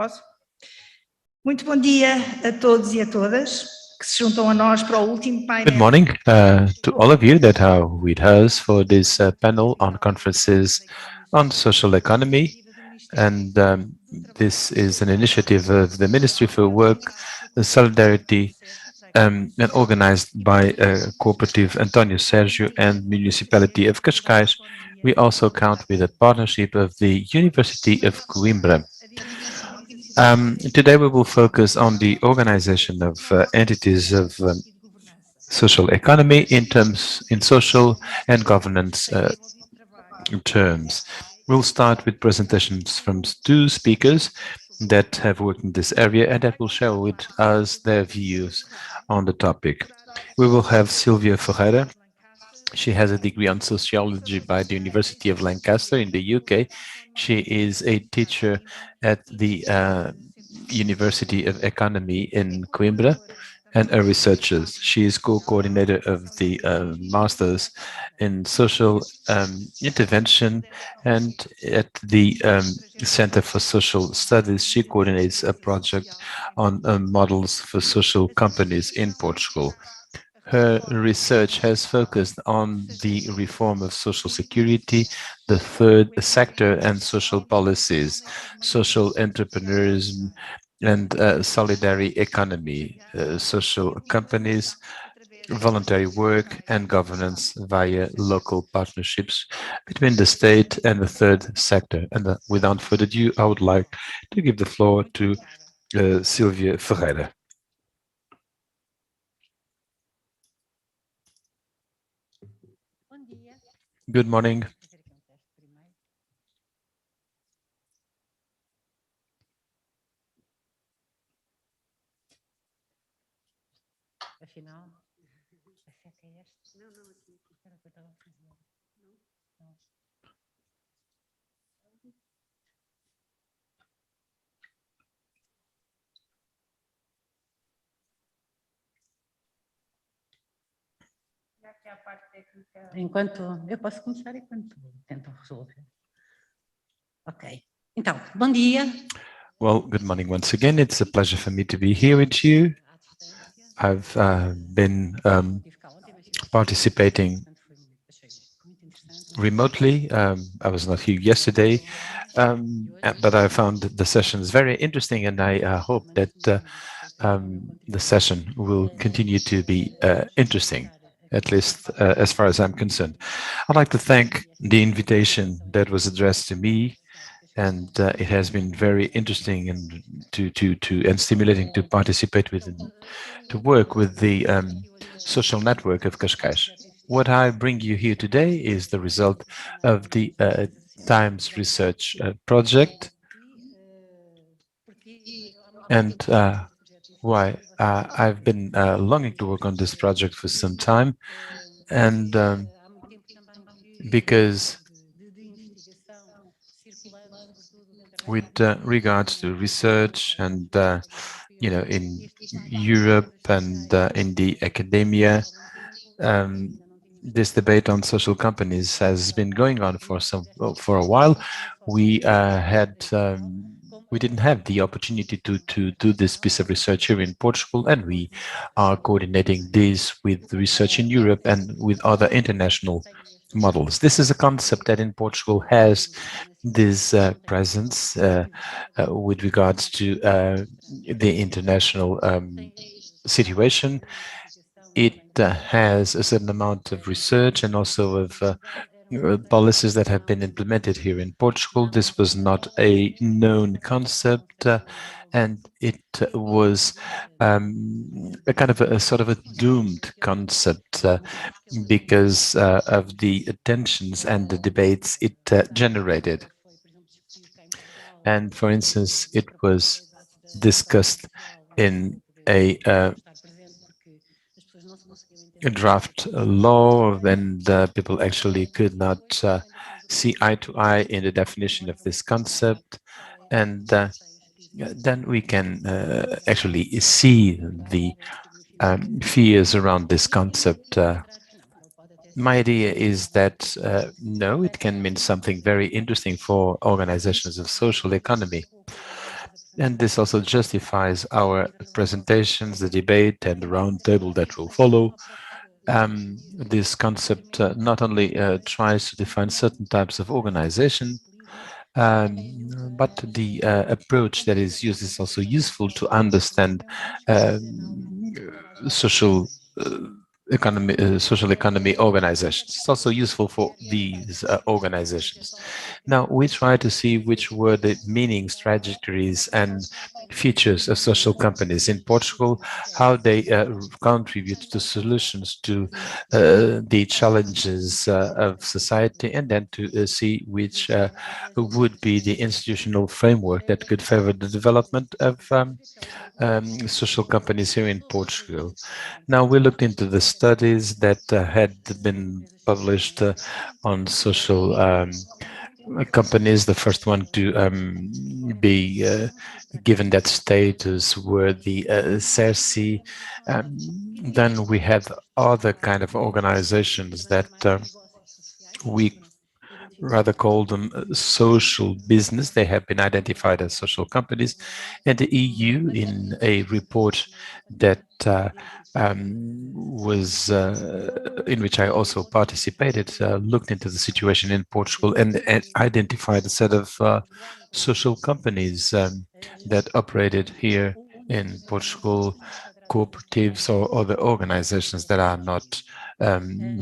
Posso? Muito bom dia a todos e a todas que se juntam a nós para o último painel. Good morning to all of you that are with us for this panel on conferences on social economy. And this is an initiative of the Ministry for Work, Solidarity, and organized by Cooperative António Sérgio and Municipality of Cascais. We also count with a partnership of the University of Coimbra. Today we will focus on the organization of entities of social economy in social and governance terms. We'll start with presentations from two speakers that have worked in this area and that will share with us their views on the topic. We will have Silvia Ferreira. She has a degree on sociology by the University of Lancaster in the UK. She is a teacher at the University of Economy in Coimbra and a researcher. She is co-coordinator of the Masters in Social Intervention, and at the Center for Social Studies, she coordinates a project on models for social companies in Portugal. Her research has focused on the reform of social security, the third sector and social policies, social entrepreneurism, and solidarity economy, social companies, voluntary work, and governance via local partnerships between the state and the third sector. And without further ado, I would like to give the floor to Silvia Ferreira. Good morning. Enquanto eu posso começar enquanto tentam resolver. Ok. Então, bom dia. Well, good morning once again. It's a pleasure for me to be here with you. I've been participating remotely. I was not here yesterday, but I found the sessions very interesting, and I hope that the session will continue to be interesting, at least as far as I'm concerned. I'd like to thank the invitation that was addressed to me, and it has been very interesting and and stimulating to participate with and to work with the social network of Cascais. What I bring you here today is the result of the Times research project, and why I've been longing to work on this project for some time, and because with regards to research and in Europe and in the academia, this debate on social companies has been going on for a while. We didn't have the opportunity to do this piece of research here in Portugal, and we are coordinating this with research in Europe and with other international models. This is a concept that in Portugal has this presence with regards to the international situation. It has a certain amount of research and also of policies that have been implemented here in Portugal. This was not a known concept, and it was a kind of a sort of a doomed concept because of the tensions and the debates it generated. And for instance, it was discussed in a draft law, and people actually could not see eye to eye in the definition of this concept. And then we can actually see the fears around this concept. My idea is that no, it can mean something very interesting for organizations of social economy. And this also justifies our presentations, the debate, and the roundtable that will follow. This concept not only tries to define certain types of organization, but the approach that is used is also useful to understand social social economy organizations. It's also useful for these organizations. Now, we try to see which were the meanings, trajectories, and features of social companies in Portugal, how they contribute to solutions to the challenges of society, and then to see which would be the institutional framework that could favor the development of social companies here in Portugal. Now, we looked into the studies that had been published on social companies. The first one to be given that status were the CERSI. Then we had other kind of organizations that we rather call them social business. They have been identified as social companies. And the EU, in a report that was in which I also participated, looked into the situation in Portugal and identified a set of social companies that operated here in Portugal, cooperatives or other organizations that are not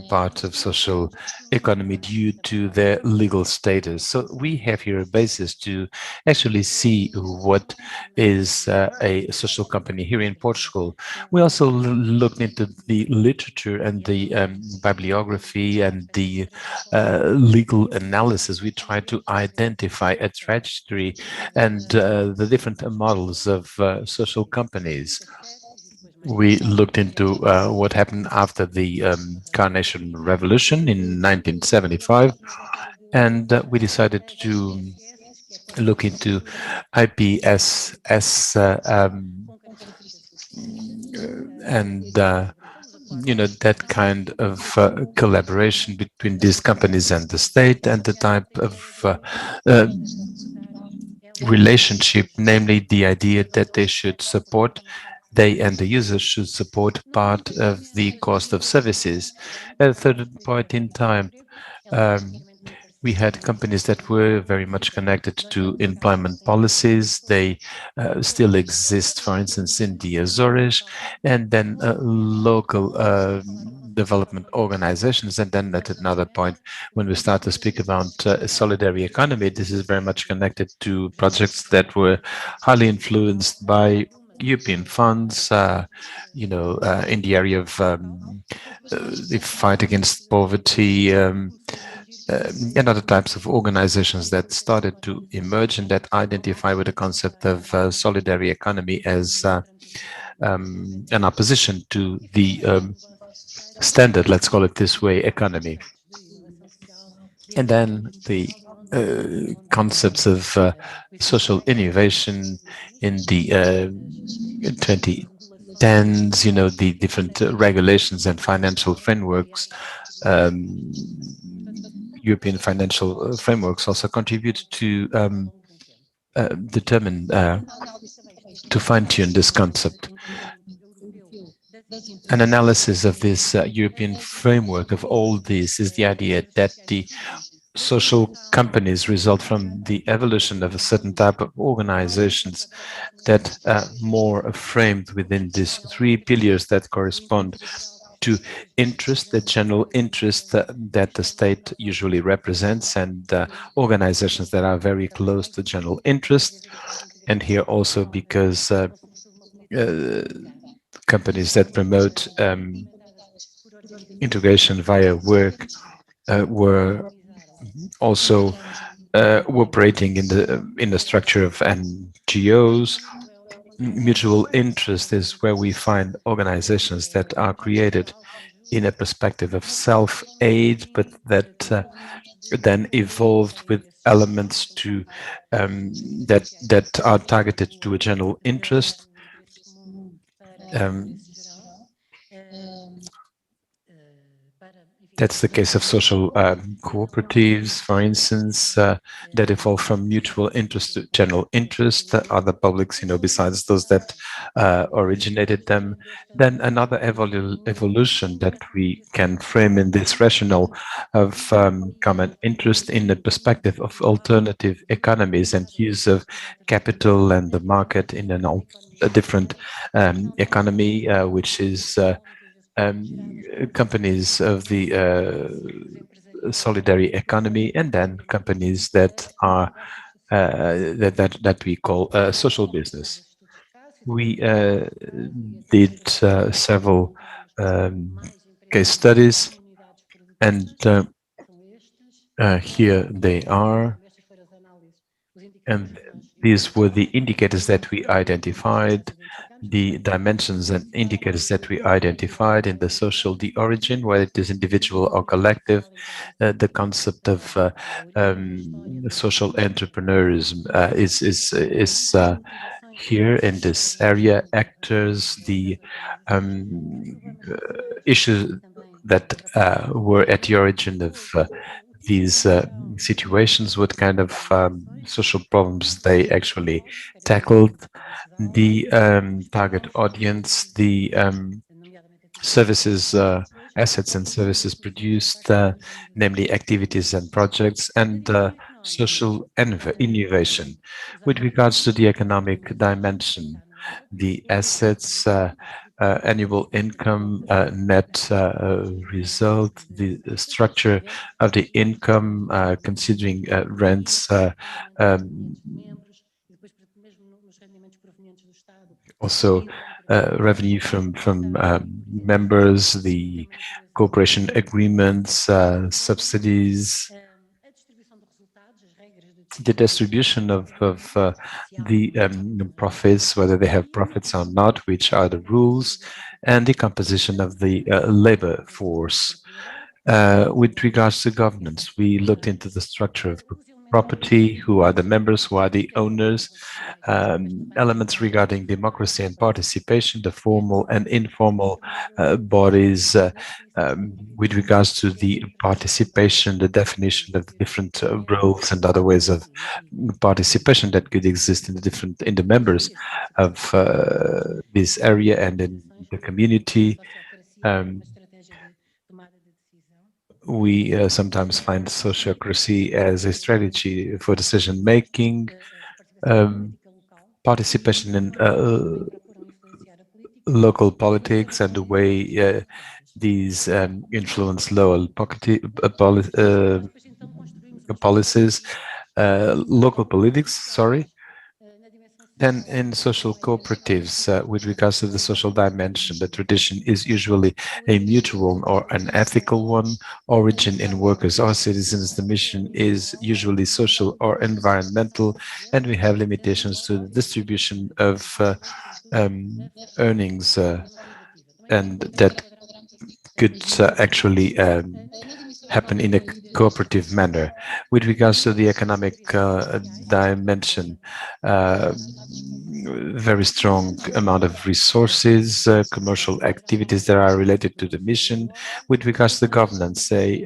part of social economy due to their legal status. So we have here a basis to actually see what is a social company here in Portugal. We also looked into the literature and the bibliography and the legal analysis. We tried to identify a trajectory and the different models of social companies. We looked into what happened after the Carnation Revolution in 1975, and we decided to look into IPSS and that kind of collaboration between these companies and the state, and the type of uh, relationship, namely the idea that they should support, they and the users should support part of the cost of services. At a certain point in time, we had companies that were very much connected to employment policies. They still exist, for instance, in the Azores, and then local development organizations. And then at another point, when we start to speak about solidarity economy, this is very much connected to projects that were highly influenced by European funds, in the area of the fight against poverty, and other types of organizations that started to emerge and that identify with the concept of solidarity economy as an opposition to the standard, let's call it this way, economy. And then the concepts of social innovation in the 2010s, the different regulations and financial frameworks, European financial frameworks also contribute to determine, to fine-tune this concept. An analysis of this European framework of all this is the idea that the social companies result from the evolution of a certain type of organizations that more framed within these three pillars that correspond to interest, the general interest that the state usually represents, and organizations that are very close to general interest. And here also because companies that promote integration via work were also operating in the structure of NGOs. Mutual interest is where we find organizations that are created in a perspective of self-aid, but that then evolved with elements to that are targeted to a general interest. That's the case of social cooperatives, for instance, that evolve from mutual interest to general interest, other publics, besides those that originated them. Then another evolution that we can frame in this rationale of common interest in the perspective of alternative economies and use of capital and the market in a different economy, which is companies of the solidary economy, and then companies that are that we call social business. We did several case studies, and here they are. And these were the indicators that we identified, the dimensions and indicators that we identified in the social de origin, whether it is individual or collective, the concept of social entrepreneurism is here in this area. Actors, the issues that were at the origin of these situations, what kind of social problems they actually tackled, the target audience, the services, assets and services produced, namely activities and projects, and social innovation. With regards to the economic dimension, the assets, annual income, net result, the structure of the income, considering rents, also revenue from members, the cooperation agreements, subsidies, the distribution of the profits, whether they have profits or not, which are the rules, and the composition of the labor force. With regards to governance, we looked into the structure of property, who are the members, who are the owners, elements regarding democracy and participation, the formal and informal bodies, with regards to the participation, the definition of the different roles and other ways of participation that could exist in the members of this area and in the community. We sometimes find sociocracy as a strategy for decision making, participation in local politics and the way these influence local policies, local politics, sorry. Then in social cooperatives, with regards to the social dimension, the tradition is usually a mutual or an ethical one, origin in workers or citizens. The mission is usually social or environmental, and we have limitations to the distribution of earnings, and that could actually happen in a cooperative manner. With regards to the economic dimension, very strong amount of resources, commercial activities that are related to the mission. With regards to the governance, say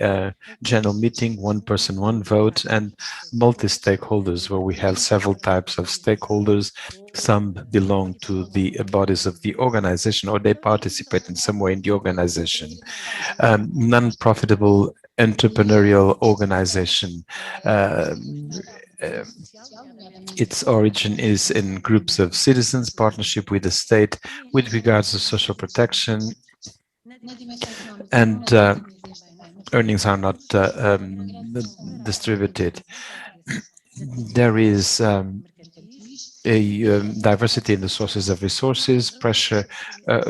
general meeting, one person, one vote, and multi-stakeholders, where we have several types of stakeholders. Some belong to the bodies of the organization, or they participate in some way in the organization. Non-profitable entrepreneurial organization. Its origin is in groups of citizens, partnership with the state with regards to social protection, and earnings are not distributed. There is a diversity in the sources of resources, pressure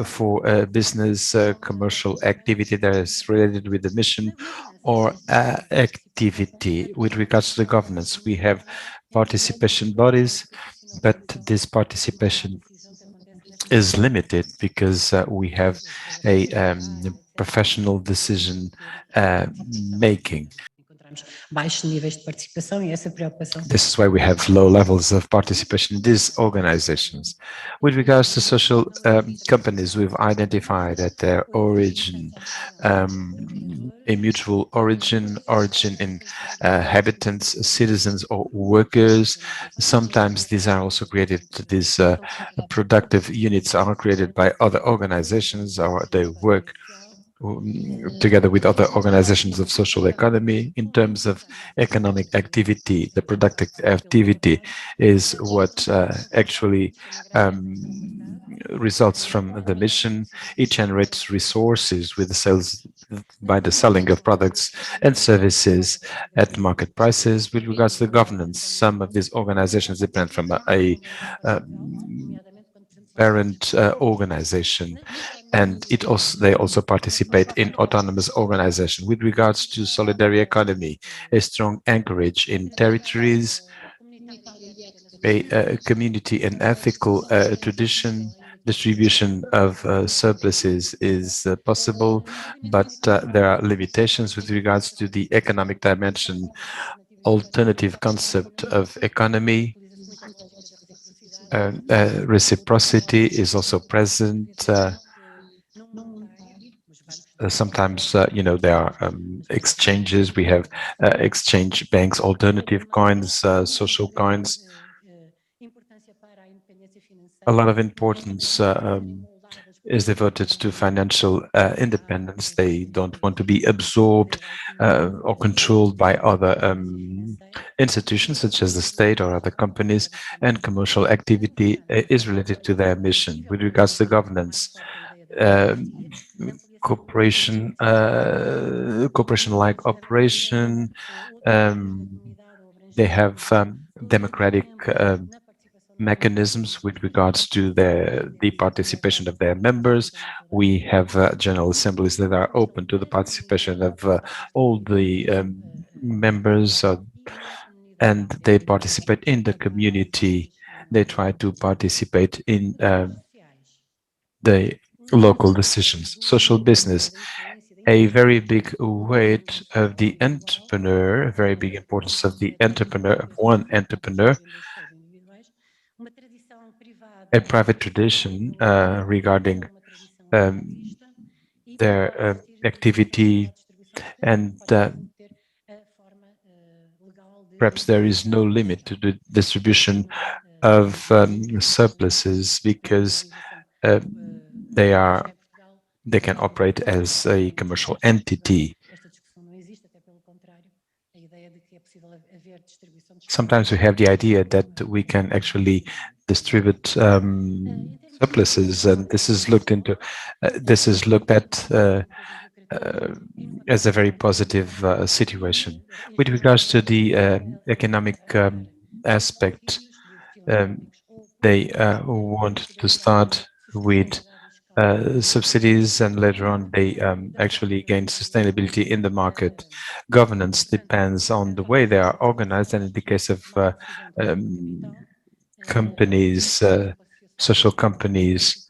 for business, commercial activity that is related with the mission or activity. With regards to the governance, we have participation bodies, but this participation is limited because we have a professional decision making. This is why we have low levels of participation in these organizations. With regards to social companies, we've identified at their origin a mutual origin in habitants, citizens, or workers. Sometimes these are also created, these productive units are created by other organizations, or they work together with other organizations of social economy. In terms of economic activity, the productive activity is what actually results from the mission. It generates resources with the sales by the selling of products and services at market prices. With regards to the governance, some of these organizations depend from a parent organization, and they also participate in autonomous organization. With regards to solidarity economy, a strong anchorage in territories, a community and ethical tradition, distribution of surpluses is possible, but there are limitations with regards to the economic dimension. Alternative concept of economy, reciprocity is also present. Sometimes, there are exchanges. We have exchange banks, alternative coins, social coins. A lot of importance is devoted to financial independence. They don't want to be absorbed or controlled by other institutions such as the state or other companies, and commercial activity is related to their mission. With regards to governance, corporation-like operation, they have democratic mechanisms with regards to the participation of their members. We have general assemblies that are open to the participation of all the members, and they participate in the community. They try to participate in the local decisions. Social business, a very big weight of the entrepreneur, a very big importance of the entrepreneur, of one entrepreneur, a private tradition regarding their activity, and perhaps there is no limit to the distribution of surpluses because they can operate as a commercial entity. Sometimes we have the idea that we can actually distribute surpluses, and this is looked at as a very positive situation. With regards to the economic aspect, they want to start with subsidies, and later on they actually gain sustainability in the market. Governance depends on the way they are organized, and in the case of companies, social companies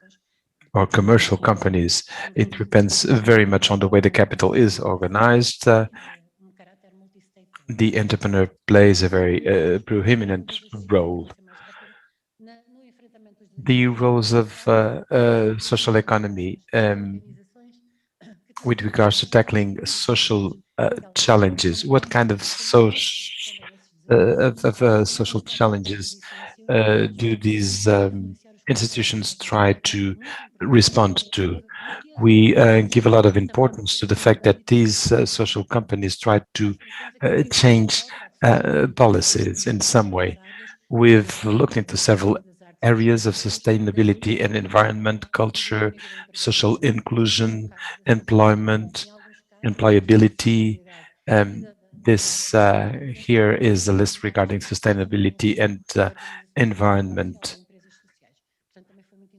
or commercial companies, it depends very much on the way the capital is organized. The entrepreneur plays a very preeminent role. The roles of social economy with regards to tackling social challenges. What kind of social challenges do these institutions try to respond to? We give a lot of importance to the fact that these social companies try to change policies in some way. We've looked into several areas of sustainability and environment, culture, social inclusion, employment, employability. This here is a list regarding sustainability and environment.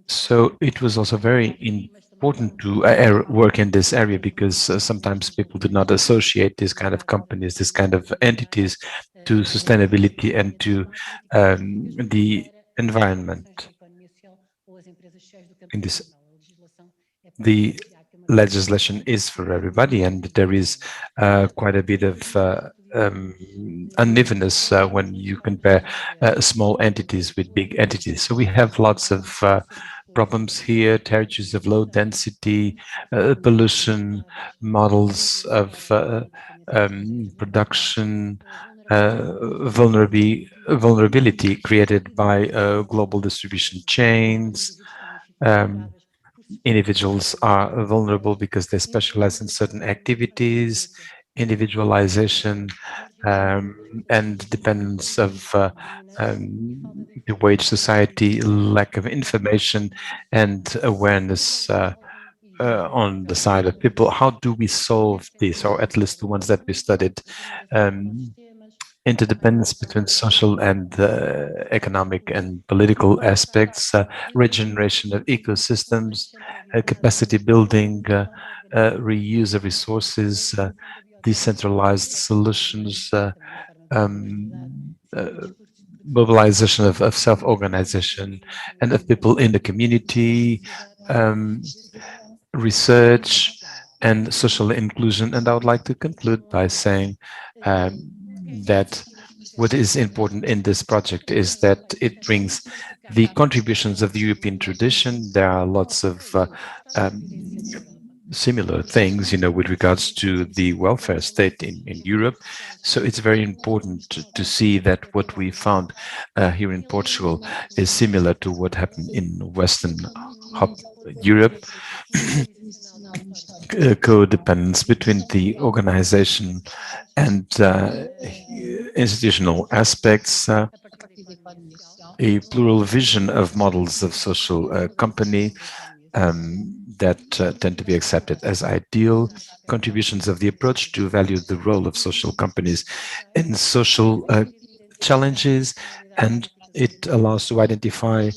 So it was also very important to work in this area because sometimes people do not associate these kind of companies, this kind of entities to sustainability and to the environment. In this, the legislation is for everybody, and there is quite a bit of unevenness when you compare small entities with big entities. So we have lots of problems here, territories of low density, pollution, models of production, vulnerability created by global distribution chains. Individuals are vulnerable because they specialize in certain activities, individualization, and dependence of the wage society, lack of information and awareness on the side of people. How do we solve this, or at least the ones that we studied? Interdependence between social and economic and political aspects, regeneration of ecosystems, capacity building, reuse of resources, decentralized solutions, mobilization of self-organization and of people in the community, research and social inclusion. And I would like to conclude by saying that what is important in this project is that it brings the contributions of the European tradition. There are lots of similar things, with regards to the welfare state in Europe. So it's very important to see that what we found here in Portugal is similar to what happened in Western Europe. Codependence between the organization and institutional aspects, a plural vision of models of social company that tend to be accepted as ideal, contributions of the approach to value the role of social companies in social challenges, and it allows to identify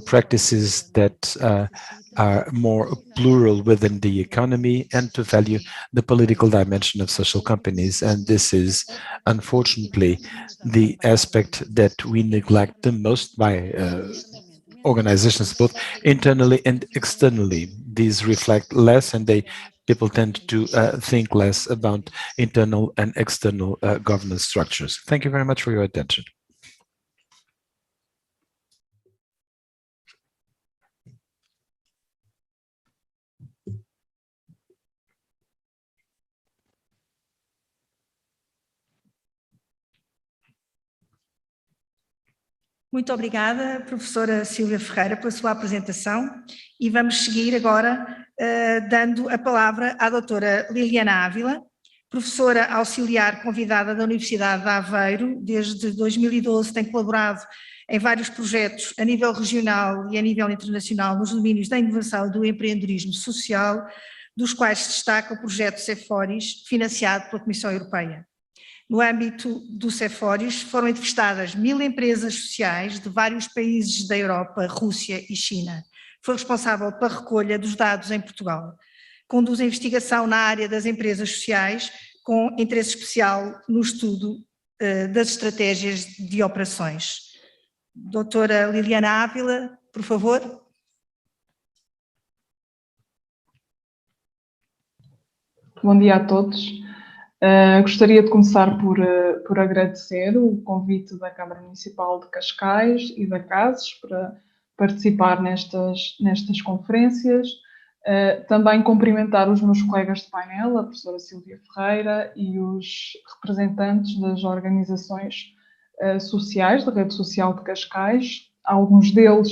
practices that are more plural within the economy and to value the political dimension of social companies. And this is, unfortunately, the aspect that we neglect the most by organizations, both internally and externally. These reflect less, and people tend to think less about internal and external governance structures. Thank you very much for your attention. Muito obrigada, professora Silvia Ferreira, pela sua apresentação, e vamos seguir agora dando a palavra à doutora Liliana Ávila, professora auxiliar convidada da Universidade de Aveiro. Desde 2012 tem colaborado em vários projetos a nível regional e a nível internacional nos domínios da inovação e do empreendedorismo social, dos quais se destaca o projeto CEFORIS, financiado pela Comissão Europeia. No âmbito do CEFORIS foram entrevistadas 1000 empresas sociais de vários países da Europa, Rússia e China. Foi responsável pela recolha dos dados em Portugal. Conduz a investigação na área das empresas sociais, com interesse especial no estudo das estratégias de operações. Doutora Liliana Ávila, por favor. Bom dia a todos. Gostaria de começar por agradecer o convite da Câmara Municipal de Cascais e da CASES para participar nestas conferências. Também cumprimentar os meus colegas de painel, a professora Silvia Ferreira e os representantes das organizações sociais, da Rede Social de Cascais. Alguns deles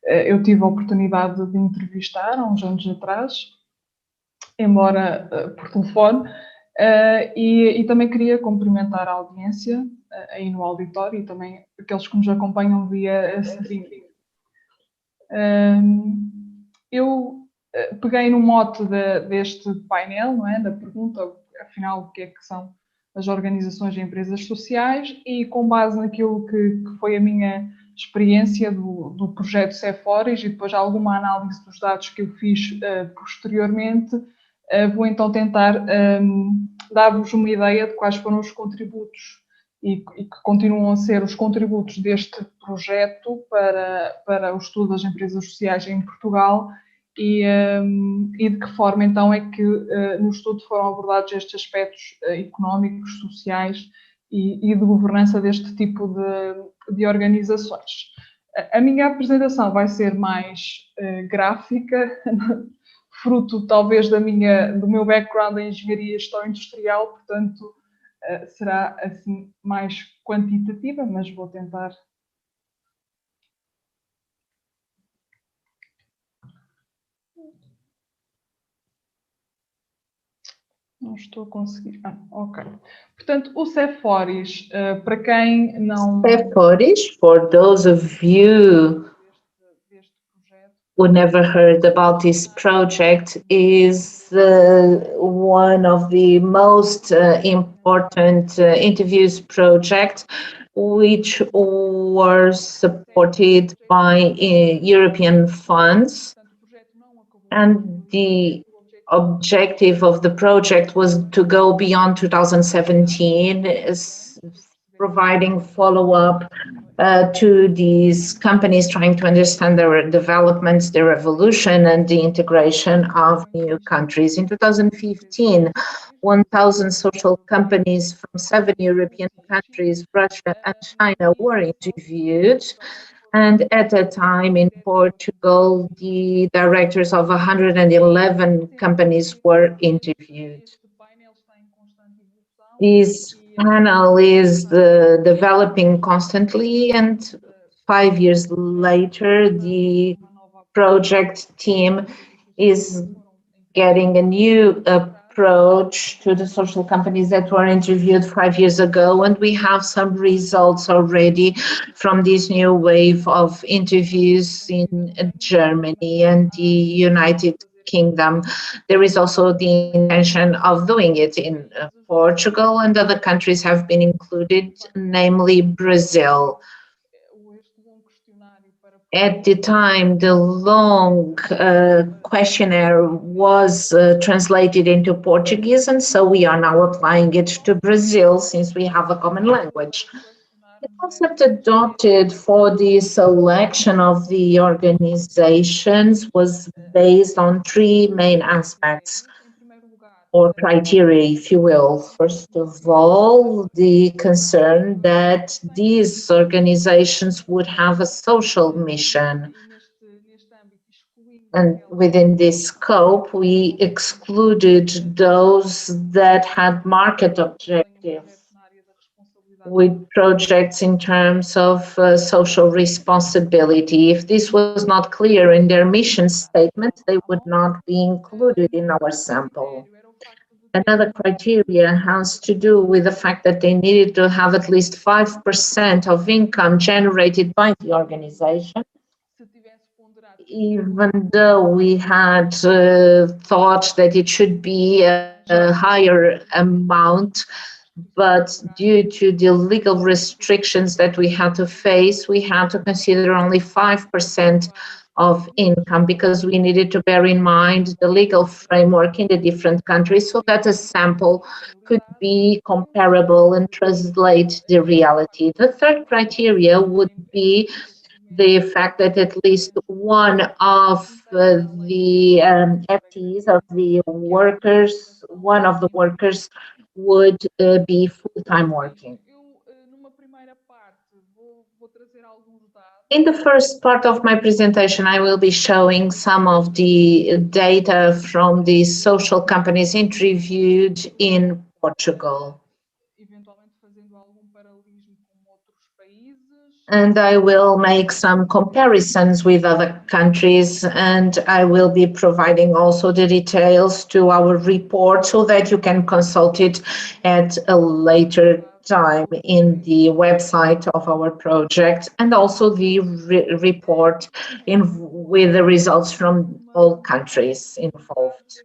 eu tive a oportunidade de entrevistar há uns anos atrás, embora por telefone. E também queria cumprimentar a audiência aí no auditório e também aqueles que nos acompanham via streaming. Eu peguei no mote deste painel, não é? Da pergunta, afinal, o que é que são as organizações e empresas sociais, e com base naquilo que foi a minha experiência do projeto CEFORIS e depois alguma análise dos dados que eu fiz posteriormente, vou então tentar dar-vos uma ideia de quais foram os contributos e que continuam a ser os contributos deste projeto para o estudo das empresas sociais em Portugal e de que forma então é que no estudo foram abordados estes aspectos económicos, sociais e de governança deste tipo de organizações. A minha apresentação vai ser mais gráfica, fruto talvez do meu background em engenharia e gestão industrial, portanto será assim mais quantitativa, mas vou tentar. Não estou a conseguir. Ok. Portanto, o Ceforis, para quem não... Ceforis, for those of you who never heard about this project, is one of the most important interviews project, which were supported by European funds. And the objective of the project was to go beyond 2017, providing follow-up to these companies, trying to understand their developments, their evolution, and the integration of new countries. In 2015, 1,000 social companies from 7 European countries, Russia and China, were interviewed. And at that time in Portugal, the directors of 111 companies were interviewed. This panel is developing constantly, and 5 years later, the project team is getting a new approach to the social companies that were interviewed 5 years ago, and we have some results already from this new wave of interviews in Germany and the United Kingdom. There is also the intention of doing it in Portugal, and other countries have been included, namely Brazil. At the time, the long questionnaire was translated into Portuguese, and so we are now applying it to Brazil since we have a common language. The concept adopted for the selection of the organizations was based on 3 main aspects, or criteria, if you will. First of all, the concern that these organizations would have a social mission. And within this scope, we excluded those that had market objectives with projects in terms of social responsibility. If this was not clear in their mission statement, they would not be included in our sample. Another criteria has to do with the fact that they needed to have at least 5% of income generated by the organization. Even though we had thought that it should be a higher amount, but due to the legal restrictions that we had to face, we had to consider only 5% of income, because we needed to bear in mind the legal framework in the different countries so that a sample could be comparable and translate the reality. The third criteria would be the fact that at least one of the FTEs of the workers, one of the workers would be full-time working. In the first part of my presentation, I will be showing some of the data from the social companies interviewed in Portugal. And I will make some comparisons with other countries, and I will be providing also the details to our report so that you can consult it at a later time in the website of our project, and also the report with the results from all countries involved.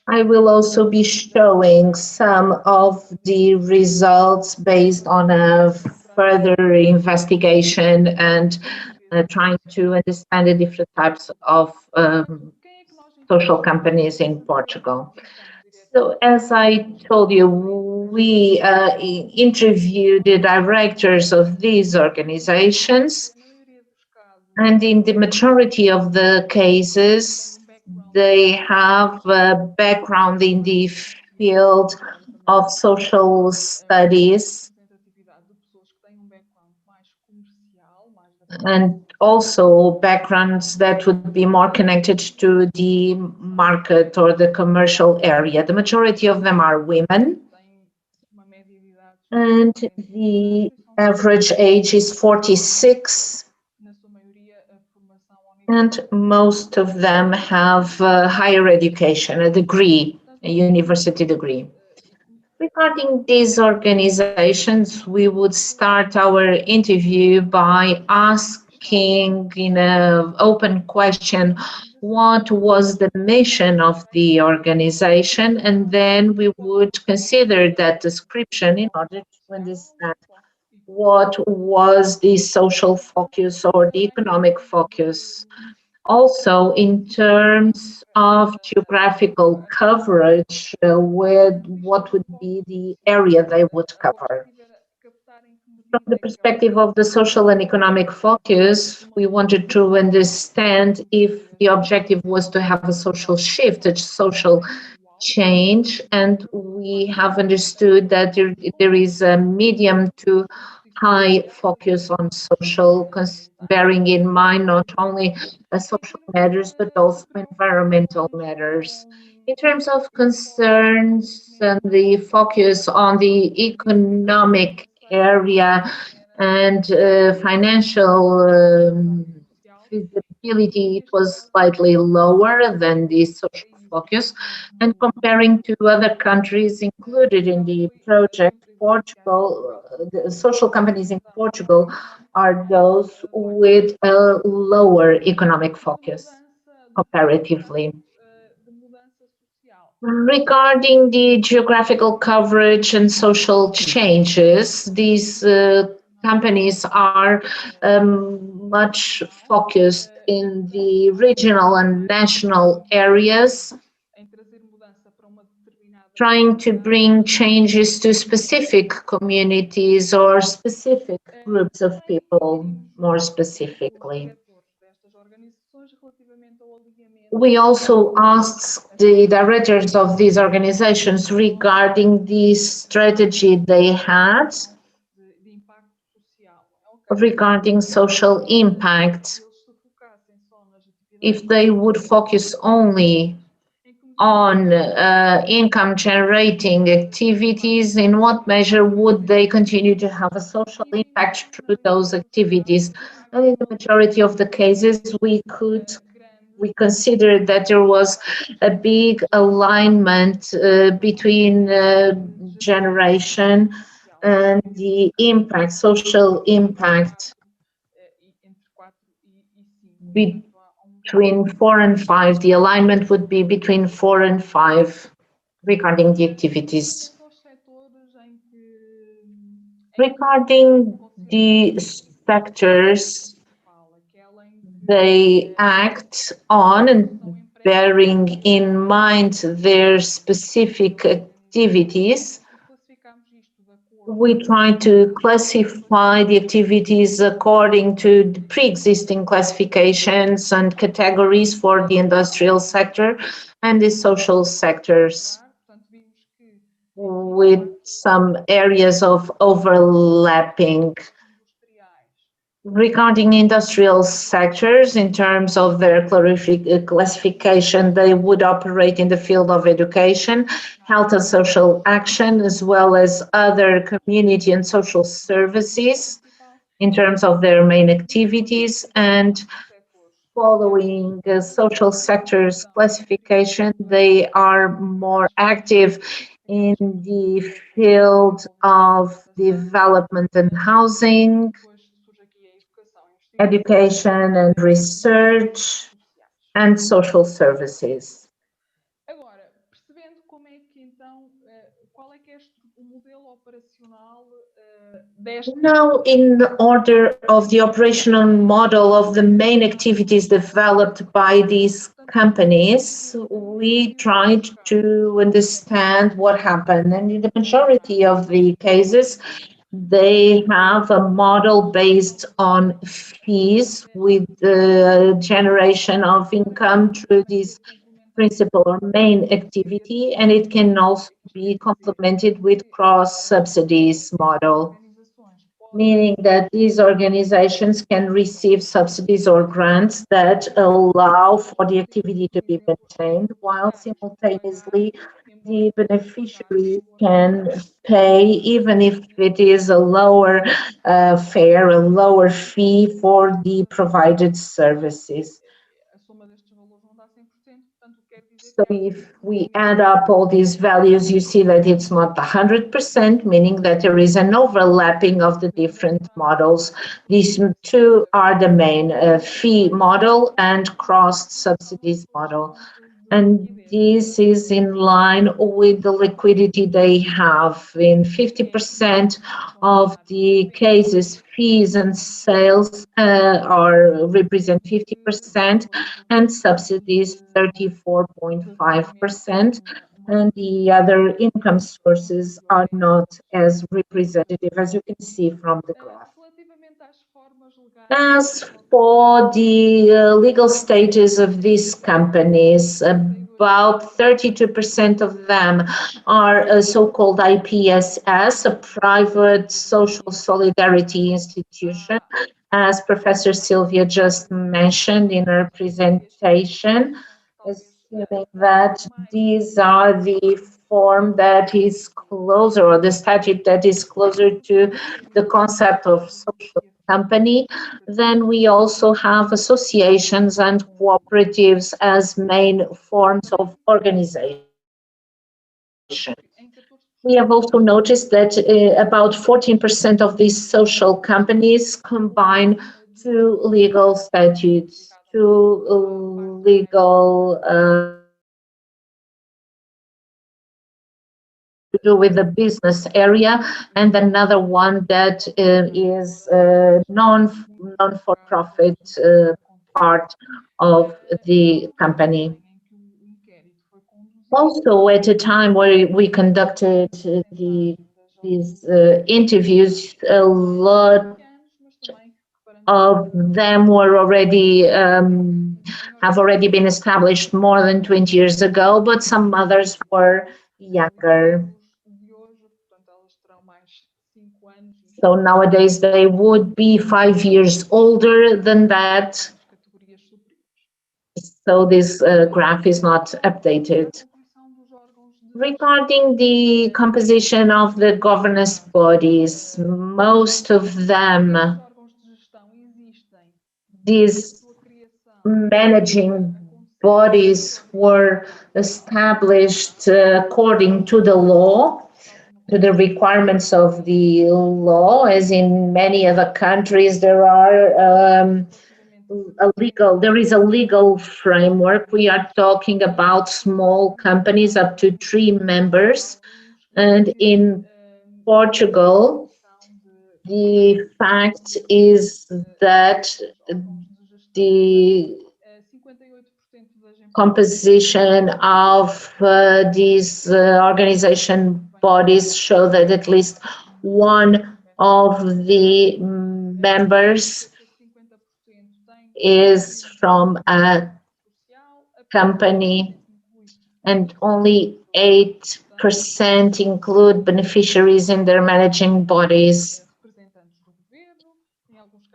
I will also be showing some of the results based on a further investigation and trying to understand the different types of social companies in Portugal. So as I told you, we interviewed the directors of these organizations, and in the majority of the cases, they have a background in the field of social studies. and also backgrounds that would be more connected to the market or the commercial area. The majority of them are women, and the average age is 46, and most of them have higher education, a degree, a university degree. Regarding these organizations, we would start our interview by asking in an open question what was the mission of the organization, and then we would consider that description in order to understand what was the social focus or the economic focus. Also, in terms of geographical coverage, what would be the area they would cover. From the perspective of the social and economic focus, we wanted to understand if the objective was to have a social shift, a social change, and we have understood that there is a medium to high focus on social, bearing in mind not only social matters but also environmental matters. In terms of concerns and the focus on the economic area and financial feasibility, it was slightly lower than the social focus. And comparing to other countries included in the project, Portugal, the social companies in Portugal are those with a lower economic focus comparatively. Regarding the geographical coverage and social changes, these companies are much focused in the regional and national areas, trying to bring changes to specific communities or specific groups of people, more specifically. We also asked the directors of these organizations regarding the strategy they had regarding social impact, if they would focus only on income generating activities, in what measure would they continue to have a social impact through those activities? And in the majority of the cases, we considered that there was a big alignment between generation and the impact, social impact between 4 and 5. The alignment would be between 4 and 5 regarding the activities. Regarding the sectors they act on, and bearing in mind their specific activities, we try to classify the activities according to the pre-existing classifications and categories for the industrial sector and the social sectors, with some areas of overlapping. Regarding industrial sectors, in terms of their classification, they would operate in the field of education, health and social action, as well as other community and social services in terms of their main activities. And following the social sectors classification, they are more active in the field of development and housing, education and research, and social services. Now, in order of the operational model of the main activities developed by these companies, we tried to understand what happened. And in the majority of the cases, they have a model based on fees with the generation of income through this principal or main activity, and it can also be complemented with cross subsidies model. meaning that these organizations can receive subsidies or grants that allow for the activity to be maintained, while simultaneously the beneficiary can pay, even if it is a lower fare, a lower fee for the provided services. So if we add up all these values, you see that it's not 100%, meaning that there is an overlapping of the different models. These two are the main fee model and cross subsidies model. And this is in line with the liquidity they have. In 50% of the cases, fees and sales represent 50% and subsidies 34.5%. And the other income sources are not as representative, as you can see from the graph. As for the legal status of these companies, about 32% of them are a so-called IPSS, a private social solidarity institution, as Professor Sylvia just mentioned in her presentation, assuming that these are the form that is closer, or the statute that is closer to the concept of social company. Then we also have associations and cooperatives as main forms of organization. We have also noticed that about 14% of these social companies combine two legal statutes, two legal to do with the business area, and another one that is non-for-profit part of the company. Also, at a time where we conducted these interviews, a lot of them were already have already been established more than 20 years ago, but some others were younger. So nowadays they would be 5 years older than that. So this graph is not updated. Regarding the composition of the governance bodies, most of them, these managing bodies were established according to the law, to the requirements of the law, as in many other countries there is a legal framework. We are talking about small companies up to 3 members, and in Portugal the fact is that the composition of these organization bodies show that at least one of the members is from a company, and only 8% include beneficiaries in their managing bodies.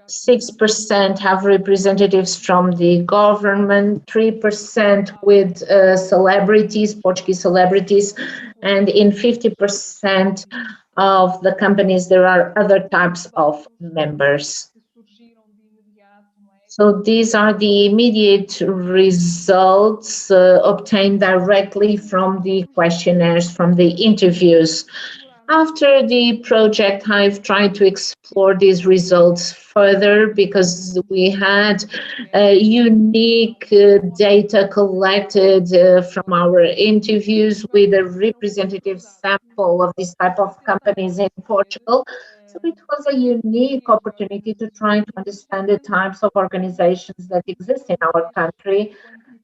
6% have representatives from the government, 3% with celebrities, Portuguese celebrities, and in 50% of the companies there are other types of members. So these are the immediate results obtained directly from the questionnaires, from the interviews. After the project, I've tried to explore these results further because we had unique data collected from our interviews with a representative sample of this type of companies in Portugal. So it was a unique opportunity to try to understand the types of organizations that exist in our country,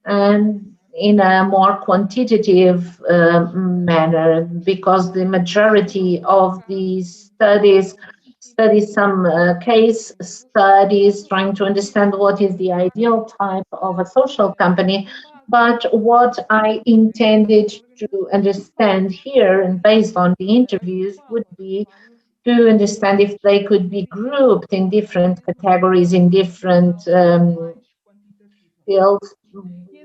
and in a more quantitative manner, because the majority of these studies study some case studies trying to understand what is the ideal type of a social company. But what I intended to understand here, and based on the interviews, would be to understand if they could be grouped in different categories, in different fields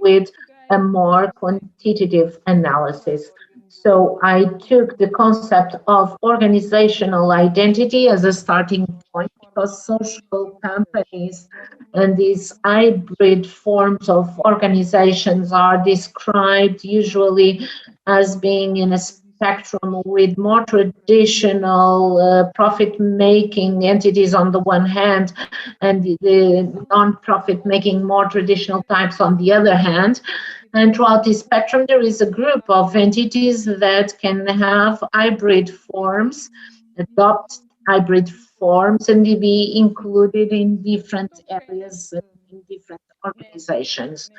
with a more quantitative analysis. So I took the concept of organizational identity as a starting point because social companies and these hybrid forms of organizations are described usually as being in a spectrum with more traditional profit-making entities on the one hand and the non-profit making more traditional types on the other hand. And throughout this spectrum, there is a group of entities that can have hybrid forms, adopt hybrid forms, and be included in different areas, in different organizations.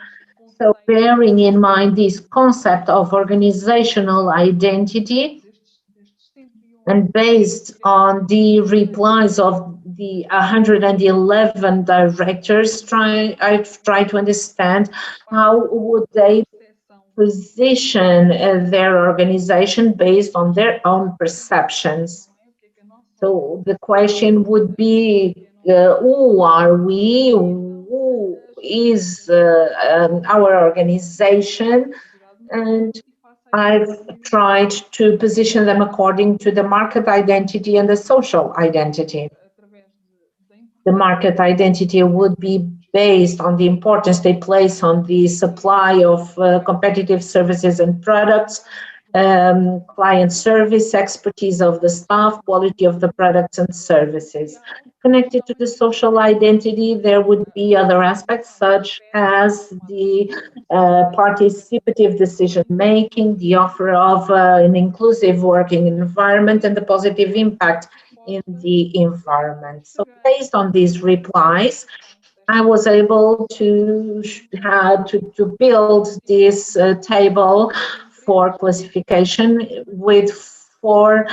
So bearing in mind this concept of organizational identity, and based on the replies of the 111 directors, I've tried to understand how would they position their organization based on their own perceptions. So the question would be, who are we? Who is our organization? And I've tried to position them according to the market identity and the social identity. The market identity would be based on the importance they place on the supply of competitive services and products, client service, expertise of the staff, quality of the products and services. Connected to the social identity, there would be other aspects such as the participative decision making, the offer of an inclusive working environment, and the positive impact in the environment. So based on these replies, I was able to build this table for classification with four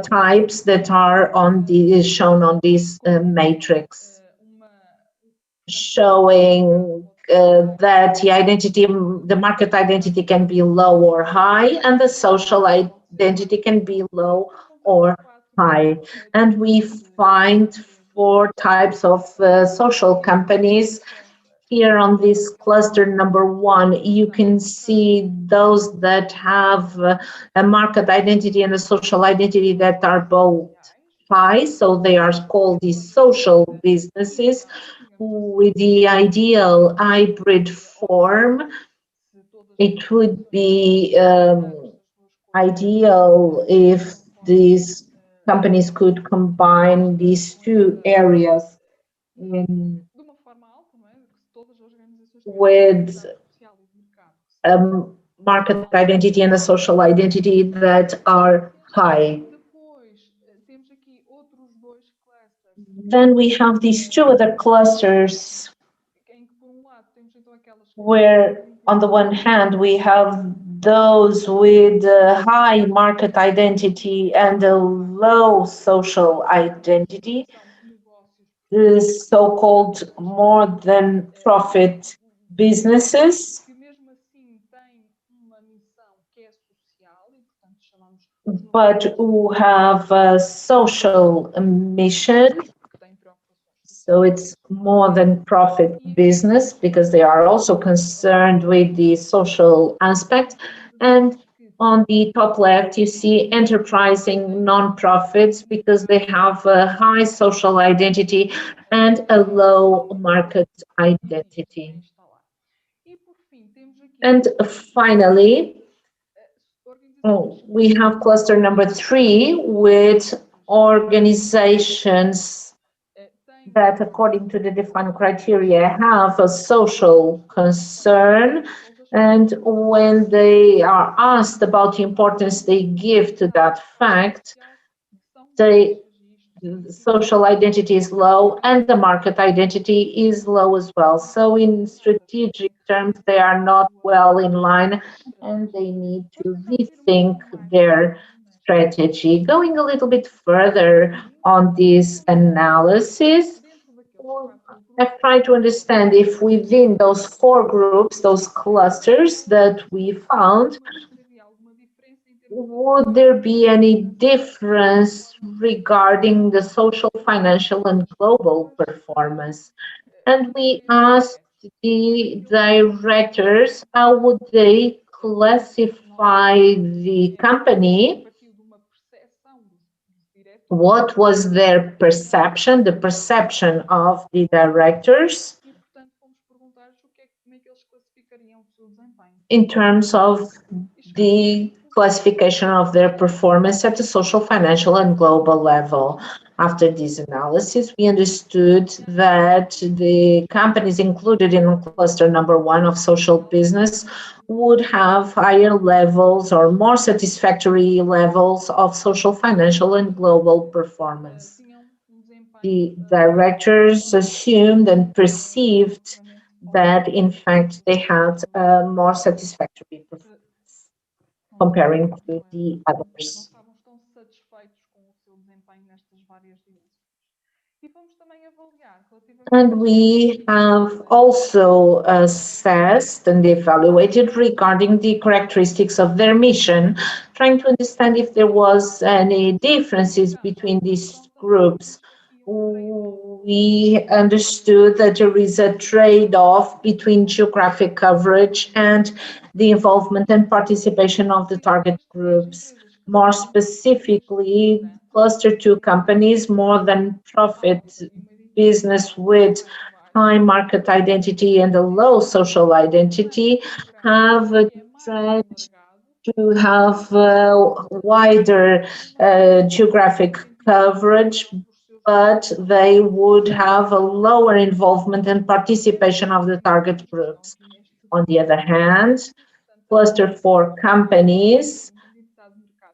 types that are shown on this matrix, showing that the market identity can be low or high, and the social identity can be low or high. And we find four types of social companies. Here on this cluster number 1, you can see those that have a market identity and a social identity that are both high, so they are called these social businesses with the ideal hybrid form. It would be ideal if these companies could combine these two areas with market identity and a social identity that are high. Then we have these two other clusters where on the one hand we have those with a high market identity and a low social identity, the so-called more than profit businesses, but who have a social mission. So it's more than profit business because they are also concerned with the social aspect. And on the top left, you see enterprising non-profits because they have a high social identity and a low market identity. And finally, we have cluster number 3 with organizations that, according to the defined criteria, have a social concern. And when they are asked about the importance they give to that fact, the social identity is low and the market identity is low as well. So in strategic terms, they are not well in line and they need to rethink their strategy. Going a little bit further on this analysis, I've tried to understand if within those 4 groups, those clusters that we found, would there be any difference regarding the social, financial, and global performance? And we asked the directors how would they classify the company, what was their perception, the perception of the directors in terms of the classification of their performance at the social, financial, and global level. After this analysis, we understood that the companies included in cluster number 1 of social business would have higher levels or more satisfactory levels of social, financial, and global performance. The directors assumed and perceived that, in fact, they had a more satisfactory performance comparing to the others. And we have also assessed and evaluated regarding the characteristics of their mission, trying to understand if there was any differences between these groups. We understood that there is a trade-off between geographic coverage and the involvement and participation of the target groups. More specifically, cluster 2 companies, more than profit business with high market identity and a low social identity, have a trend to have wider geographic coverage, but they would have a lower involvement and participation of the target groups. On the other hand, cluster 4 companies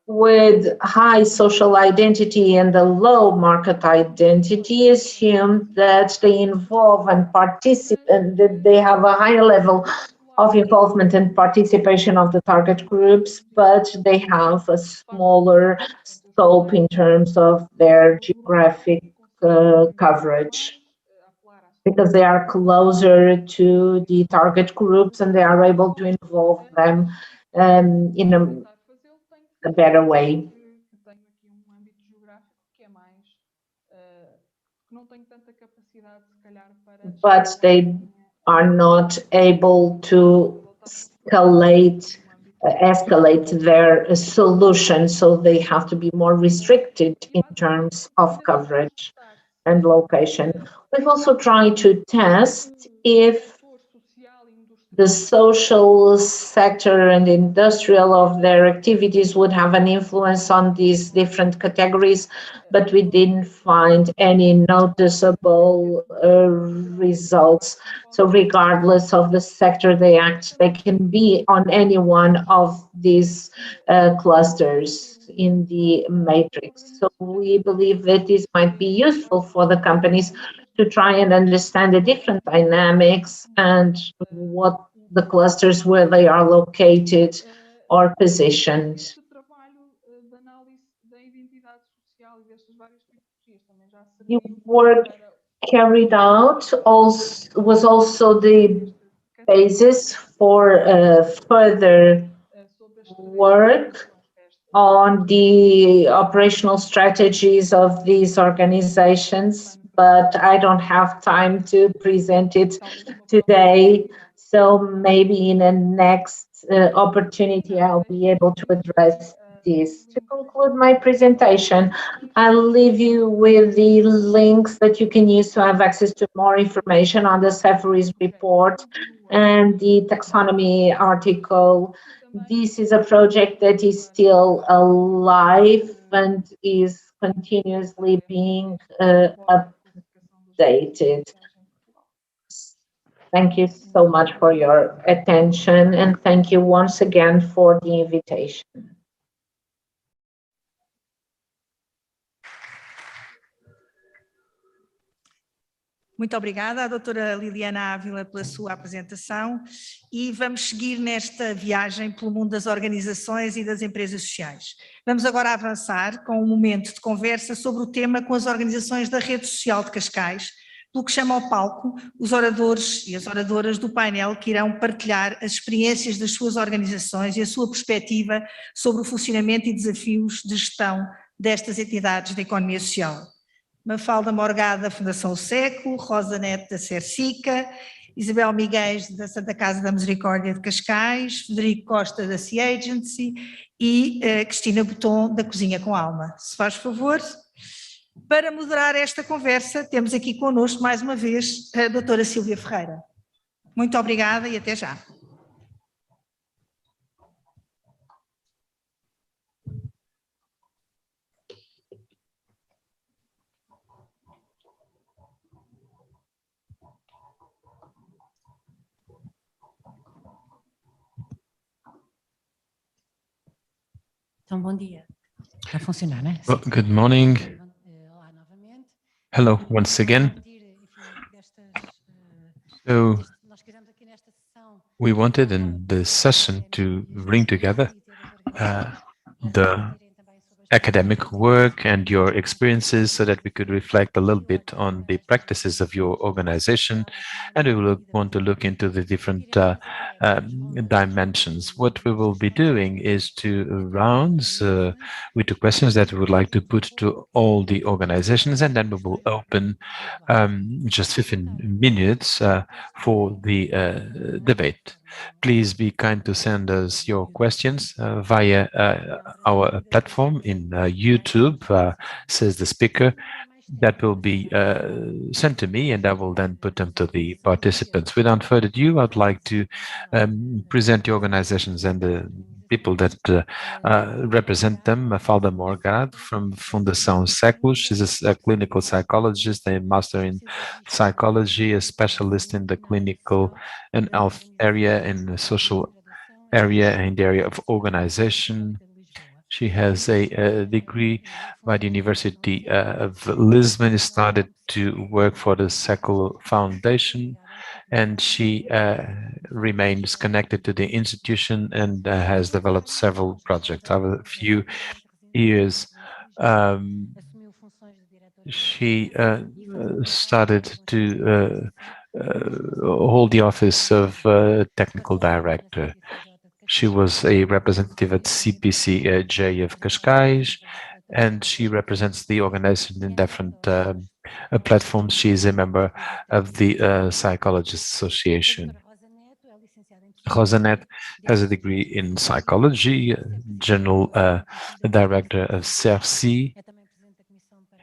with high social identity and a low market identity assume that they involve and participate, and that they have a higher level of involvement and participation of the target groups, but they have a smaller scope in terms of their geographic coverage, because they are closer to the target groups and they are able to involve them in a better way. But they are not able to escalate their solution, so they have to be more restricted in terms of coverage and location. We've also tried to test if the social sector and industrial of their activities would have an influence on these different categories, but we didn't find any noticeable results. So regardless of the sector they act, they can be on any one of these clusters in the matrix. So we believe that this might be useful for the companies to try and understand the different dynamics and what the clusters where they are located or positioned. The work carried out was also the basis for further work on the operational strategies of these organizations, but I don't have time to present it today. So maybe in a next opportunity, I'll be able to address this. To conclude my presentation, I'll leave you with the links that you can use to have access to more information on the Cepheids report and the taxonomy article. This is a project that is still alive and is continuously being updated. Thank you so much for your attention, and thank you once again for the invitation. Muito obrigada à doutora Liliana Ávila pela sua apresentação e vamos seguir nesta viagem pelo mundo das organizações e das empresas sociais. Vamos agora avançar com um momento de conversa sobre o tema com as organizações da Rede Social de Cascais, pelo que chama ao palco os oradores e as oradoras do painel que irão partilhar as experiências das suas organizações e a sua perspectiva sobre o funcionamento e desafios de gestão destas entidades da economia social. Mafalda Morgada, da Fundação O Século, Rosa Neto, da Cercica, Isabel Miguel, da Santa Casa da Misericórdia de Cascais, Frederico Costa, da Sea Agency e Cristina Boton, da Cozinha com Alma. Se faz favor. Para moderar esta conversa, temos aqui connosco, mais uma vez, a doutora Sílvia Ferreira. Muito obrigada e até já. Então, bom dia. Vai funcionar, né? Well, good morning. Hello once again. So we wanted in this session to bring together the academic work and your experiences so that we could reflect a little bit on the practices of your organization, and we will want to look into the different dimensions. What we will be doing is two rounds with the questions that we would like to put to all the organizations, and then we will open just 15 minutes for the debate. Please be kind to send us your questions via our platform in YouTube, says the speaker. That will be sent to me, and I will then put them to the participants. Without further ado, I'd like to present the organizations and the people that represent them. Mafalda Morgado from Fundação Século. She's a clinical psychologist, a master in psychology, a specialist in the clinical and health area, in the social area, in the area of organization. She has a degree by the University of Lisbon, started to work for the Século Foundation, and she remains connected to the institution and has developed several projects. Over a few years, she started to hold the office of technical director. She was a representative at CPCJ of Cascais, and she represents the organization in different platforms. She is a member of the Psychologists Association. Rosanet has a degree in psychology, general director of CERCI.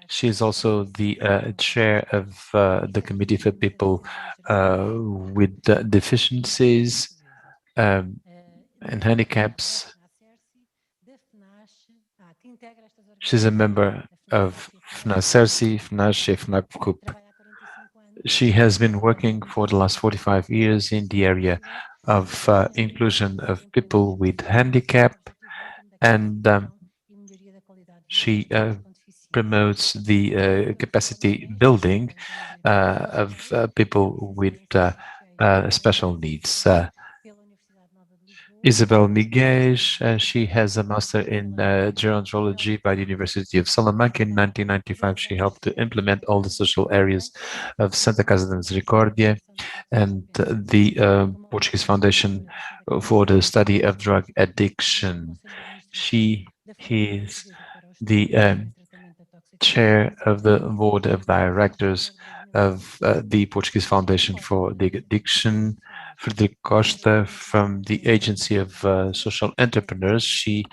She is also the chair of the Committee for People with Deficiencies and Handicaps. She's a member of FNACERCI, FNACE, FNACUP. She has been working for the last 45 years in the area of inclusion of people with handicap, and she promotes the capacity building of people with special needs. Isabel Miguel, she has a master in gerontology by the University of Salamanca. In 1995, she helped to implement all the social areas of Santa Casa da Misericórdia and the Portuguese Foundation for the Study of Drug Addiction. She is the chair of the board of directors of the Portuguese Foundation for the Addiction. Frederico Costa from the Agency of Social Entrepreneurs. He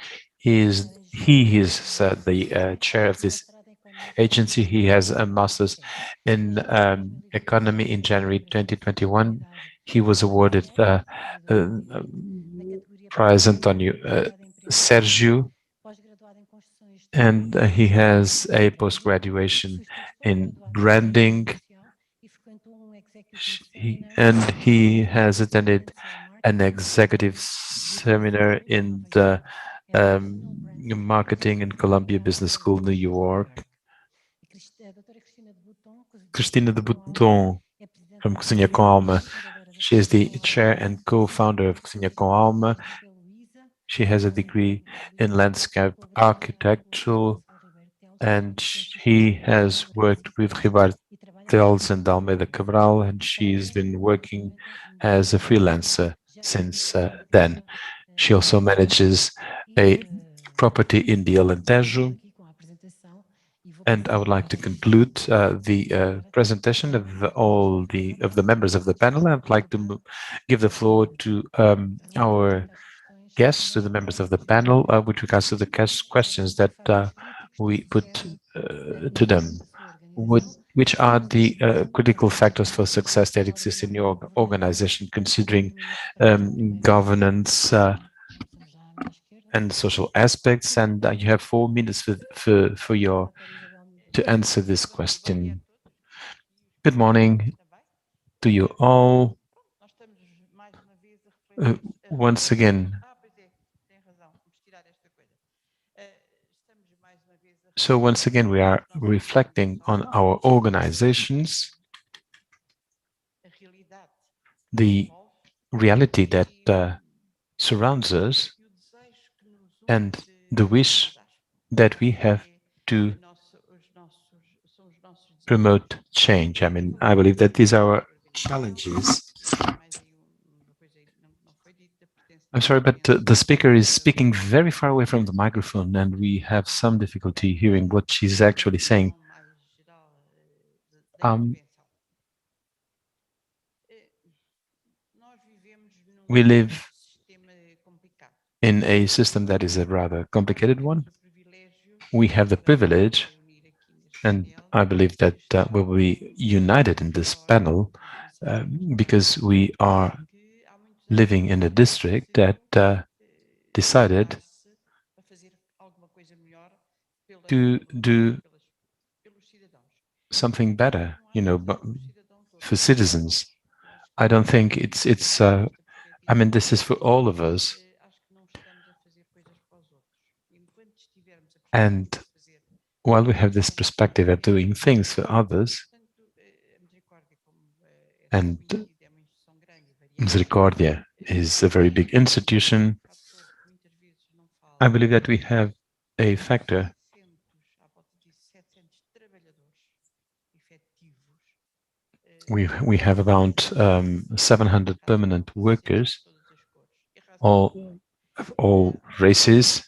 is the chair of this agency. He has a master's in economy. In January 2021, he was awarded Prize Antonio Sergio, and he has a post-graduation in branding. He has attended an executive seminar in the marketing in Columbia Business School, New York. Cristina de Bouton from Cozinha com Alma. She is the chair and co-founder of Cozinha com Alma. She has a degree in landscape architecture, and he has worked with Bartels and Almeida Cabral, and she's been working as a freelancer since then. She also manages a property in the Alentejo. And I would like to conclude the presentation of all the members of the panel. I'd like to give the floor to our guests, to the members of the panel, with regards to the questions that we put to them. Which are the critical factors for success that exist in your organization, considering governance and social aspects? And you have 4 minutes for your to answer this question. Good morning to you all. Once again, we are reflecting on our organizations, the reality that surrounds us, and the wish that we have to promote change. I mean, I believe that these are our challenges. I'm sorry, but the speaker is speaking very far away from the microphone, and we have some difficulty hearing what she's actually saying. We live in a system that is a rather complicated one. We have the privilege, and I believe that we will be united in this panel because we are living in a district that decided to do something better, for citizens. I don't think it's. I mean, this is for all of us. And while we have this perspective of doing things for others, and Misericordia is a very big institution, I believe that we have a factor we have about 700 permanent workers, all of all races,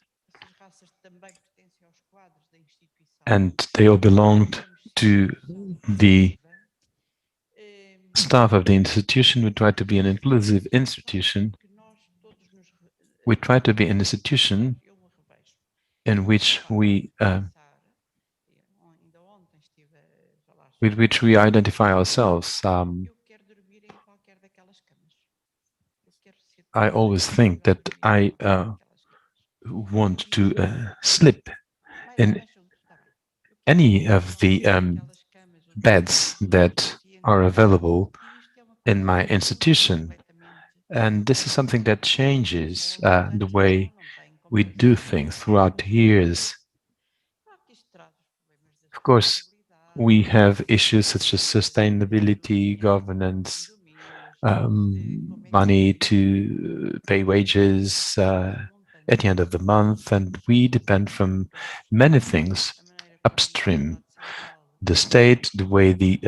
and they all belonged to the staff of the institution. We try to be an inclusive institution. We try to be an institution in which with which we identify ourselves. I always think that I want to slip in any of the beds that are available in my institution. And this is something that changes the way we do things throughout the years. Of course, we have issues such as sustainability, governance, money to pay wages at the end of the month, and we depend from many things upstream. The state, the way the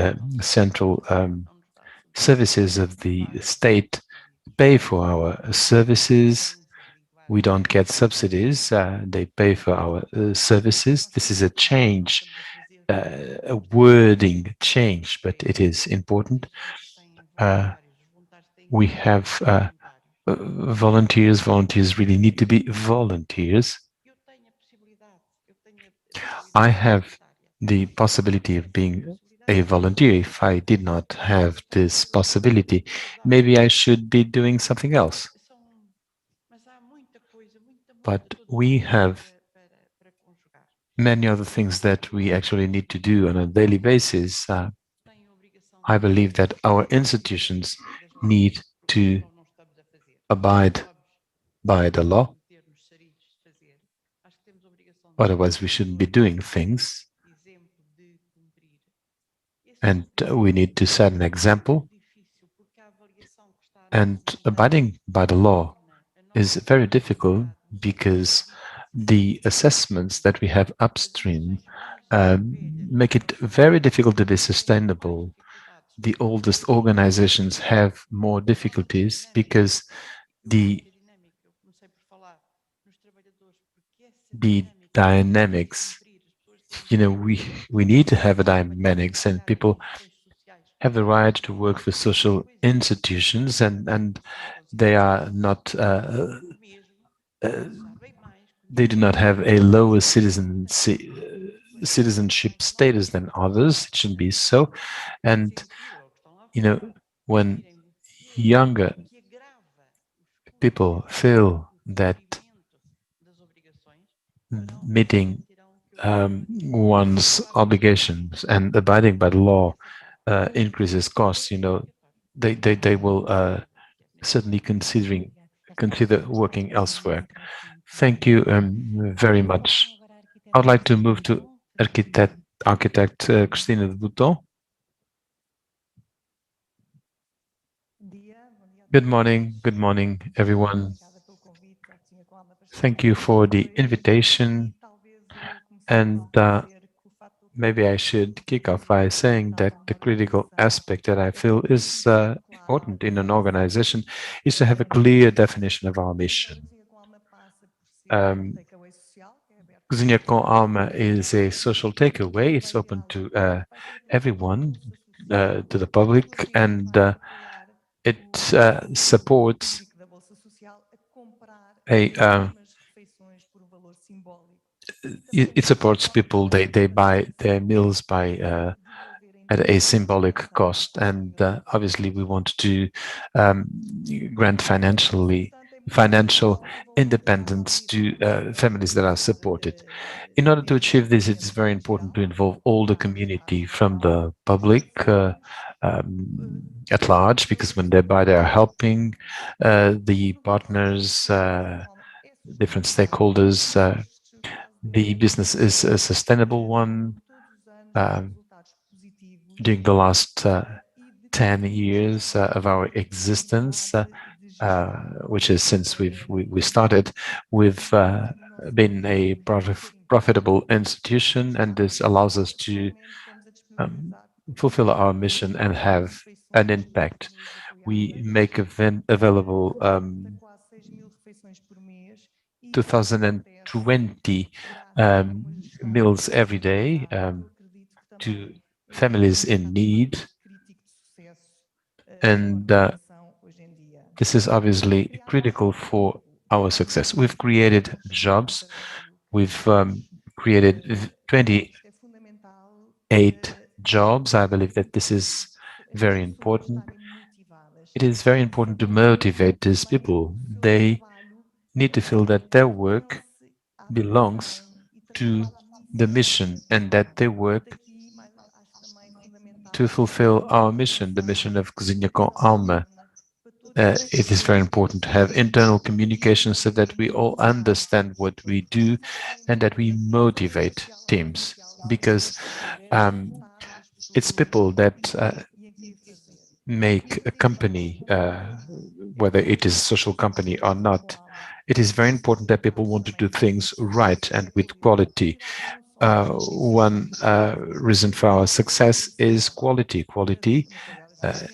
central services of the state pay for our services. We don't get subsidies, they pay for our services. This is a change, a wording change, but it is important. We have volunteers. Volunteers really need to be volunteers. I have the possibility of being a volunteer. If I did not have this possibility, maybe I should be doing something else. But we have many other things that we actually need to do on a daily basis. I believe that our institutions need to abide by the law. Otherwise, we shouldn't be doing things. And we need to set an example. And abiding by the law is very difficult because the assessments that we have upstream make it very difficult to be sustainable. The oldest organizations have more difficulties because the dynamics, we need to have a dynamics, and people have the right to work for social institutions, and they are not they do not have a lower citizenship status than others. It shouldn't be so. And when younger people feel that meeting one's obligations and abiding by the law increases costs, they will certainly consider working elsewhere. Thank you very much. I'd like to move to architect Cristina de Bouton. Good morning, everyone. Thank you for the invitation. And maybe I should kick off by saying that the critical aspect that I feel is important in an organization is to have a clear definition of our mission. Cozinha com Alma is a social takeaway. It's open to everyone, to the public, and it supports it supports people. They buy their meals by at a symbolic cost, and obviously we want to grant financial independence to families that are supported. In order to achieve this, it's very important to involve all the community, from the public at large, because when they buy, they are helping the partners, different stakeholders. The business is a sustainable one. During the last 10 years of our existence, which is since we started, we've been a profitable institution, and this allows us to fulfill our mission and have an impact. We make available 2020 meals every day to families in need, and this is obviously critical for our success. We've created jobs. We've created 28 jobs. I believe that this is very important. It is very important to motivate these people. They need to feel that their work belongs to the mission, and that they work to fulfill our mission, the mission of Cozinha com Alma. It is very important to have internal communication so that we all understand what we do and that we motivate teams, because it's people that make a company, whether it is a social company or not. It is very important that people want to do things right and with quality. One reason for our success is quality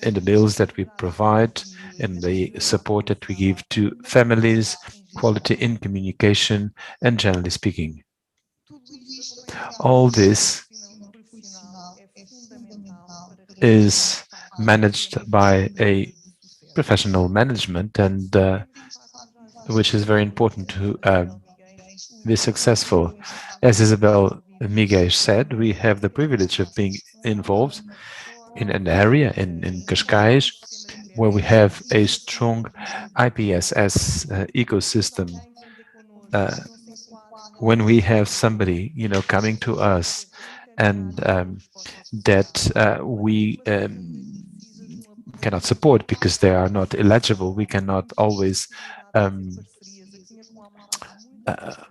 in the meals that we provide, in the support that we give to families, quality in communication, and generally speaking. All this is managed by a professional management, and which is very important to be successful. As Isabel Miguel said, we have the privilege of being involved in an area in Cascais where we have a strong IPSS ecosystem. When we have somebody, coming to us and that we cannot support because they are not eligible, we cannot always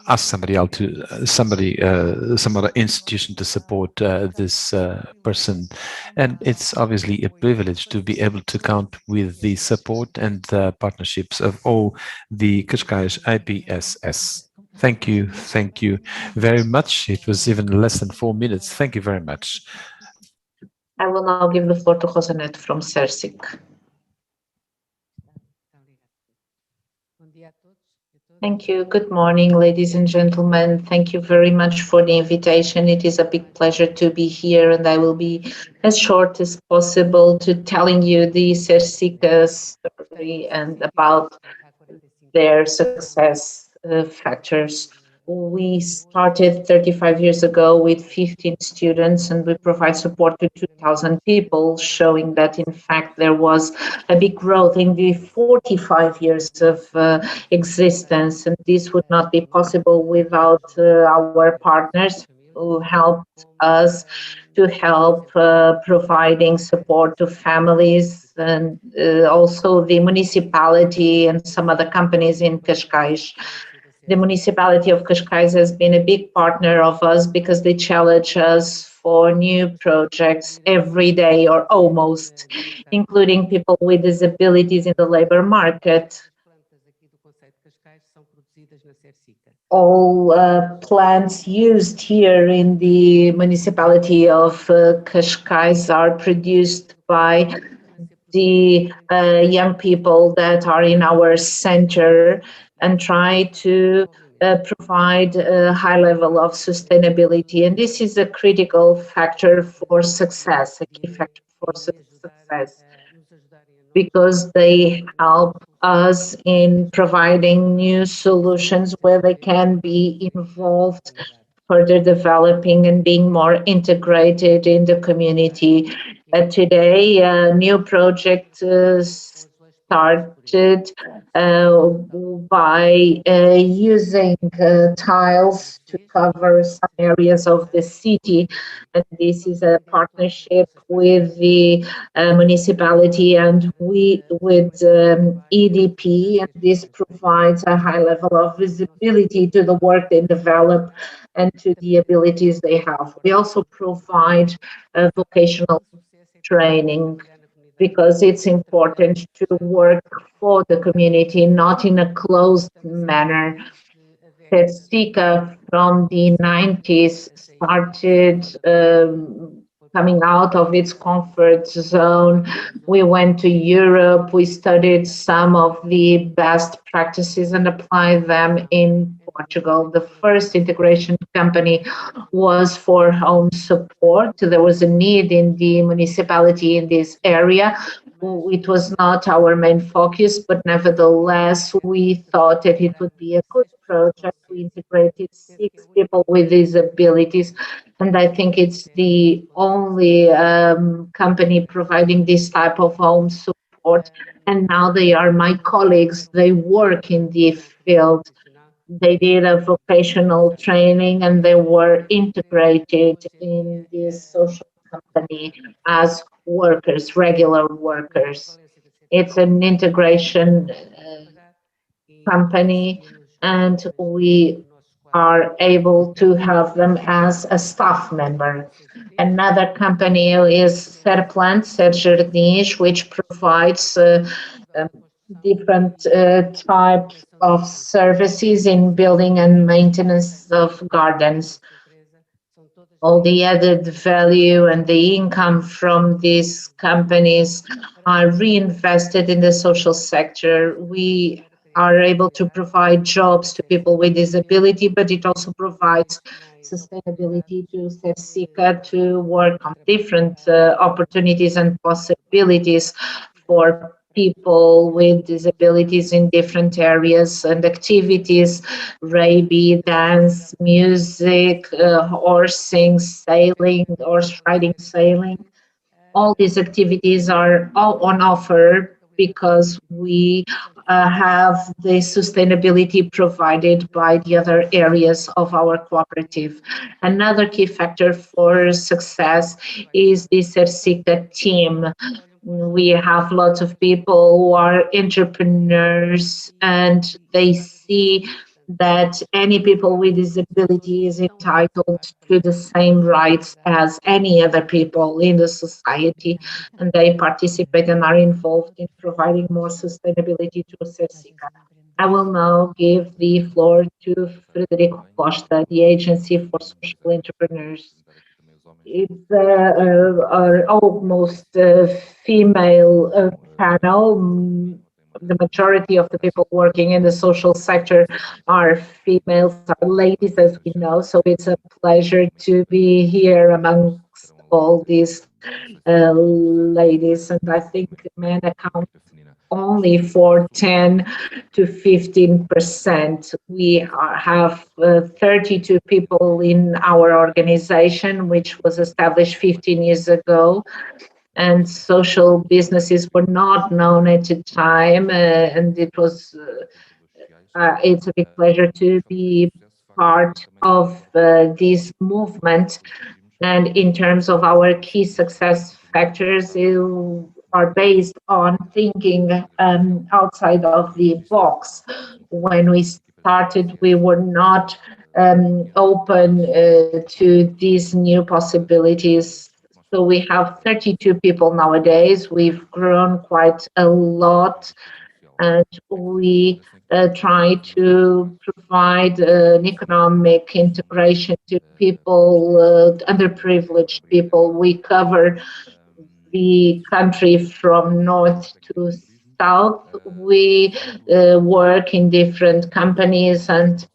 ask somebody else to some other institution to support this person, and it's obviously a privilege to be able to count with the support and partnerships of all the Cascais IPSS. Thank you. Thank you very much. It was even less than 4 minutes. Thank you very much. I will now give the floor to Rosanette from CERSIC. Thank you. Good morning, ladies and gentlemen. Thank you very much for the invitation. It is a big pleasure to be here, and I will be as short as possible to telling you the CERSIC story and about their success factors. We started 35 years ago with 15 students, and we provide support to 2,000 people, showing that in fact there was a big growth in the 45 years of existence, and this would not be possible without our partners who helped us to help providing support to families, and also the municipality and some other companies in Cascais. The municipality of Cascais has been a big partner of us because they challenge us for new projects every day or almost, including people with disabilities in the labor market. All plants used here in the municipality of Cascais are produced by the young people that are in our center and try to provide a high level of sustainability. And this is a critical factor for success, a key factor for success, because they help us in providing new solutions where they can be involved, further developing and being more integrated in the community. Today, a new project started by using tiles to cover some areas of the city. And this is a partnership with the municipality and with EDP, and this provides a high level of visibility to the work they develop and to the abilities they have. We also provide vocational training because it's important to work for the community, not in a closed manner. CERSIC from the 90s started coming out of its comfort zone. We went to Europe, we studied some of the best practices and applied them in Portugal. The first integration company was for home support. There was a need in the municipality in this area. It was not our main focus, but nevertheless, we thought that it would be a good project. We integrated 6 people with disabilities, and I think it's the only company providing this type of home support. And now they are my colleagues. They work in the field. They did a vocational training and they were integrated in this social company as workers, regular workers. It's an integration company, and we are able to have them as a staff member. Another company is Serplant, Serjardins, which provides different types of services in building and maintenance of gardens. All the added value and the income from these companies are reinvested in the social sector. We are able to provide jobs to people with disability, but it also provides sustainability to CERSIC to work on different opportunities and possibilities for people with disabilities in different areas and activities, rugby, dance, music, horsing, sailing, horse riding, sailing. All these activities are all on offer because we have the sustainability provided by the other areas of our cooperative. Another key factor for success is the CERSIC team. We have lots of people who are entrepreneurs, and they see that any people with disability is entitled to the same rights as any other people in the society, and they participate and are involved in providing more sustainability to CERSIC. I will now give the floor to Frederico Costa, the Agency for Social Entrepreneurs. It's almost female panel. The majority of the people working in the social sector are females, are ladies, as we know. So it's a pleasure to be here amongst all these ladies. And I think men account only for 10 to 15%. We have 32 people in our organization, which was established 15 years ago. And social businesses were not known at the time, and it was it's a big pleasure to be part of this movement. And in terms of our key success factors, are based on thinking outside of the box. When we started, we were not open to these new possibilities. So we have 32 people nowadays. We've grown quite a lot, and we try to provide an economic integration to people, underprivileged people. We cover the country from north to south. We work in different companies and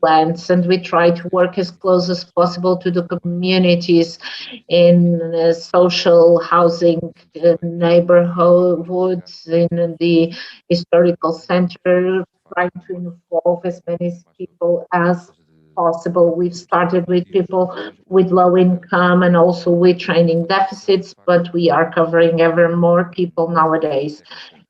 plants, and we try to work as close as possible to the communities in social housing neighborhoods, in the historical center, trying to involve as many people as possible. We've started with people with low income and also with training deficits, but we are covering ever more people nowadays.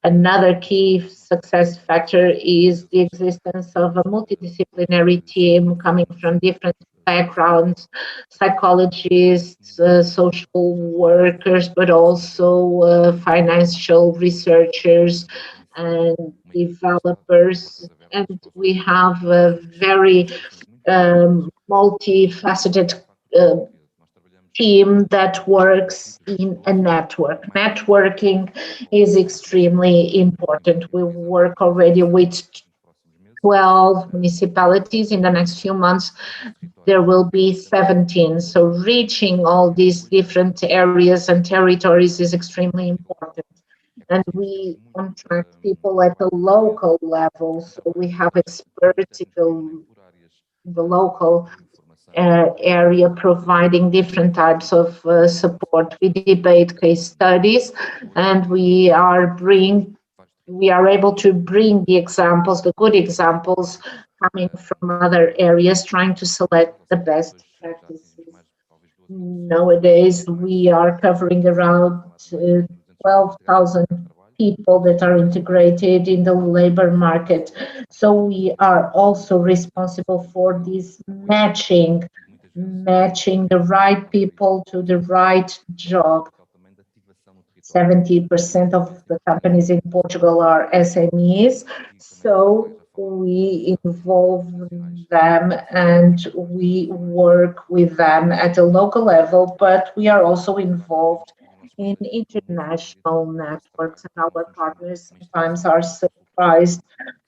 Another key success factor is the existence of a multidisciplinary team coming from different backgrounds, psychologists, social workers, but also financial researchers and developers. And we have a very multifaceted team that works in a network. Networking is extremely important. We work already with 12 municipalities. In the next few months, there will be 17. So reaching all these different areas and territories is extremely important. And we contract people at the local level. So we have experts in the local area providing different types of support. We debate case studies, and we are able to bring the examples, the good examples coming from other areas, trying to select the best practices. Nowadays, we are covering around 12,000 people that are integrated in the labor market. So we are also responsible for this matching the right people to the right job. 70% of the companies in Portugal are SMEs, so we involve them and we work with them at a local level, but we are also involved in international networks, and our partners sometimes are surprised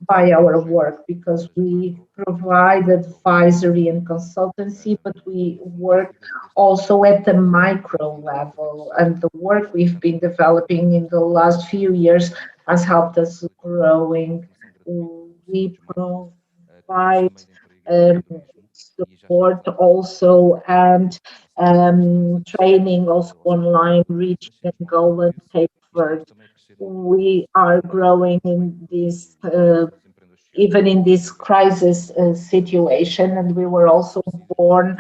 by our work because we provide advisory and consultancy, but we work also at the micro level, and the work we've been developing in the last few years has helped us growing. We provide support also and training also online, reaching Angola and Cape Verde. We are growing in this, even in this crisis situation, and we were also born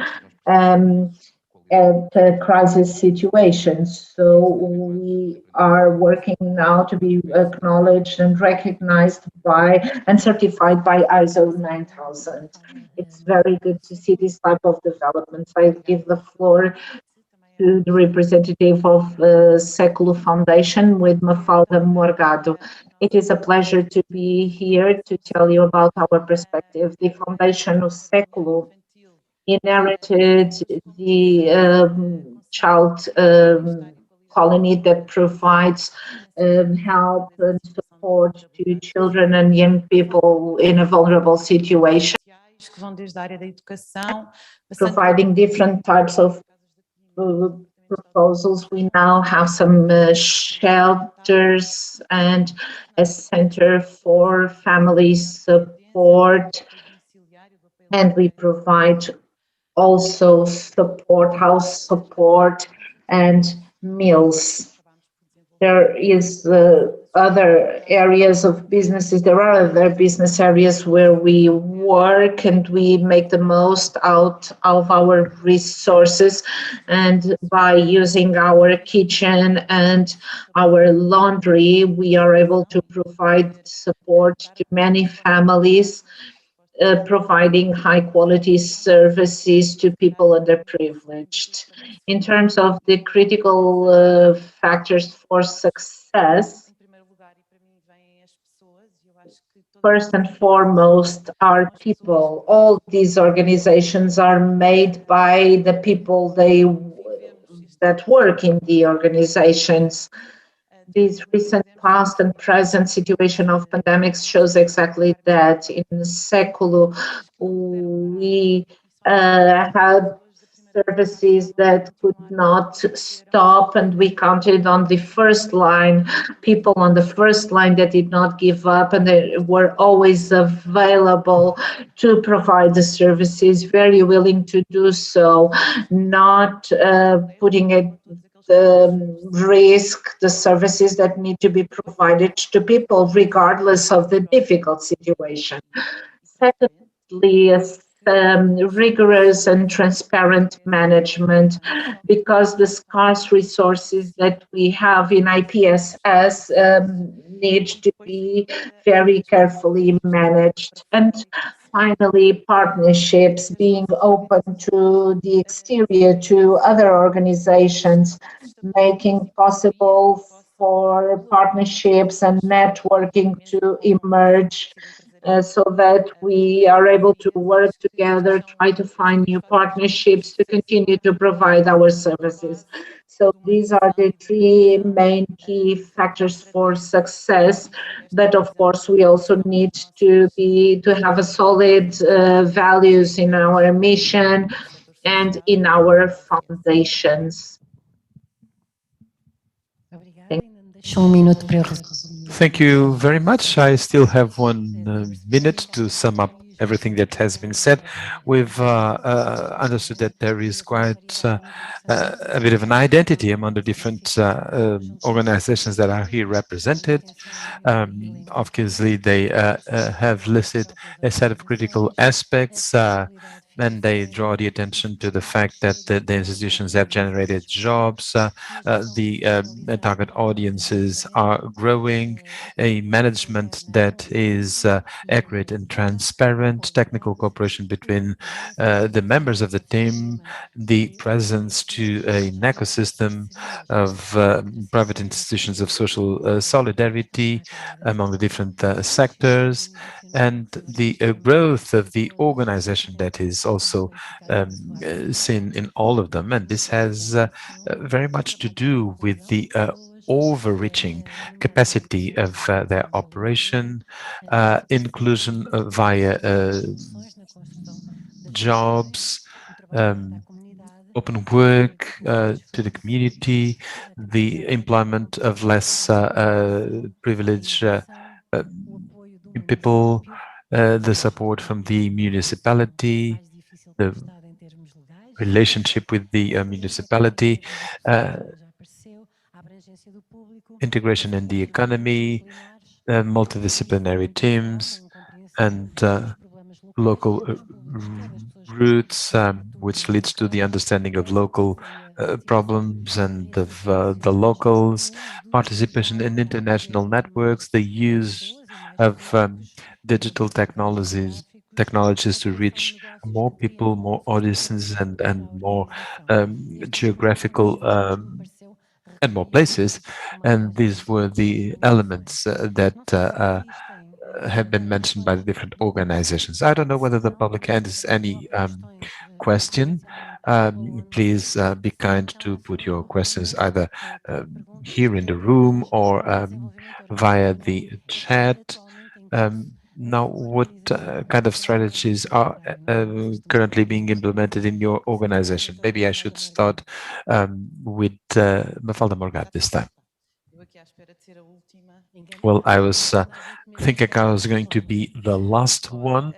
at crisis situations. So we are working now to be acknowledged and recognized by and certified by ISO 9000. It's very good to see this type of developments. I give the floor to the representative of Século Foundation with Mafalda Morgado. It is a pleasure to be here to tell you about our perspective. The Foundation of Século inherited the child colony that provides help and support to children and young people in a vulnerable situation, que vão desde a área da educação, providing different types of proposals. We now have some shelters and a center for family support, and we provide also support, house support and meals. There is other areas of businesses. There are other business areas where we work and we make the most out of our resources. And by using our kitchen and our laundry, we are able to provide support to many families, providing high quality services to people underprivileged. In terms of the critical factors for success, first and foremost are people. All these organizations are made by the people that work in the organizations. This recent past and present situation of pandemics shows exactly that. In Século, we had services that could not stop, and we counted on the first line, people on the first line that did not give up, and they were always available to provide the services, very willing to do so, not putting it risk the services that need to be provided to people regardless of the difficult situation. Secondly, rigorous and transparent management, because the scarce resources that we have in IPSS need to be very carefully managed. And finally, partnerships, being open to the exterior, to other organizations, making possible for partnerships and networking to emerge, so that we are able to work together, try to find new partnerships to continue to provide our services. So these are the three main key factors for success. But of course, we also need to have a solid values in our mission and in our foundations. Thank you very much. I still have 1 minute to sum up everything that has been said. We've understood that there is quite a bit of an identity among the different organizations that are here represented. Obviously, they have listed a set of critical aspects, and they draw the attention to the fact that the institutions have generated jobs, the target audiences are growing, a management that is accurate and transparent, technical cooperation between the members of the team, the presence to an ecosystem of private institutions of social solidarity among the different sectors, and the growth of the organization that is also seen in all of them. And this has very much to do with the overreaching capacity of their operation, inclusion via jobs, open work to the community, the employment of less privileged people, the support from the municipality, the relationship with the municipality, integration in the economy, multidisciplinary teams, and local roots, which leads to the understanding of local problems and of the locals, participation in international networks, the use of digital technologies to reach more people, more audiences, and more geographical and more places. And these were the elements that have been mentioned by the different organizations. I don't know whether the public has any question. please be kind to put your questions either here in the room or via the chat. Now, what kind of strategies are currently being implemented in your organization? Maybe I should start with Mafalda Morgado this time. Well, I was thinking I was going to be the last one,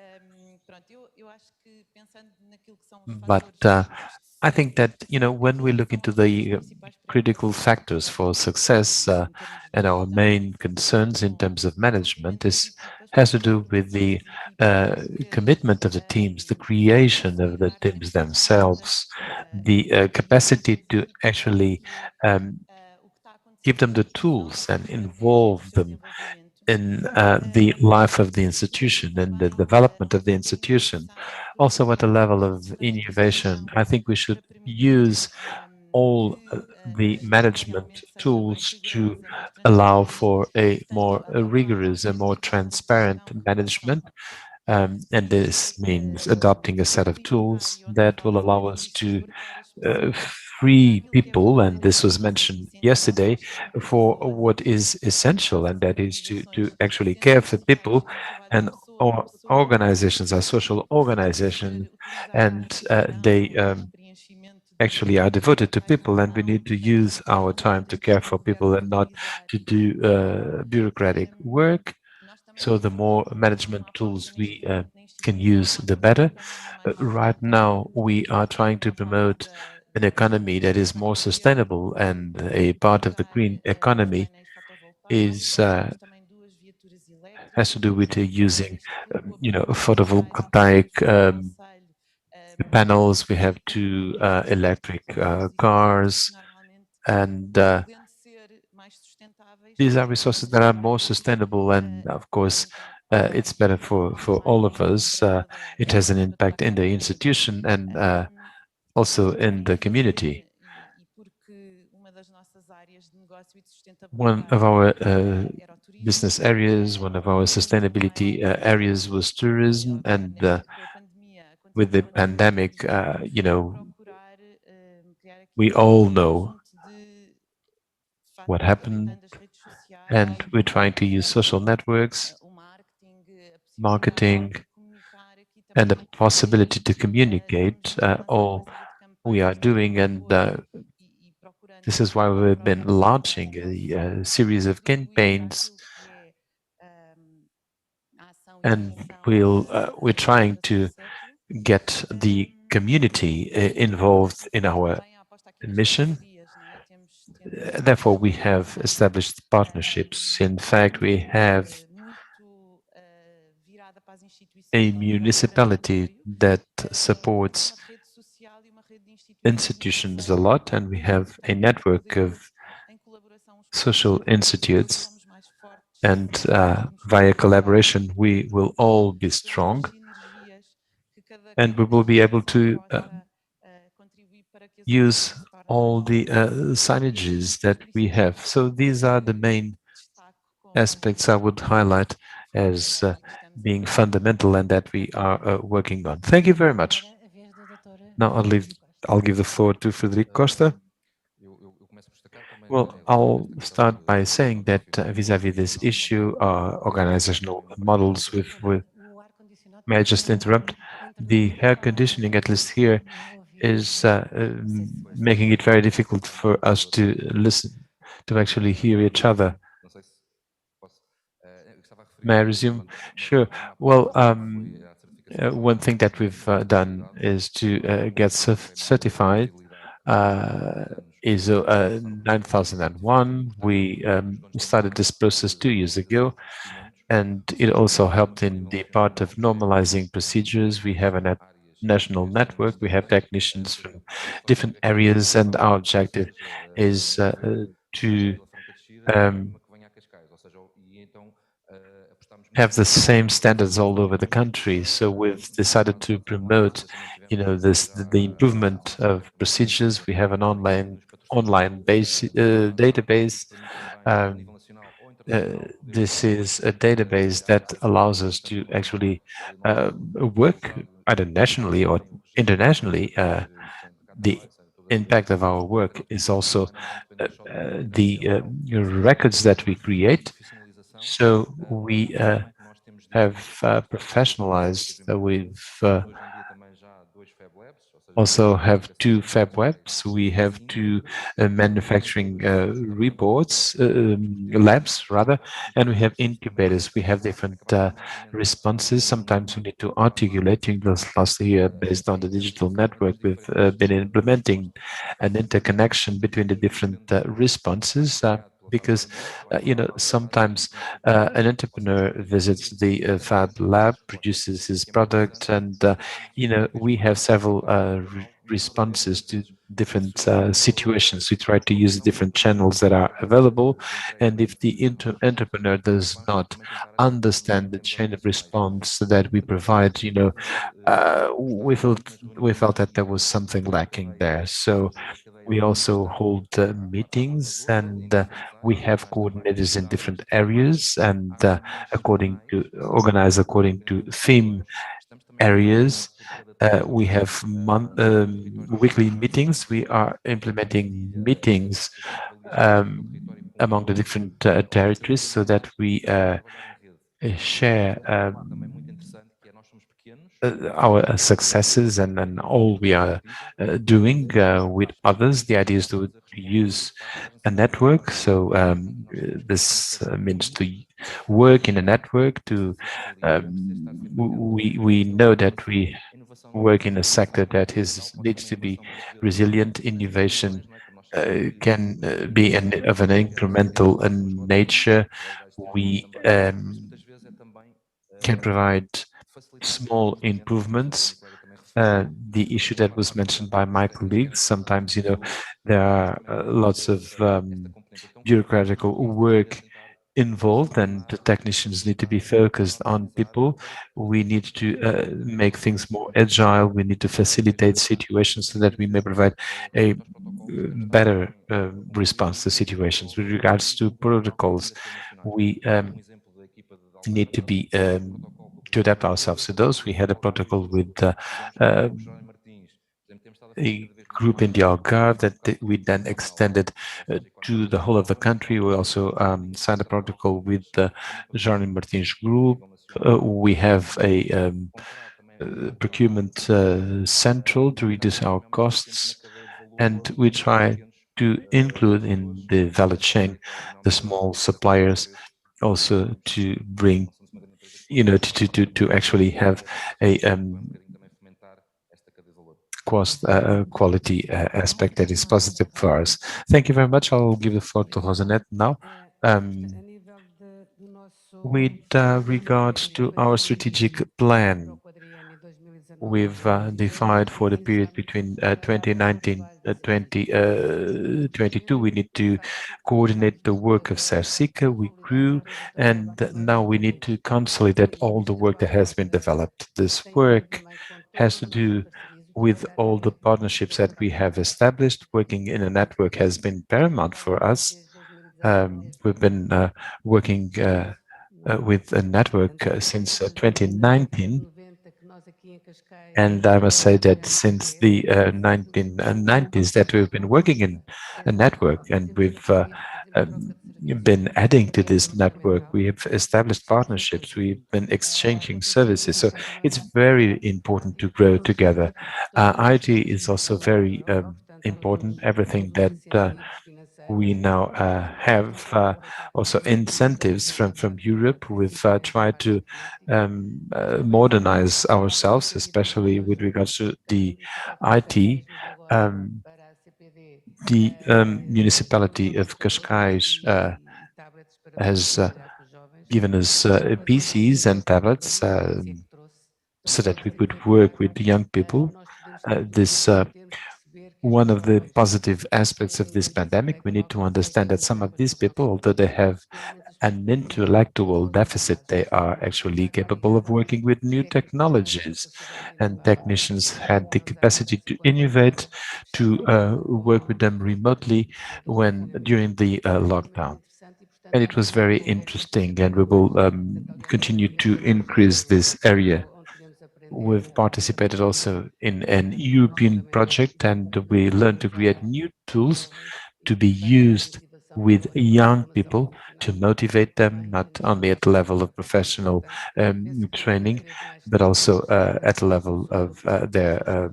but I think that, when we look into the critical factors for success and our main concerns in terms of management, this has to do with the commitment of the teams, the creation of the teams themselves, the capacity to actually give them the tools and involve them in the life of the institution and the development of the institution. Also, at the level of innovation, I think we should use all the management tools to allow for a more rigorous and more transparent management. And this means adopting a set of tools that will allow us to free people, and this was mentioned yesterday, for what is essential, and that is to actually care for people. And our organizations are social organizations, and they actually are devoted to people, and we need to use our time to care for people and not to do bureaucratic work. So the more management tools we can use, the better. Right now, we are trying to promote an economy that is more sustainable, and a part of the green economy is has to do with using, photovoltaic panels. We have two electric cars, and these are resources that are more sustainable, and of course, it's better for all of us. It has an impact in the institution and also in the community. One of our business areas, one of our sustainability areas was tourism, and with the pandemic, we all know what happened, and we're trying to use social networks, marketing, and the possibility to communicate all we are doing. And this is why we've been launching a series of campaigns, and we're trying to get the community involved in our mission. Therefore, we have established partnerships. In fact, we have a municipality that supports institutions a lot, and we have a network of social institutes, and via collaboration, we will all be strong, and we will be able to use all the synergies that we have. So these are the main aspects I would highlight as being fundamental and that we are working on. Thank you very much. Now I'll give the floor to Frederico Costa. Well, I'll start by saying that vis-à-vis this issue, organizational models may I just interrupt? The air conditioning, at least here, is making it very difficult for us to listen, to actually hear each other. May I resume? Sure. Well, one thing that we've done is to get certified ISO 9001. We started this process 2 years ago, and it also helped in the part of normalizing procedures. We have a national network. We have technicians from different areas, and our objective is to have the same standards all over the country. So we've decided to promote, the improvement of procedures. We have an online base database. This is a database that allows us to actually work either nationally or internationally the impact of our work is also the records that we create. So we have professionalized. We've also have 2 Fab Labs. We have 2 manufacturing reports, labs rather, and we have incubators. We have different responses. Sometimes we need to articulate. In this last year, based on the digital network, we've been implementing an interconnection between the different responses. Because sometimes an entrepreneur visits the Fab Lab, produces his product, and we have several responses to different situations. We try to use different channels that are available, and if the entrepreneur does not understand the chain of response that we provide, we felt that there was something lacking there. So we also hold meetings, and we have coordinators in different areas, and organized according to theme areas. We have weekly meetings. We are implementing meetings among the different territories so that we share our successes and all we are doing with others. The idea is to use a network. So this means to work in a network. We know that we work in a sector that needs to be resilient. Innovation can be of an incremental nature. We can provide small improvements. The issue that was mentioned by my colleagues, sometimes, there are lots of bureaucratical work involved, and the technicians need to be focused on people. We need to make things more agile. We need to facilitate situations so that we may provide a better response to situations. With regards to protocols, we need to be to adapt ourselves to those. We had a protocol with a group in the Algarve that we then extended to the whole of the country. We also signed a protocol with the Jardim Martins group. We have a procurement central to reduce our costs, and we try to include in the value chain the small suppliers also to bring, to actually have a quality aspect that is positive for us. Thank you very much. I'll give the floor to Rosanette now. With regards to our strategic plan, we've defined for the period between 2019 and 2022, we need to coordinate the work of Cersica. We grew, and now we need to consolidate all the work that has been developed. This work has to do with all the partnerships that we have established. Working in a network has been paramount for us. We've been working with a network since 2019. And I must say that since the 1990s that we've been working in a network, and we've been adding to this network. We have established partnerships. We've been exchanging services. So it's very important to grow together. IT is also very important. Everything that we now have also incentives from Europe. We've tried to modernize ourselves, especially with regards to the IT. The municipality of Cascais has given us PCs and tablets so that we could work with young people. This one of the positive aspects of this pandemic. We need to understand that some of these people, although they have an intellectual deficit, they are actually capable of working with new technologies, and technicians had the capacity to innovate, to work with them remotely during the lockdown. And it was very interesting, and we will continue to increase this area. We've participated also in an European project, and we learned to create new tools to be used with young people to motivate them, not only at the level of professional training, but also at the level of their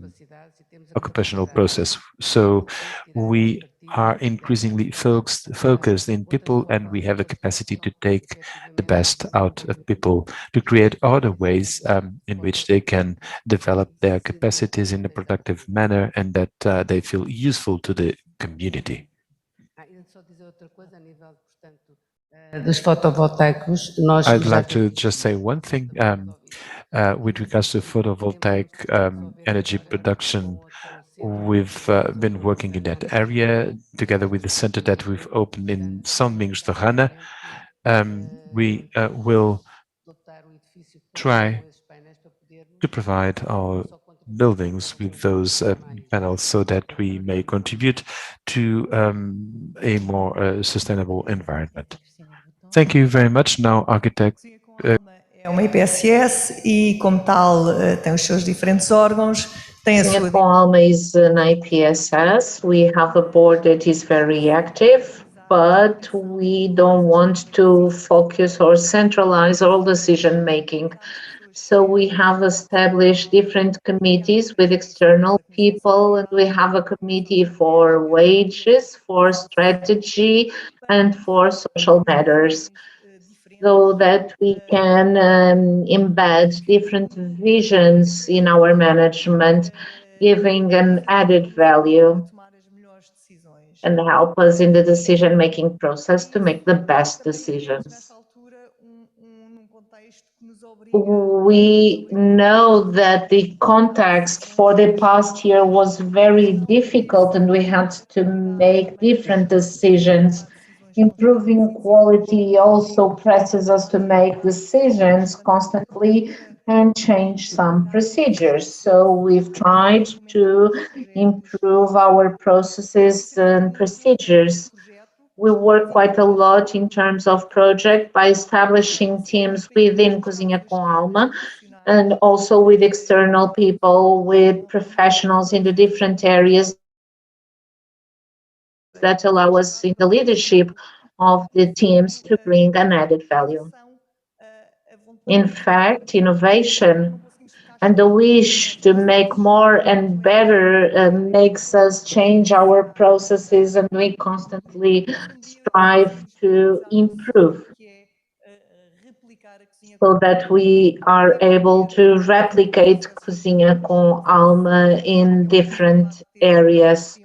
occupational process. So we are increasingly focused in people, and we have the capacity to take the best out of people, to create other ways in which they can develop their capacities in a productive manner and that they feel useful to the community. I'd like to just say one thing with regards to photovoltaic energy production. We've been working in that area together with the center that we've opened in São Domingos de Rana. We will try to provide our buildings with those panels so that we may contribute to a more sustainable environment. Thank you very much. Now, architect. É uma IPSS e, como tal, tem os seus diferentes órgãos. Tem a sua... Alma is an IPSS. We have a board that is very active, but we don't want to focus or centralize all decision making. So we have established different committees with external people, and we have a committee for wages, for strategy, and for social matters, so that we can embed different visions in our management, giving an added value and help us in the decision-making process to make the best decisions. We know that the context for the past year was very difficult, and we had to make different decisions. Improving quality also presses us to make decisions constantly and change some procedures. So we've tried to improve our processes and procedures. We work quite a lot in terms of project by establishing teams within Cozinha com Alma and also with external people, with professionals in the different areas that allow us in the leadership of the teams to bring an added value. In fact, innovation and the wish to make more and better makes us change our processes, and we constantly strive to improve so that we are able to replicate Cozinha com Alma in different areas.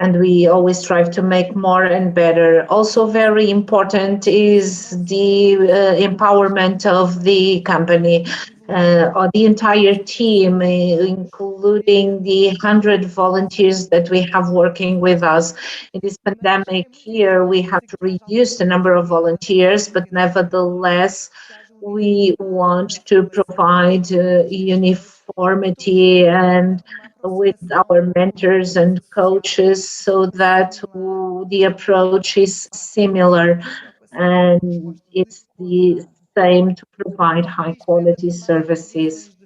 And we always strive to make more and better. Also very important is the empowerment of the company, or the entire team, including the 100 volunteers that we have working with us. In this pandemic year, we have to reduce the number of volunteers, but nevertheless, we want to provide uniformity and with our mentors and coaches so that the approach is similar and it's the same to provide high quality services.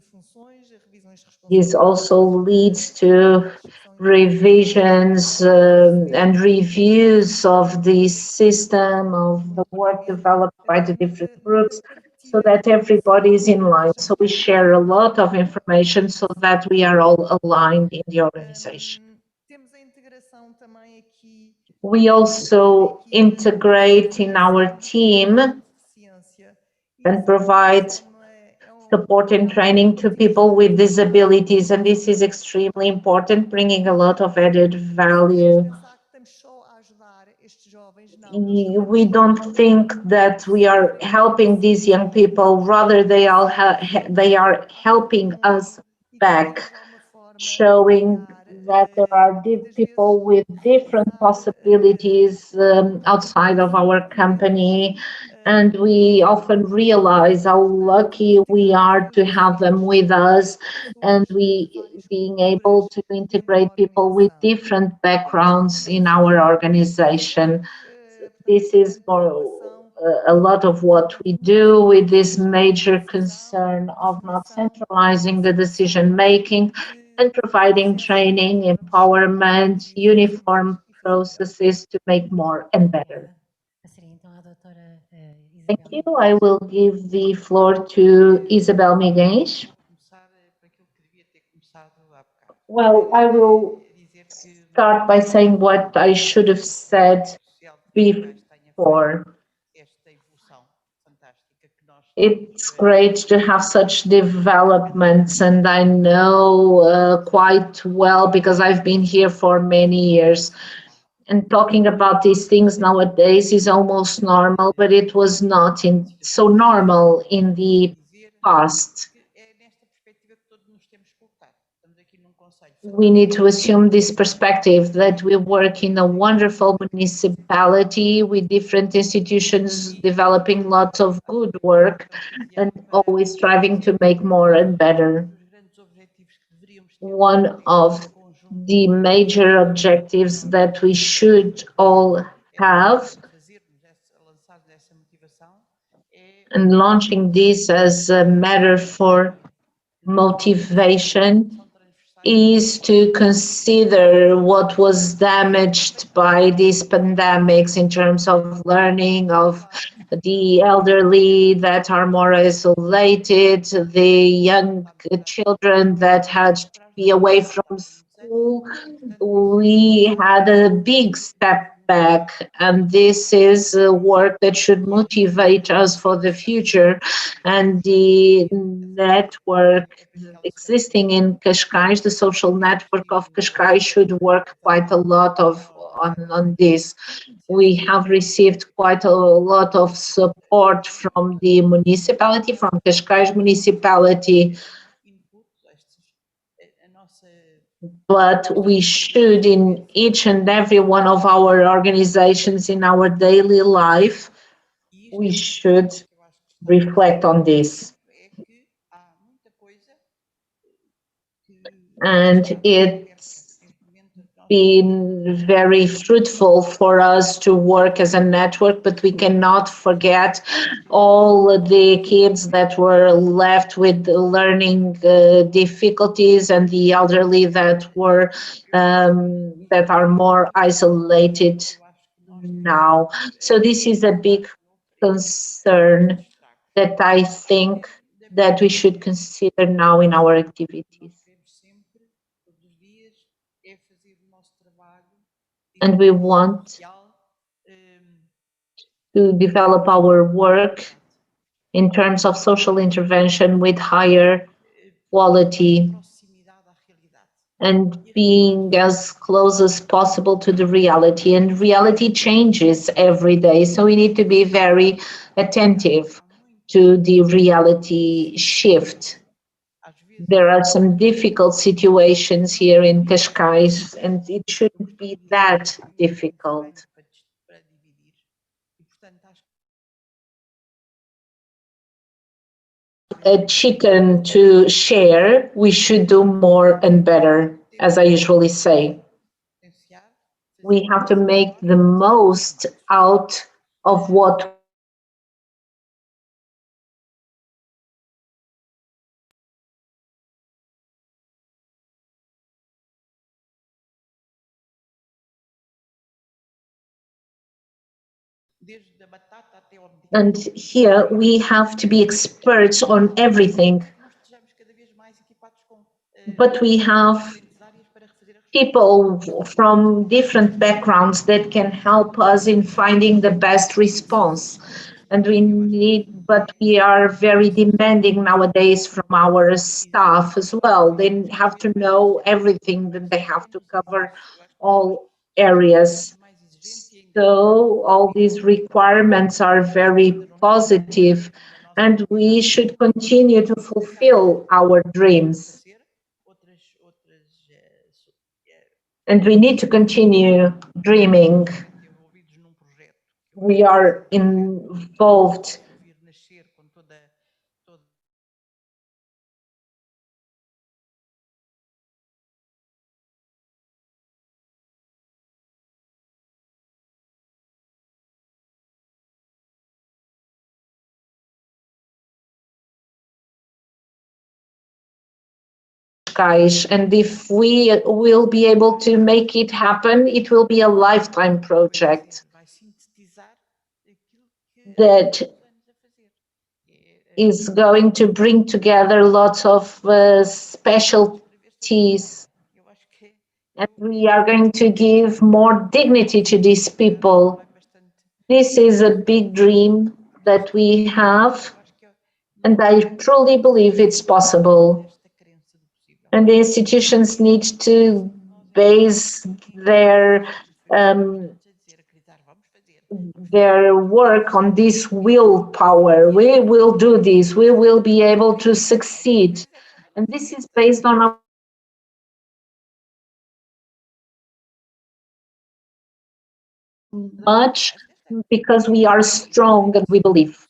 This also leads to revisions and reviews of the system, of the work developed by the different groups, so that everybody is in line. So we share a lot of information so that we are all aligned in the organization. We also integrate in our team and provide support and training to people with disabilities, and this is extremely important, bringing a lot of added value. We don't think that we are helping these young people, rather they are helping us back, showing that there are people with different possibilities outside of our company, and we often realize how lucky we are to have them with us, and we being able to integrate people with different backgrounds in our organization. This is more a lot of what we do with this major concern of not centralizing the decision making and providing training, empowerment, uniform processes to make more and better. Thank you. I will give the floor to Isabel Miguel. Well, I will start by saying what I should have said before. It's great to have such developments, and I know quite well because I've been here for many years. And talking about these things nowadays is almost normal, but it was not so normal in the past. We need to assume this perspective that we work in a wonderful municipality with different institutions developing lots of good work and always striving to make more and better. One of the major objectives that we should all have, and launching this as a matter for motivation, is to consider what was damaged by these pandemics in terms of learning, of the elderly that are more isolated, the young children that had to be away from school. We had a big step back, and this is work that should motivate us for the future. And the network existing in Cascais, the social network of Cascais, should work quite a lot on this. We have received quite a lot of support from the municipality, from Cascais municipality, but we should, in each and every one of our organizations in our daily life, we should reflect on this. And it's been very fruitful for us to work as a network, but we cannot forget all the kids that were left with learning difficulties and the elderly that were that are more isolated now. So this is a big concern that I think that we should consider now in our activities. And we want to develop our work in terms of social intervention with higher quality and being as close as possible to the reality. And reality changes every day, so we need to be very attentive to the reality shift. There are some difficult situations here in Cascais, and it shouldn't be that difficult. A chicken to share, we should do more and better, as I usually say. We have to make the most out of what and here we have to be experts on everything. But we have people from different backgrounds that can help us in finding the best response. And but we are very demanding nowadays from our staff as well. They have to know everything, that they have to cover all areas. So all these requirements are very positive, and we should continue to fulfill our dreams. And we need to continue dreaming. We are involved Cascais. And if we will be able to make it happen, it will be a lifetime project that is going to bring together lots of specialties. And we are going to give more dignity to these people. This is a big dream that we have, and I truly believe it's possible. And the institutions need to base their work on this willpower. We will do this. We will be able to succeed. And this is based on our much because we are strong and we believe.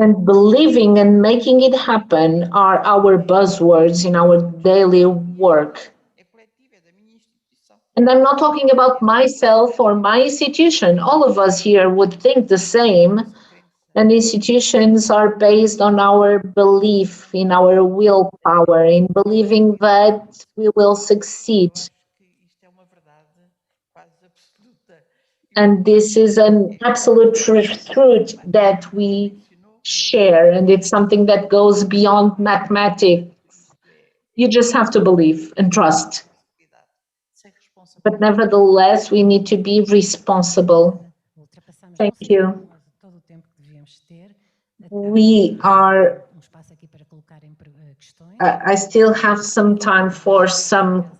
And believing and making it happen are our buzzwords in our daily work. And I'm not talking about myself or my institution. All of us here would think the same. And institutions are based on our belief in our willpower, in believing that we will succeed. And this is an absolute truth that we share, and it's something that goes beyond mathematics. You just have to believe and trust. But nevertheless, we need to be responsible. Thank you. We are, I still have some time for some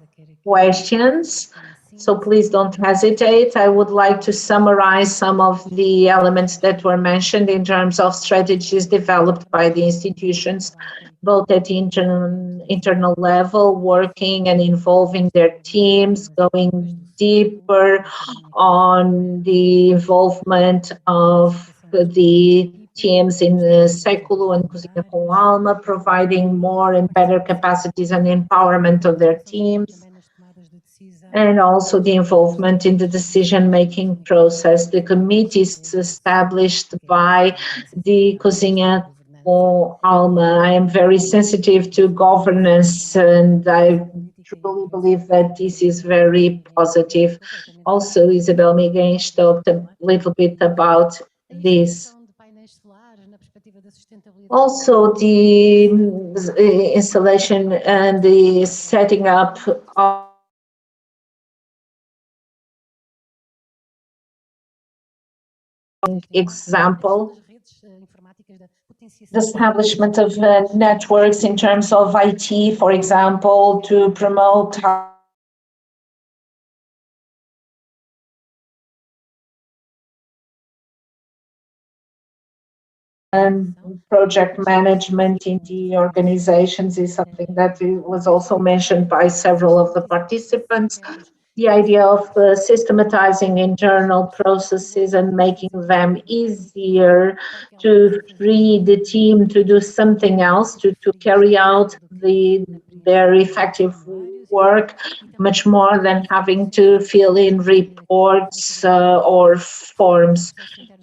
questions, so please don't hesitate. I would like to summarize some of the elements that were mentioned in terms of strategies developed by the institutions, both at the internal level, working and involving their teams, going deeper on the involvement of the teams in Século and Cozinha com Alma, providing more and better capacities and empowerment of their teams, and also the involvement in the decision-making process. The committees established by the Cozinha com Alma. I am very sensitive to governance, and I truly believe that this is very positive. Also, Isabel Miguel talked a little bit about this. Also, the installation and the setting up of example, the establishment of networks in terms of IT, for example, to promote and project management in the organizations is something that was also mentioned by several of the participants. The idea of systematizing internal processes and making them easier to free the team to do something else, to carry out their effective work, much more than having to fill in reports or forms.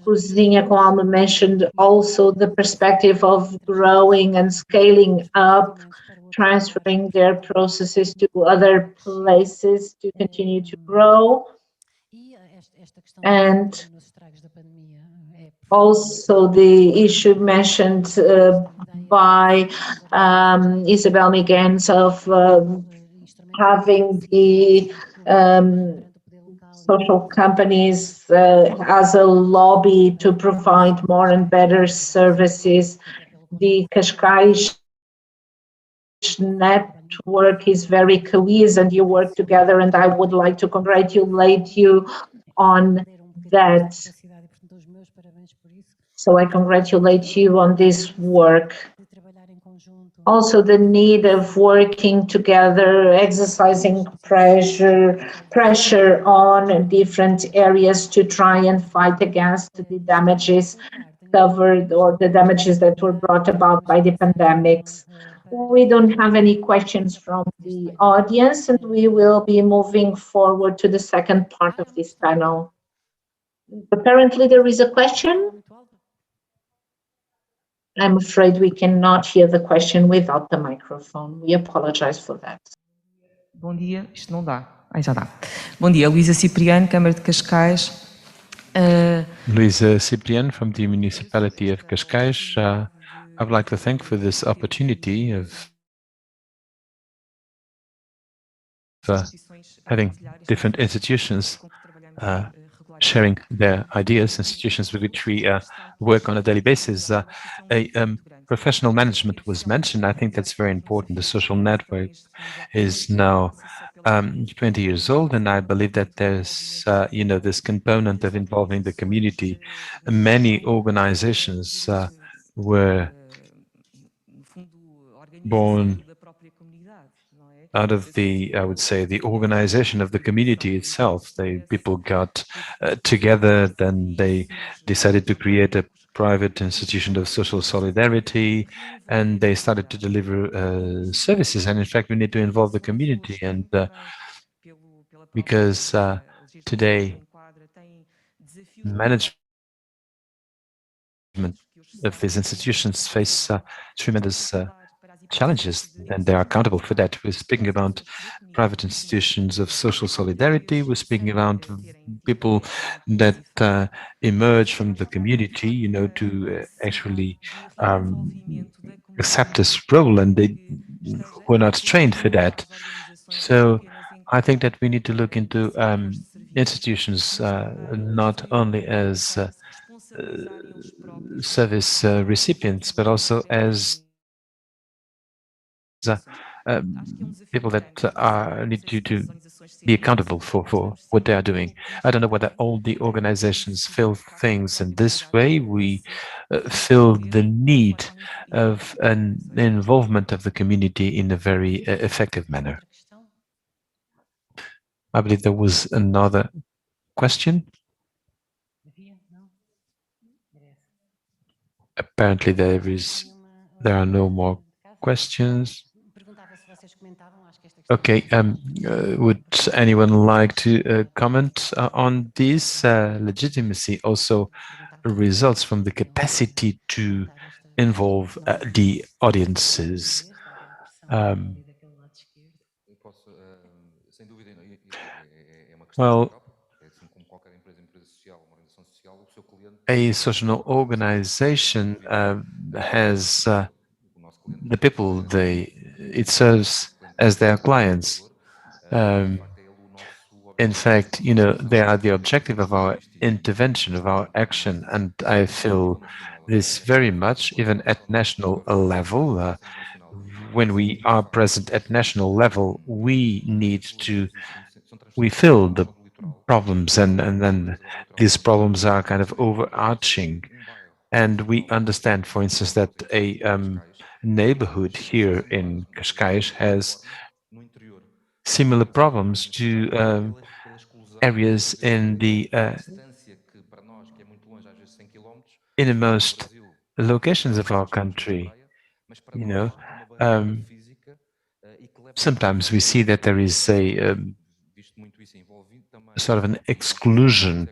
Cozinha com Alma mentioned also the perspective of growing and scaling up, transferring their processes to other places to continue to grow. And also the issue mentioned by Isabel Miguel of having the social companies as a lobby to provide more and better services. The Cascais network is very cohesive and you work together, and I would like to congratulate you on that. So I congratulate you on this work. Also the need of working together, exercising pressure on different areas to try and fight against the damages covered or the damages that were brought about by the pandemics. We don't have any questions from the audience, and we will be moving forward to the second part of this panel. Apparently there is a question. I'm afraid we cannot hear the question without the microphone. We apologize for that. Bom dia, isto não dá. Aí já dá. Bom dia, Luísa Cipriano, Câmara de Cascais. Luisa Ciprian from the municipality of Cascais. I would like to thank for this opportunity of having different institutions sharing their ideas, institutions with which we work on a daily basis. Professional management was mentioned. I think that's very important. The social network is now 20 years old, and I believe that there's, this component of involving the community. Many organizations were born out of the, I would say, the organization of the community itself. People got together, then they decided to create a private institution of social solidarity, and they started to deliver services. And in fact, we need to involve the community, and because today management of these institutions face tremendous challenges, and they are accountable for that. We're speaking about private institutions of social solidarity. We're speaking about people that emerge from the community, to actually accept this role, and they were not trained for that. So I think that we need to look into institutions not only as service recipients, but also as people that need to be accountable for what they are doing. I don't know whether all the organizations feel things in this way. We feel the need of an involvement of the community in a very effective manner. I believe there was another question. Apparently there are no more questions. Okay, would anyone like to comment on this? Legitimacy also results from the capacity to involve the audiences. Well, a social organization has the people it serves as their clients. In fact, they are the objective of our intervention, of our action, and I feel this very much, even at national level. When we are present at national level, we feel the problems, and then these problems are kind of overarching. And we understand, for instance, that a neighborhood here in Cascais has similar problems to areas in the innermost locations of our country. Sometimes we see that there is a sort of an exclusion,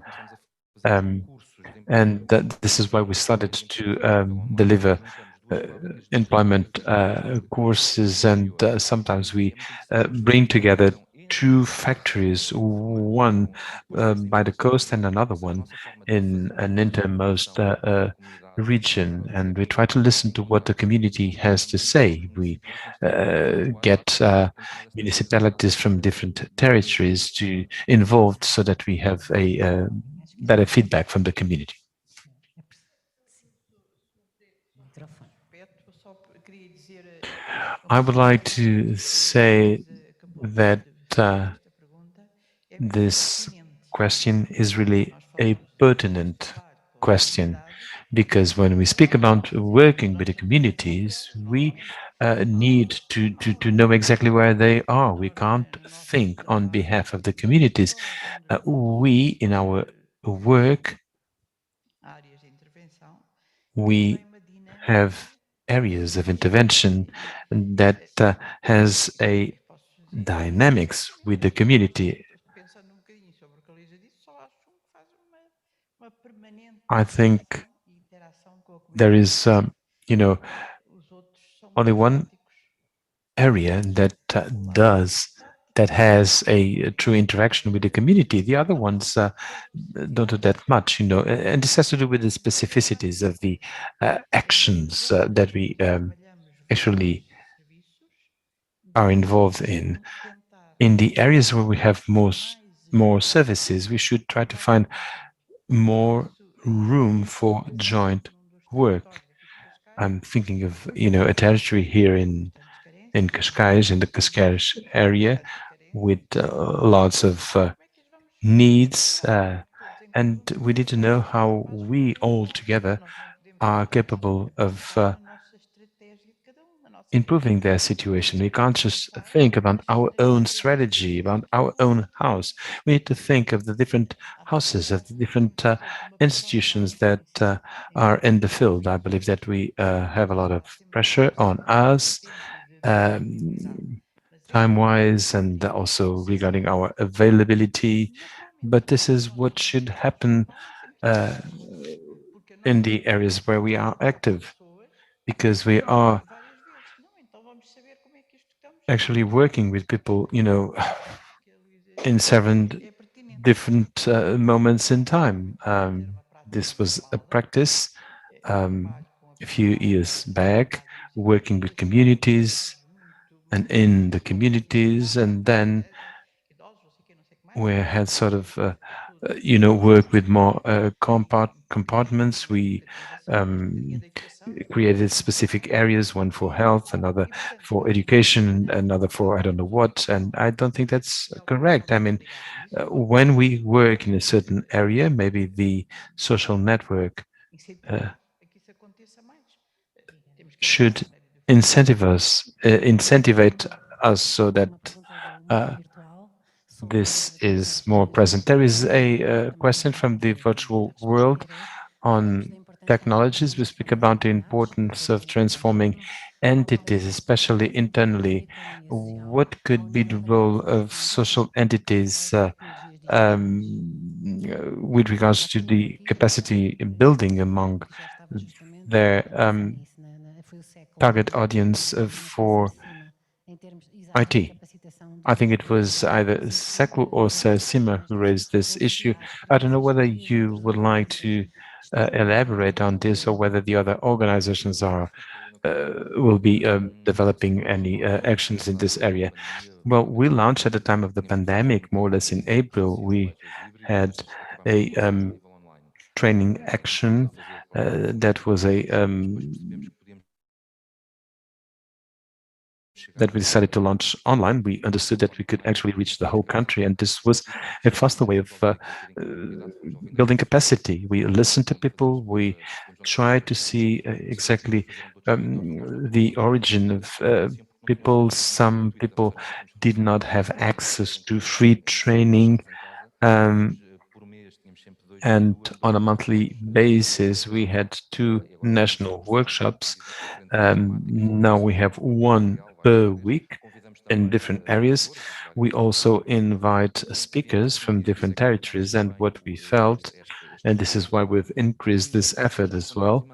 and that this is why we started to deliver employment courses, and sometimes we bring together two factories, one by the coast and another one in an innermost region, and we try to listen to what the community has to say. We get municipalities from different territories to involved so that we have a better feedback from the community. I would like to say that this question is really a pertinent question, because when we speak about working with the communities, we need to know exactly where they are. We can't think on behalf of the communities. We, in our work, we have areas of intervention that has a dynamics with the community. I think there is, you know, only one area that has a true interaction with the community. The other ones don't do that much, you know, and this has to do with the specificities of the actions that we actually are involved in. In the areas where we have more services, we should try to find more room for joint work. I'm thinking of, you know, a territory here in Cascais, in the Cascais area, with lots of needs, and we need to know how we all together are capable of improving their situation. We can't just think about our own strategy, about our own house. We need to think of the different houses, of the different institutions that are in the field. I believe that we have a lot of pressure on us, time-wise, and also regarding our availability. But this is what should happen in the areas where we are active, because we are actually working with people, you know, in seven different moments in time. This was a practice a few years back, working with communities and in the communities, and then we had sort of, you know, work with more compartments. We created specific areas, one for health, another for education, another for I don't know what, and I don't think that's correct. I mean, when we work in a certain area, maybe the social network should incentivate us so that this is more present. There is a question from the virtual world on technologies. We speak about the importance of transforming entities, especially internally. What could be the role of social entities with regards to the capacity building among their target audience for IT? I think it was either Sekul or Sir Sima who raised this issue. I don't know whether you would like to elaborate on this, or whether the other organizations will be developing any actions in this area. Well, we launched at the time of the pandemic, more or less in April. We had a training action that was that we decided to launch online. We understood that we could actually reach the whole country, and this was a faster way of building capacity. We listened to people. We tried to see exactly the origin of people. Some people did not have access to free training, and on a monthly basis, we had 2 national workshops. Now we have 1 per week in different areas. We also invite speakers from different territories, and what we felt, and this is why we've increased this effort as well,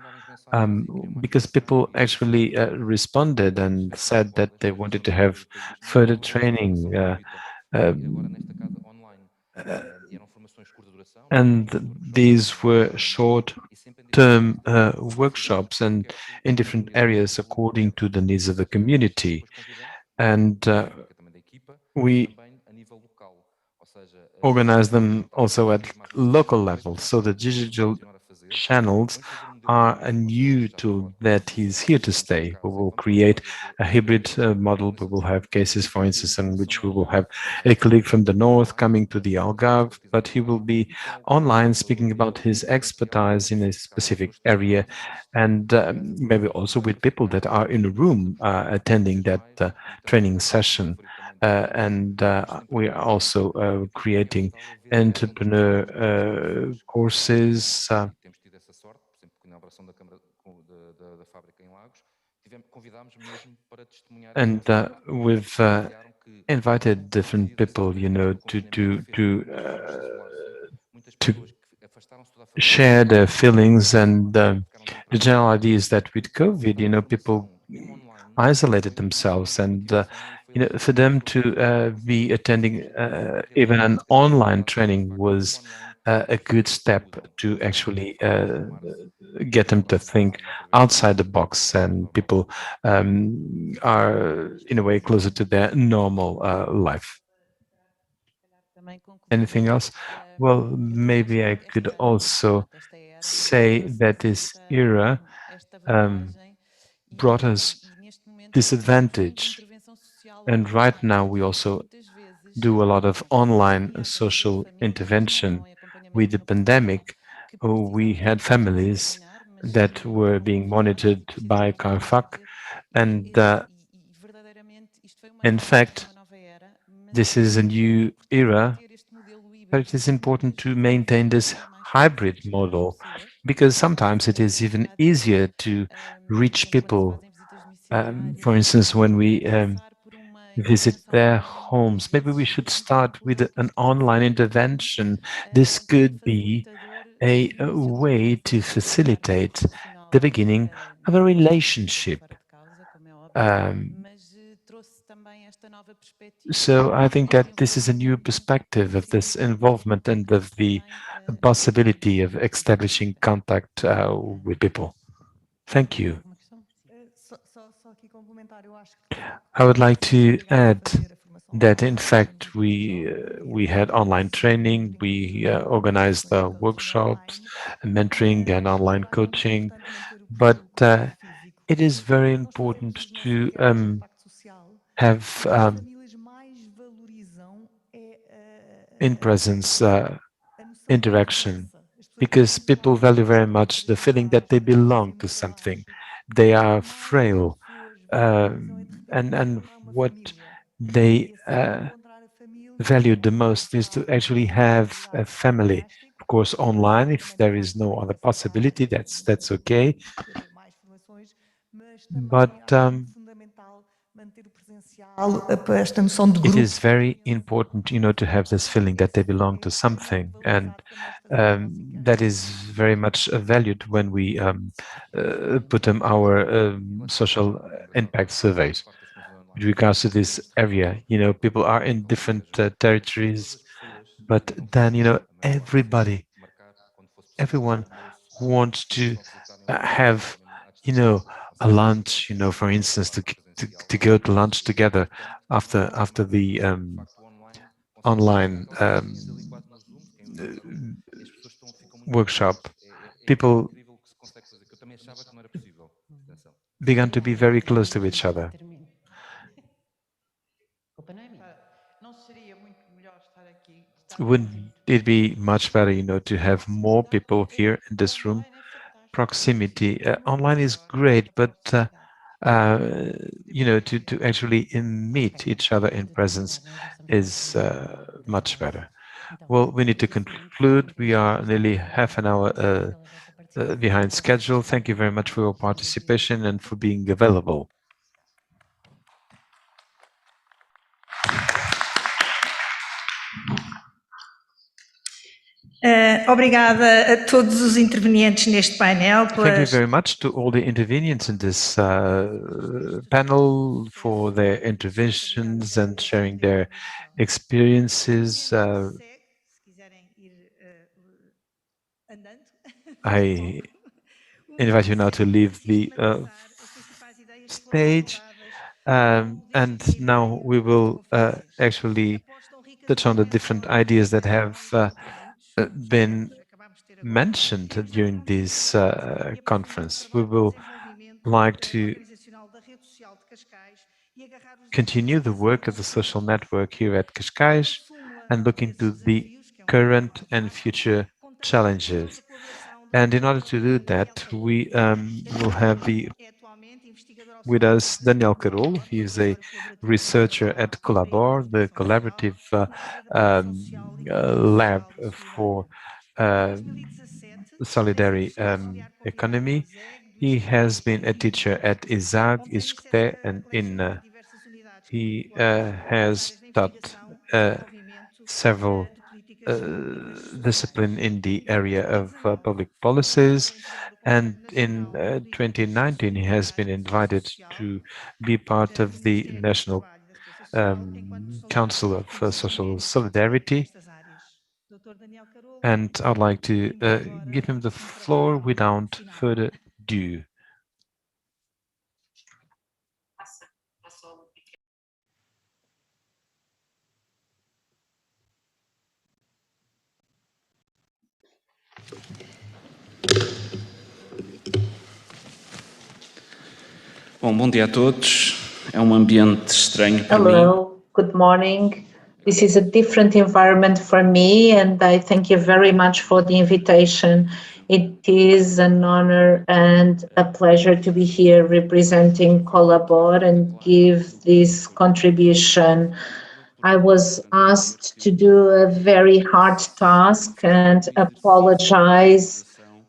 because people actually responded and said that they wanted to have further training. And these were short-term workshops and in different areas according to the needs of the community. And we organize them also at local level. So the digital channels are a new tool that is here to stay. We will create a hybrid model. We will have cases, for instance, in which we will have a colleague from the north coming to the Algarve, but he will be online speaking about his expertise in a specific area, and maybe also with people that are in a room attending that training session. And we are also creating entrepreneur courses. And we've invited different people, you know, to share their feelings and The general idea is that with COVID, people isolated themselves, and for them to be attending even an online training was a good step to actually get them to think outside the box, and people are in a way closer to their normal life. Anything else? Well, maybe I could also say that this era brought us disadvantage. And right now we also do a lot of online social intervention. With the pandemic, we had families that were being monitored by CARFAC, and in fact, this is a new era, but it is important to maintain this hybrid model, because sometimes it is even easier to reach people. For instance, when we visit their homes, maybe we should start with an online intervention. This could be a way to facilitate the beginning of a relationship. So I think that this is a new perspective of this involvement and of the possibility of establishing contact with people. Thank you. I would like to add that in fact we had online training, we organized workshops, mentoring and online coaching, but it is very important to have in-presence interaction, because people value very much the feeling that they belong to something. They are frail, and what they value the most is to actually have a family. Of course, online, if there is no other possibility, that's okay. But it is very important, to have this feeling that they belong to something, and that is very much valued when we put them our social impact surveys. With regards to this area, people are in different territories, but then, everyone wants to have, a lunch, for instance, to go to lunch together after the online workshop. People began to be very close to each other. Wouldn't it be much better, to have more people here in this room? Proximity. Online is great, but to actually meet each other in presence is much better. Well, we need to conclude. We are nearly half an hour behind schedule. Thank you very much for your participation and for being available. Obrigada a todos os intervenientes neste painel. Thank you very much to all the intervenients in this panel for their interventions and sharing their experiences. I invite you now to leave the stage, and now we will actually touch on the different ideas that have been mentioned during this conference. We will like to continue the work of the social network here at Cascais and look into the current and future challenges. And in order to do that, we will have with us Daniel Carol. He is a researcher at Collabor, the collaborative lab for solidary economy. He has been a teacher at ISAG, ISCTE, and INNA. He has taught several discipline in the area of public policies. And in 2019, he has been invited to be part of the National Council of Social Solidarity. And I'd like to give him the floor without further ado. Bom dia a todos. É ambiente estranho para mim. Hello, good morning. This is a different environment for me, and I thank you very much for the invitation. It is an honor and a pleasure to be here representing Colabor and give this contribution. I was asked to do a very hard task and apologize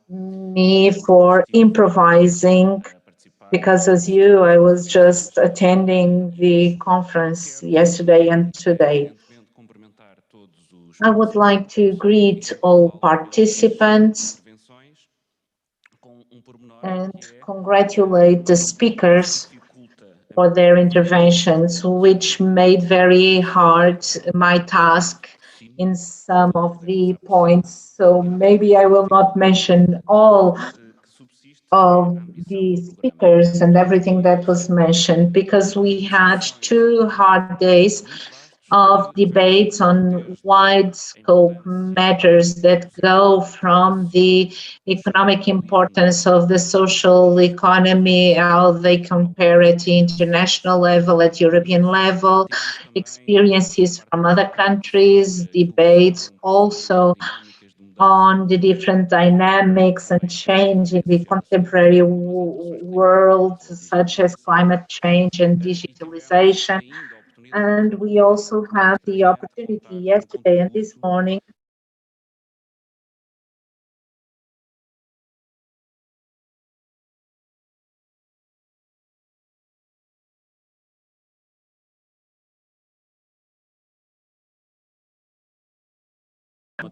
me for improvising, because as you, I was just attending the conference yesterday and today. I would like to greet all participants and congratulate the speakers for their interventions, which made very hard my task in some of the points. So maybe I will not mention all of the speakers and everything that was mentioned, because we had 2 hard days of debates on wide scope matters that go from the economic importance of the social economy, how they compare at the international level, at European level, experiences from other countries, debates also on the different dynamics and change in the contemporary world, such as climate change and digitalization. And we also had the opportunity yesterday and this morning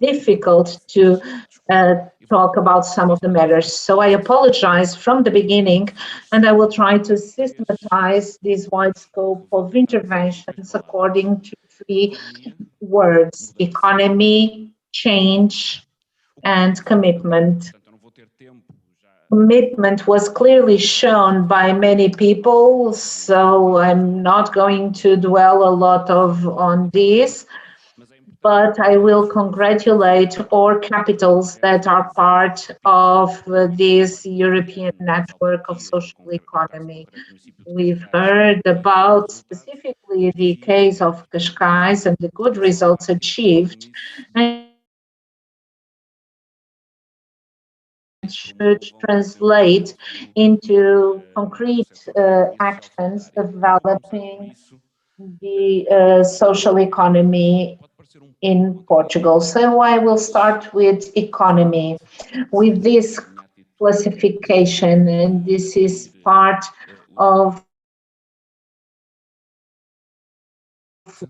difficult to talk about some of the matters. So I apologize from the beginning, and I will try to systematize this wide scope of interventions according to 3 words: economy, change, and commitment. Commitment was clearly shown by many people, so I'm not going to dwell a lot on this, but I will congratulate all capitals that are part of this European network of social economy. We've heard about specifically the case of Cascais and the good results achieved, and should translate into concrete actions developing the social economy in Portugal. So I will start with economy, with this classification, and this is part of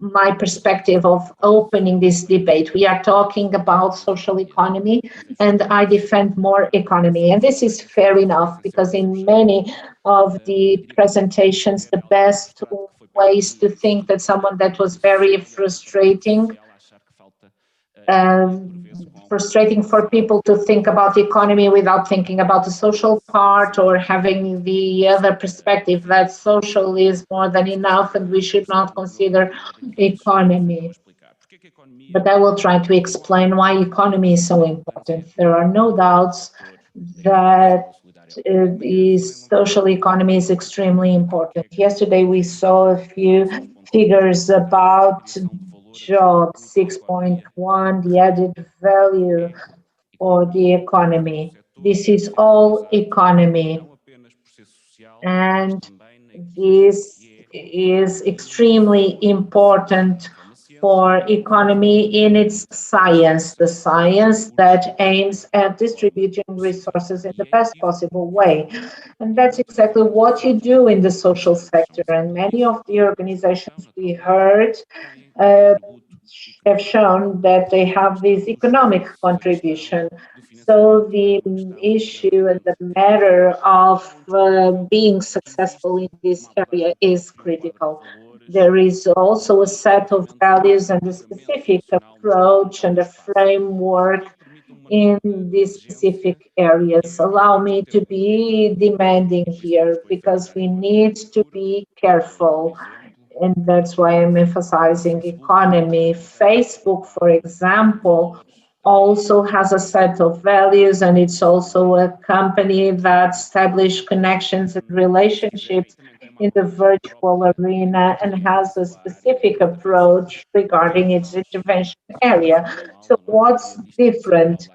my perspective of opening this debate. We are talking about social economy, and I defend more economy. And this is fair enough, because in many of the presentations, the best ways to think that someone that was very frustrating for people to think about the economy without thinking about the social part, or having the other perspective that social is more than enough and we should not consider economy. But I will try to explain why economy is so important. There are no doubts that the social economy is extremely important. Yesterday we saw a few figures about jobs, 6.1, the added value for the economy. This is all economy, and this is extremely important for economy in its science, the science that aims at distributing resources in the best possible way. And that's exactly what you do in the social sector. And many of the organizations we heard have shown that they have this economic contribution. So the issue and the matter of being successful in this area is critical. There is also a set of values and a specific approach and a framework in these specific areas. Allow me to be demanding here because we need to be careful, and that's why I'm emphasizing economy. Facebook, for example, also has a set of values, and it's also a company that establishes connections and relationships in the virtual arena and has a specific approach regarding its intervention area. So what's different?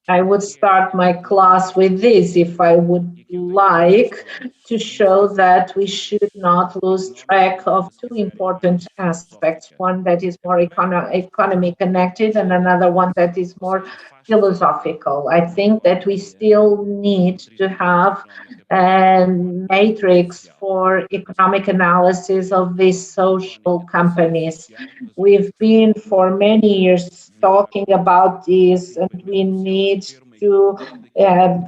I would start my class with this if I would like to show that we should not lose track of two important aspects. One that is more economy connected and another one that is more philosophical. I think that we still need to have a matrix for economic analysis of these social companies. We've been for many years talking about this, and we need to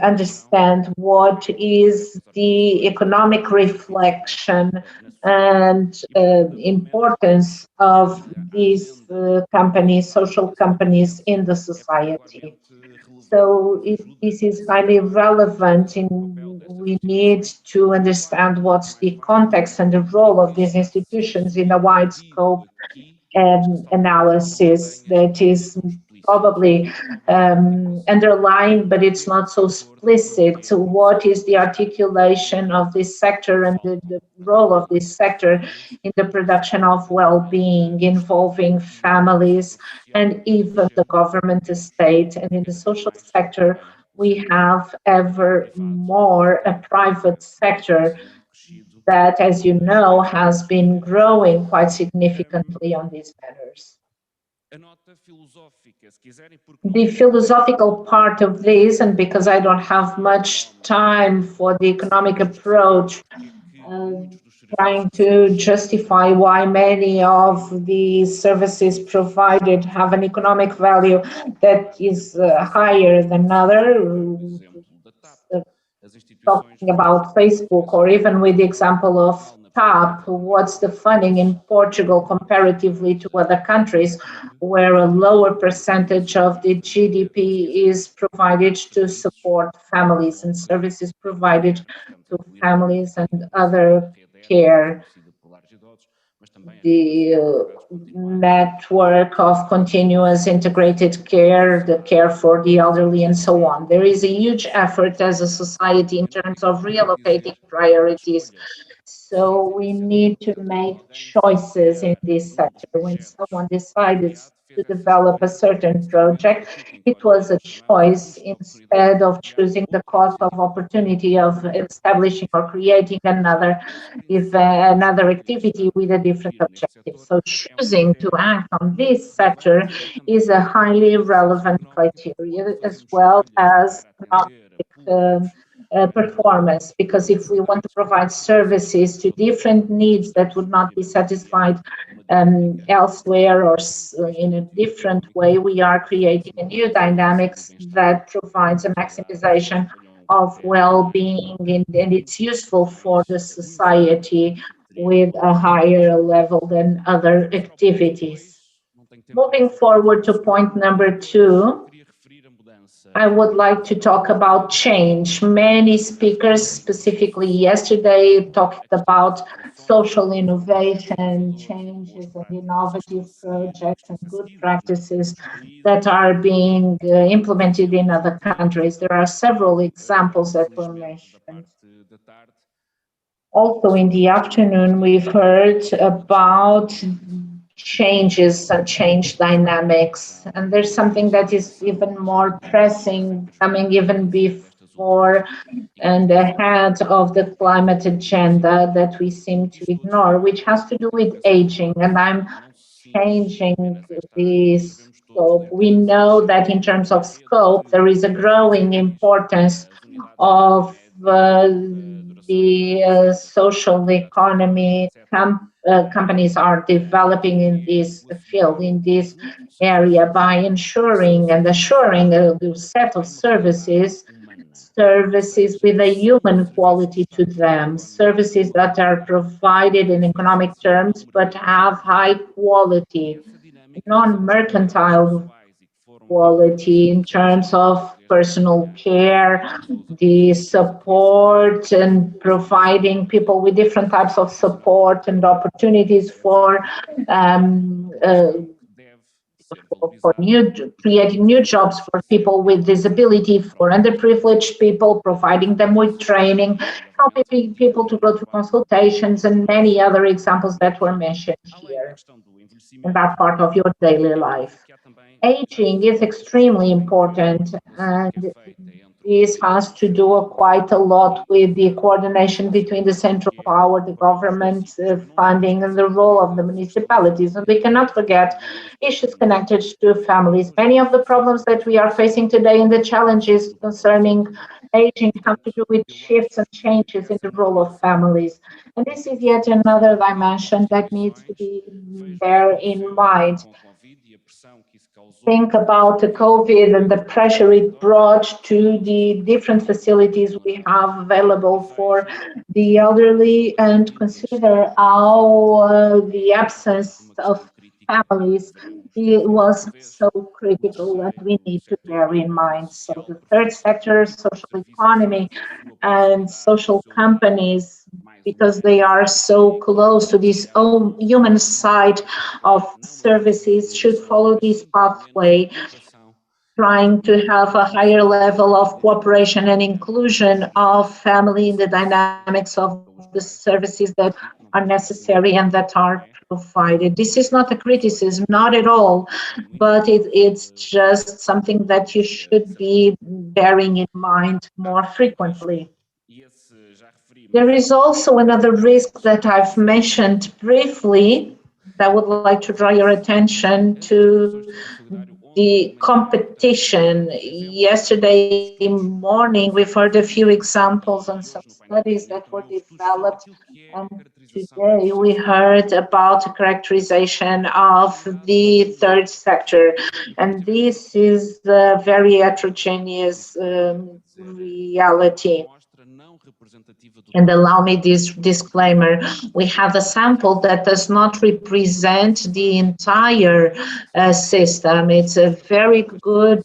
understand what is the economic reflection and importance of these companies, social companies in the society. So this is highly relevant, we need to understand what's the context and the role of these institutions in a wide scope analysis that is probably underlined, but it's not so explicit. What is the articulation of this sector and the role of this sector in the production of well-being involving families and even the government estate? And in the social sector, we have ever more a private sector that, as you know, has been growing quite significantly on these matters. The philosophical part of this, and because I don't have much time for the economic approach, trying to justify why many of the services provided have an economic value that is higher than other, talking about Facebook, or even with the example of TAP, what's the funding in Portugal comparatively to other countries where a lower percentage of the GDP is provided to support families and services provided to families and other care. The network of continuous integrated care, the care for the elderly, and so on. There is a huge effort as a society in terms of relocating priorities. So we need to make choices in this sector. When someone decided to develop a certain project, it was a choice instead of choosing the cost of opportunity of establishing or creating another activity with a different objective. So choosing to act on this sector is a highly relevant criteria, as well as performance, because if we want to provide services to different needs that would not be satisfied elsewhere or in a different way, we are creating a new dynamics that provides a maximization of well-being, and it's useful for the society with a higher level than other activities. Moving forward to point number 2, I would like to talk about change. Many speakers, specifically yesterday, talked about social innovation, changes and innovative projects and good practices that are being implemented in other countries. There are several examples that were mentioned. Also in the afternoon, we've heard about changes and change dynamics. And there's something that is even more pressing, coming even before and ahead of the climate agenda that we seem to ignore, which has to do with aging. And I'm changing this scope. We know that in terms of scope, there is a growing importance of the social economy companies are developing in this field, in this area, by ensuring and assuring a set of services with a human quality to them, services that are provided in economic terms but have high quality, non-mercantile quality in terms of personal care, the support and providing people with different types of support and opportunities for creating new jobs for people with disability, for underprivileged people, providing them with training, helping people to go to consultations, and many other examples that were mentioned here in that part of your daily life. Aging is extremely important, and this has to do quite a lot with the coordination between the central power, the government funding, and the role of the municipalities. And we cannot forget issues connected to families. Many of the problems that we are facing today and the challenges concerning aging have to do with shifts and changes in the role of families. And this is yet another dimension that needs to be bear in mind. Think about the COVID and the pressure it brought to the different facilities we have available for the elderly, and consider how the absence of families it was so critical, and we need to bear in mind. So the third sector, social economy and social companies, because they are so close to this human side of services, should follow this pathway, trying to have a higher level of cooperation and inclusion of family in the dynamics of the services that are necessary and that are provided. This is not a criticism, not at all, but it's just something that you should be bearing in mind more frequently. There is also another risk that I've mentioned briefly that I would like to draw your attention to: the competition. Yesterday morning, we've heard a few examples on some studies that were developed, and today we heard about the characterization of the third sector. And this is a very heterogeneous reality. And allow me this disclaimer: we have a sample that does not represent the entire system. It's a very good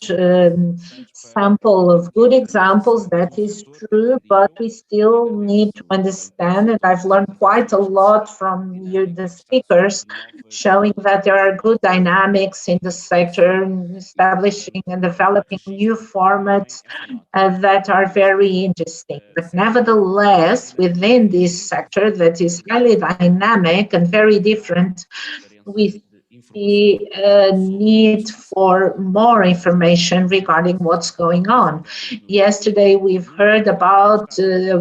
sample of good examples, that is true, but we still need to understand, and I've learned quite a lot from you, the speakers, showing that there are good dynamics in the sector, establishing and developing new formats that are very interesting. But nevertheless, within this sector that is highly dynamic and very different, we see a need for more information regarding what's going on. Yesterday, we've heard about the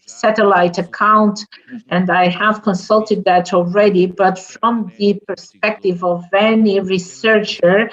satellite account, and I have consulted that already, but from the perspective of any researcher,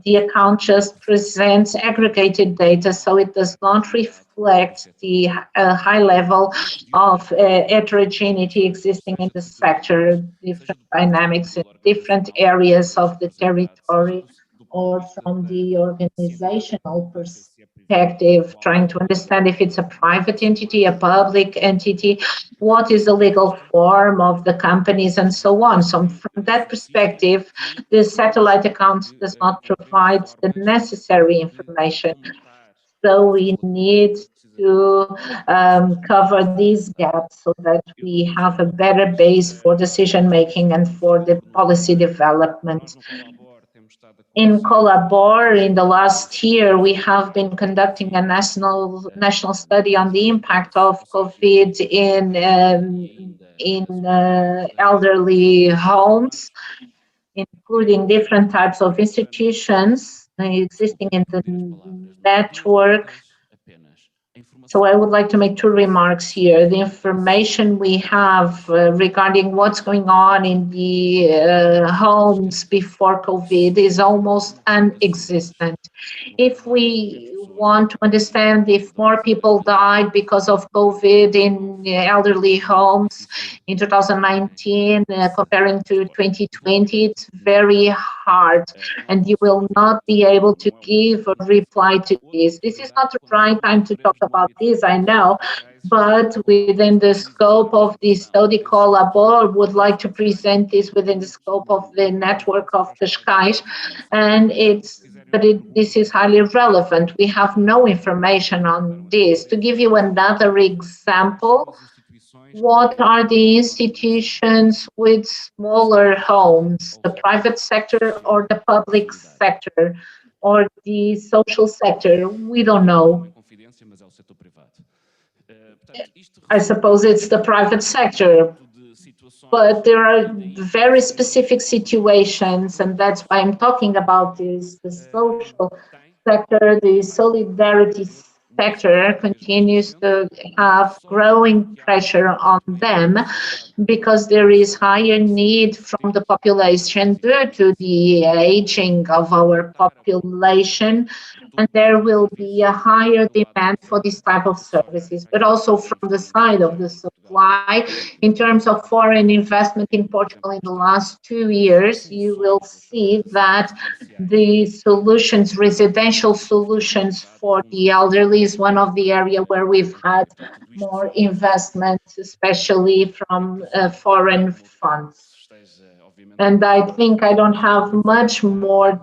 the account just presents aggregated data, so it does not reflect the high level of heterogeneity existing in the sector, different dynamics in different areas of the territory, or from the organizational perspective, trying to understand if it's a private entity, a public entity, what is the legal form of the companies, and so on. So from that perspective, the satellite account does not provide the necessary information. So we need to cover these gaps so that we have a better base for decision making and for the policy development. In Collabor, in the last year, we have been conducting a national study on the impact of COVID in elderly homes, including different types of institutions existing in the network. So I would like to make two remarks here. The information we have regarding what's going on in the homes before COVID is almost non-existent. If we want to understand if more people died because of COVID in elderly homes in 2019 comparing to 2020. It's very hard, and you will not be able to give a reply to this. This is not the right time to talk about this, I know, but within the scope of the study Colabor, would like to present this within the scope of the network of Cascais, and this is highly relevant. We have no information on this. To give you another example, what are the institutions with smaller homes, the private sector or the public sector or the social sector? We don't know. I suppose it's the private sector, but there are very specific situations, and that's why I'm talking about this. The social sector, the solidarity sector continues to have growing pressure on them because there is higher need from the population due to the aging of our population, and there will be a higher demand for this type of services. But also from the side of the supply, in terms of foreign investment in Portugal in the last 2 years, you will see that the solutions, residential solutions for the elderly is one of the areas where we've had more investment, especially from foreign funds. And I think I don't have much more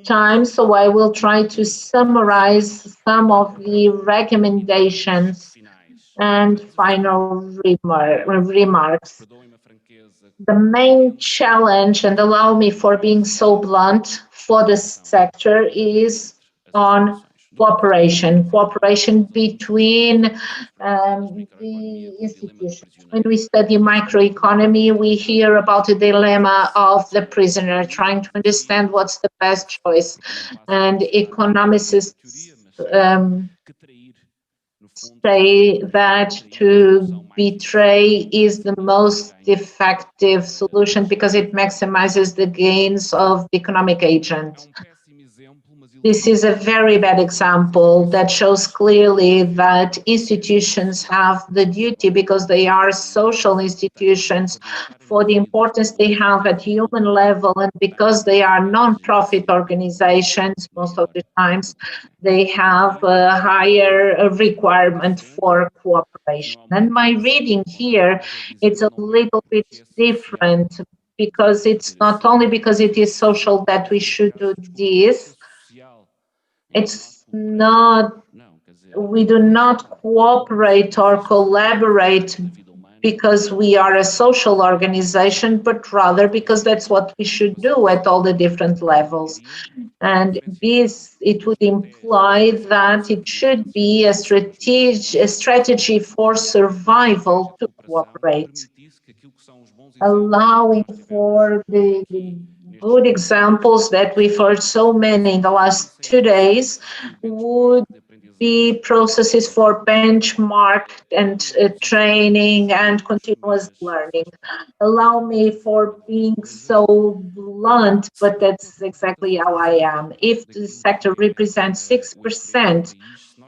time, so I will try to summarize some of the recommendations and final remarks. The main challenge, and allow me for being so blunt, for the sector is on cooperation between the institutions. When we study microeconomy, we hear about the dilemma of the prisoner, trying to understand what's the best choice. And economists say that to betray is the most effective solution because it maximizes the gains of the economic agent. This is a very bad example that shows clearly that institutions have the duty, because they are social institutions, for the importance they have at human level, and because they are non-profit organizations, most of the times, they have a higher requirement for cooperation. And my reading here, it's a little bit different, because it's not only because it is social that we should do this. It's not, we do not cooperate or collaborate because we are a social organization, but rather because that's what we should do at all the different levels. And this, it would imply that it should be a strategy for survival to cooperate, allowing for the good examples that we've heard so many in the last 2 days would be processes for benchmark and training and continuous learning. Allow me for being so blunt, but that's exactly how I am. If the sector represents 6%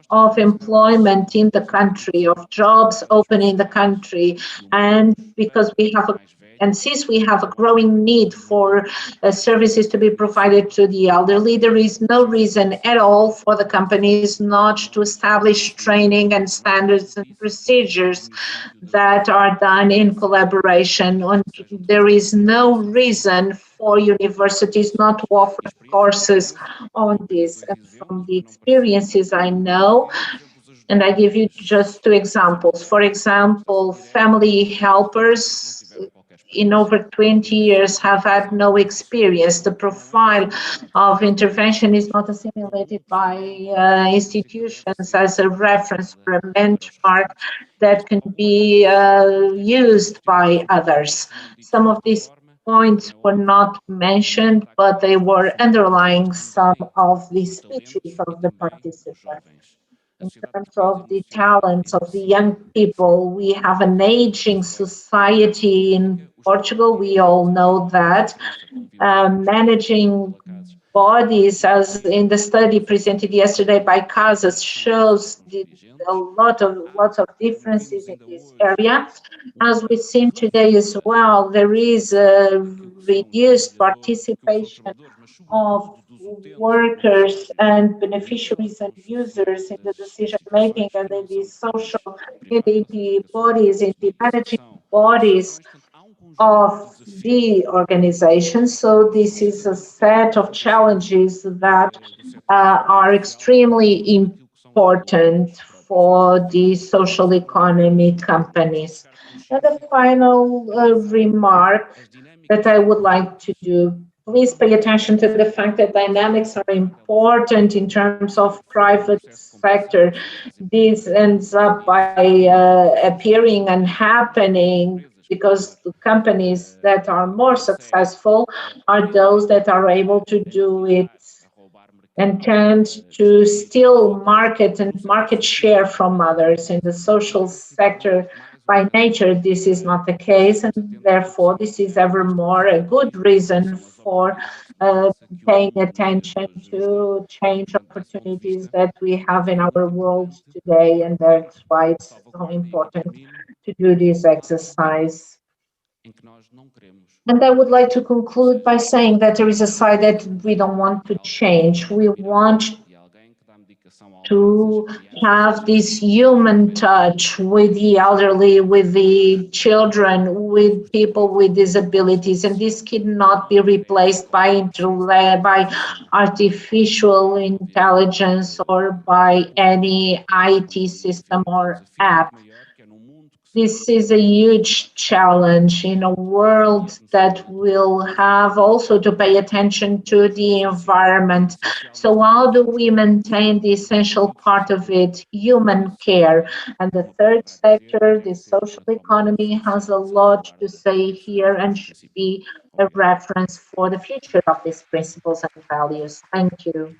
of employment in the country, of jobs open in the country, and because we have since we have a growing need for services to be provided to the elderly, there is no reason at all for the companies not to establish training and standards and procedures that are done in collaboration. And there is no reason for universities not to offer courses on this. And from the experiences I know, and I give you just 2 examples. For example, family helpers in over 20 years have had no experience. The profile of intervention is not assimilated by institutions as a reference or a benchmark that can be used by others. Some of these points were not mentioned, but they were underlying some of the speeches of the participants. In terms of the talents of the young people, we have an aging society in Portugal. We all know that. Managing bodies, as in the study presented yesterday by Casas, shows lots of differences in this area. As we've seen today as well, there is a reduced participation of workers and beneficiaries and users in the decision making and in the social, in the bodies, in the managing bodies of the organization. So this is a set of challenges that are extremely important for the social economy companies. And the final remark that I would like to do, please pay attention to the fact that dynamics are important in terms of private sector. This ends up by appearing and happening because the companies that are more successful are those that are able to do it and tend to steal market and market share from others. In the social sector, by nature, this is not the case, and therefore this is ever more a good reason for paying attention to change opportunities that we have in our world today, and that's why it's so important to do this exercise. And I would like to conclude by saying that there is a side that we don't want to change. We want to have this human touch with the elderly, with the children, with people with disabilities, and this cannot be replaced by artificial intelligence or by any IT system or app. This is a huge challenge in a world that will have also to pay attention to the environment. So how do we maintain the essential part of it, human care? And the third sector, the social economy, has a lot to say here and should be a reference for the future of these principles and values. Thank you.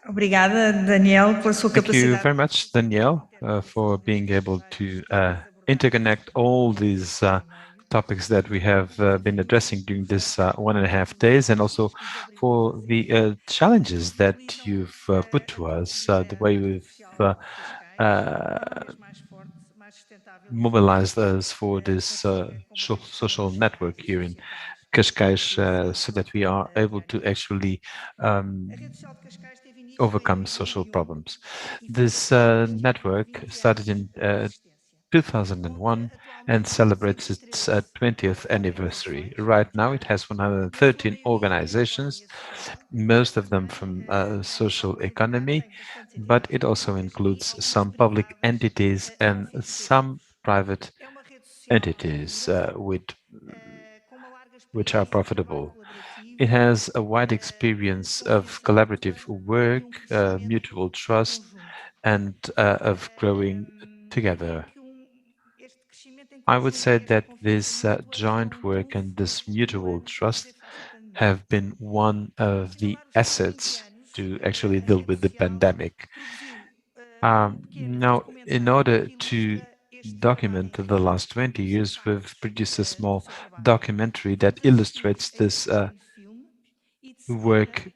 Obrigada, Daniel, pela sua Thank you capacidade. very much, Danielle, for being able to interconnect all these topics that we have been addressing during this 1.5 days, and also for the challenges that you've put to us, the way we've mobilized us for this social network here in Cascais, so that we are able to actually overcome social problems. This network started in 2001 and celebrates its 20th anniversary. Right now it has 113 organizations, most of them from social economy, but it also includes some public entities and some private entities which are profitable. It has a wide experience of collaborative work, mutual trust, and of growing together. I would say that this joint work and this mutual trust have been one of the assets to actually deal with the pandemic. Now, in order to document the last 20 years, we've produced a small documentary that illustrates this work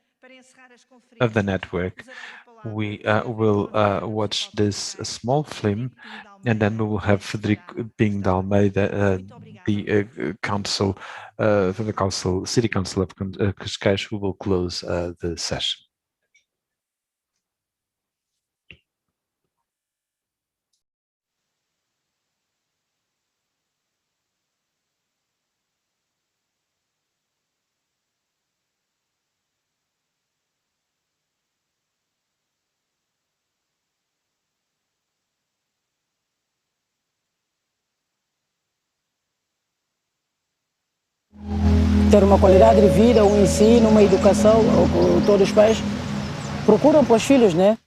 of the network. We will watch this small film, and then we will have Frederico Pinho de Almeida, the council, for the City Council of Cascais, who will close the session. Ter uma qualidade de vida, um ensino, uma educação, todos os pais procuram para os filhos, né?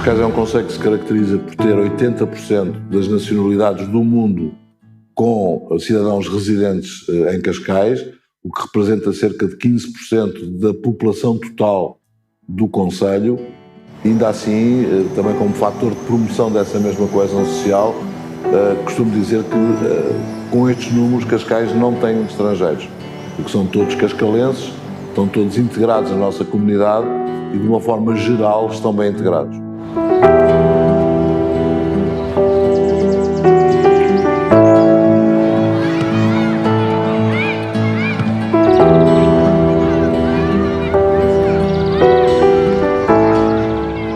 Cascais é um concelho que se caracteriza por ter 80% das nacionalidades do mundo com cidadãos residentes em Cascais, o que representa cerca de 15% da população total do concelho. Ainda assim, também como fator de promoção dessa mesma coesão social, costumo dizer que com estes números Cascais não tem estrangeiros, porque são todos cascalenses, estão todos integrados na nossa comunidade e de uma forma geral estão bem integrados.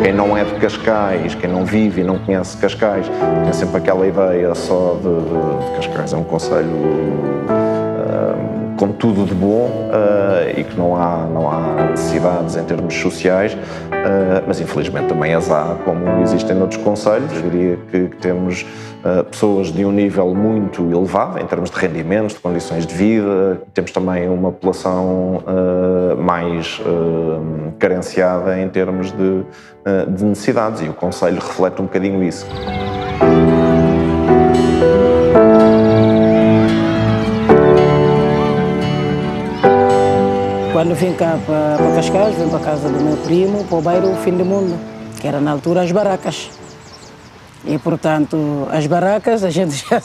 Quem não é de Cascais, quem não vive e não conhece Cascais, tem sempre aquela ideia só de Cascais é um concelho com tudo de bom e que não há necessidades em termos sociais, mas infelizmente também as há, como existem noutros concelhos. Eu diria que temos pessoas de um nível muito elevado em termos de rendimentos, de condições de vida. Temos também uma população mais carenciada em termos de necessidades, e o concelho reflete um bocadinho isso. Quando vim cá para Cascais, vim para a casa do meu primo, para o bairro Fim do Mundo, que era na altura as barracas. E, portanto, as barracas, a gente já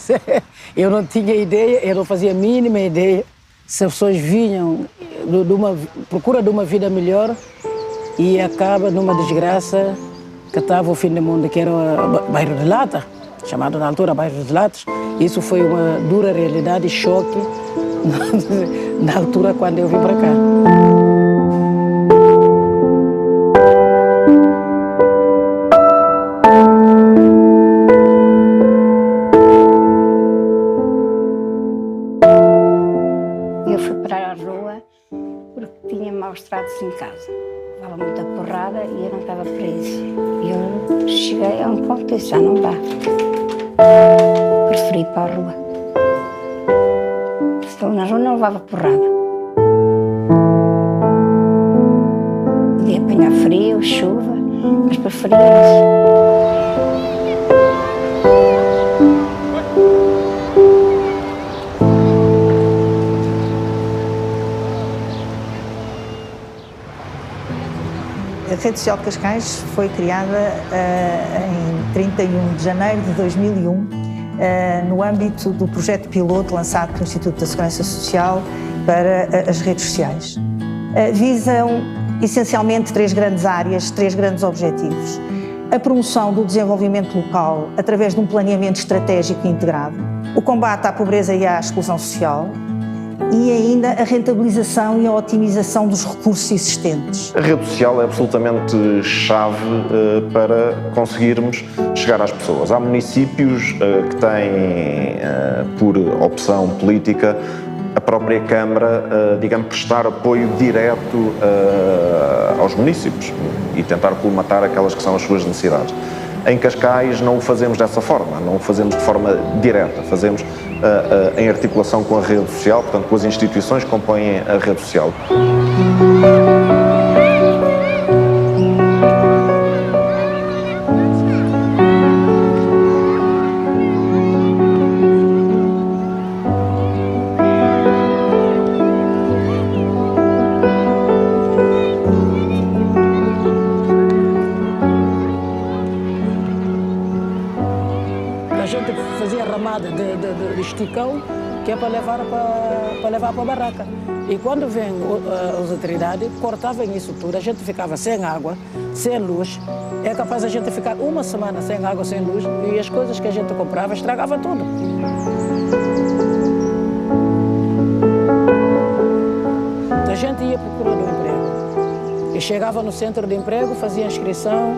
eu não tinha ideia, eu não fazia a mínima ideia se as pessoas vinham procura de uma vida melhor e acaba numa desgraça que estava o Fim do Mundo, que era o bairro de Lata, chamado na altura bairro de Latas. Isso foi uma dura realidade e choque na altura quando eu vim para cá. Eu fui para a rua porque tinha maus tratos em casa. Estava muita porrada e eu não estava para isso. E eu cheguei a um ponto que já não dá. Preferi ir para a rua. Na rua não levava porrada. Podia apanhar frio, chuva, mas preferia isso. A Rede Social de Cascais foi criada em 31 de janeiro de 2001, no âmbito do projeto piloto lançado pelo Instituto da Segurança Social para as redes sociais. Visam essencialmente três grandes áreas, três grandes objetivos. A promoção do desenvolvimento local através de um planeamento estratégico integrado, o combate à pobreza e à exclusão social e ainda a rentabilização e a otimização dos recursos existentes. A rede social é absolutamente chave para conseguirmos chegar às pessoas. Há municípios que têm, por opção política, a própria Câmara, digamos, prestar apoio direto aos municípios e tentar colmatar aquelas que são as suas necessidades. Em Cascais não o fazemos dessa forma, não o fazemos de forma direta, fazemos em articulação com a rede social, portanto com as instituições que compõem a rede social. A gente fazia ramada de esticão, que é para levar para a barraca. E quando vêm as autoridades, cortavam isso tudo, a gente ficava sem água, sem luz. É capaz a gente ficar uma semana sem água, sem luz, e as coisas que a gente comprava estragava tudo. A gente ia procurando um emprego. E chegava no centro de emprego, fazia inscrição,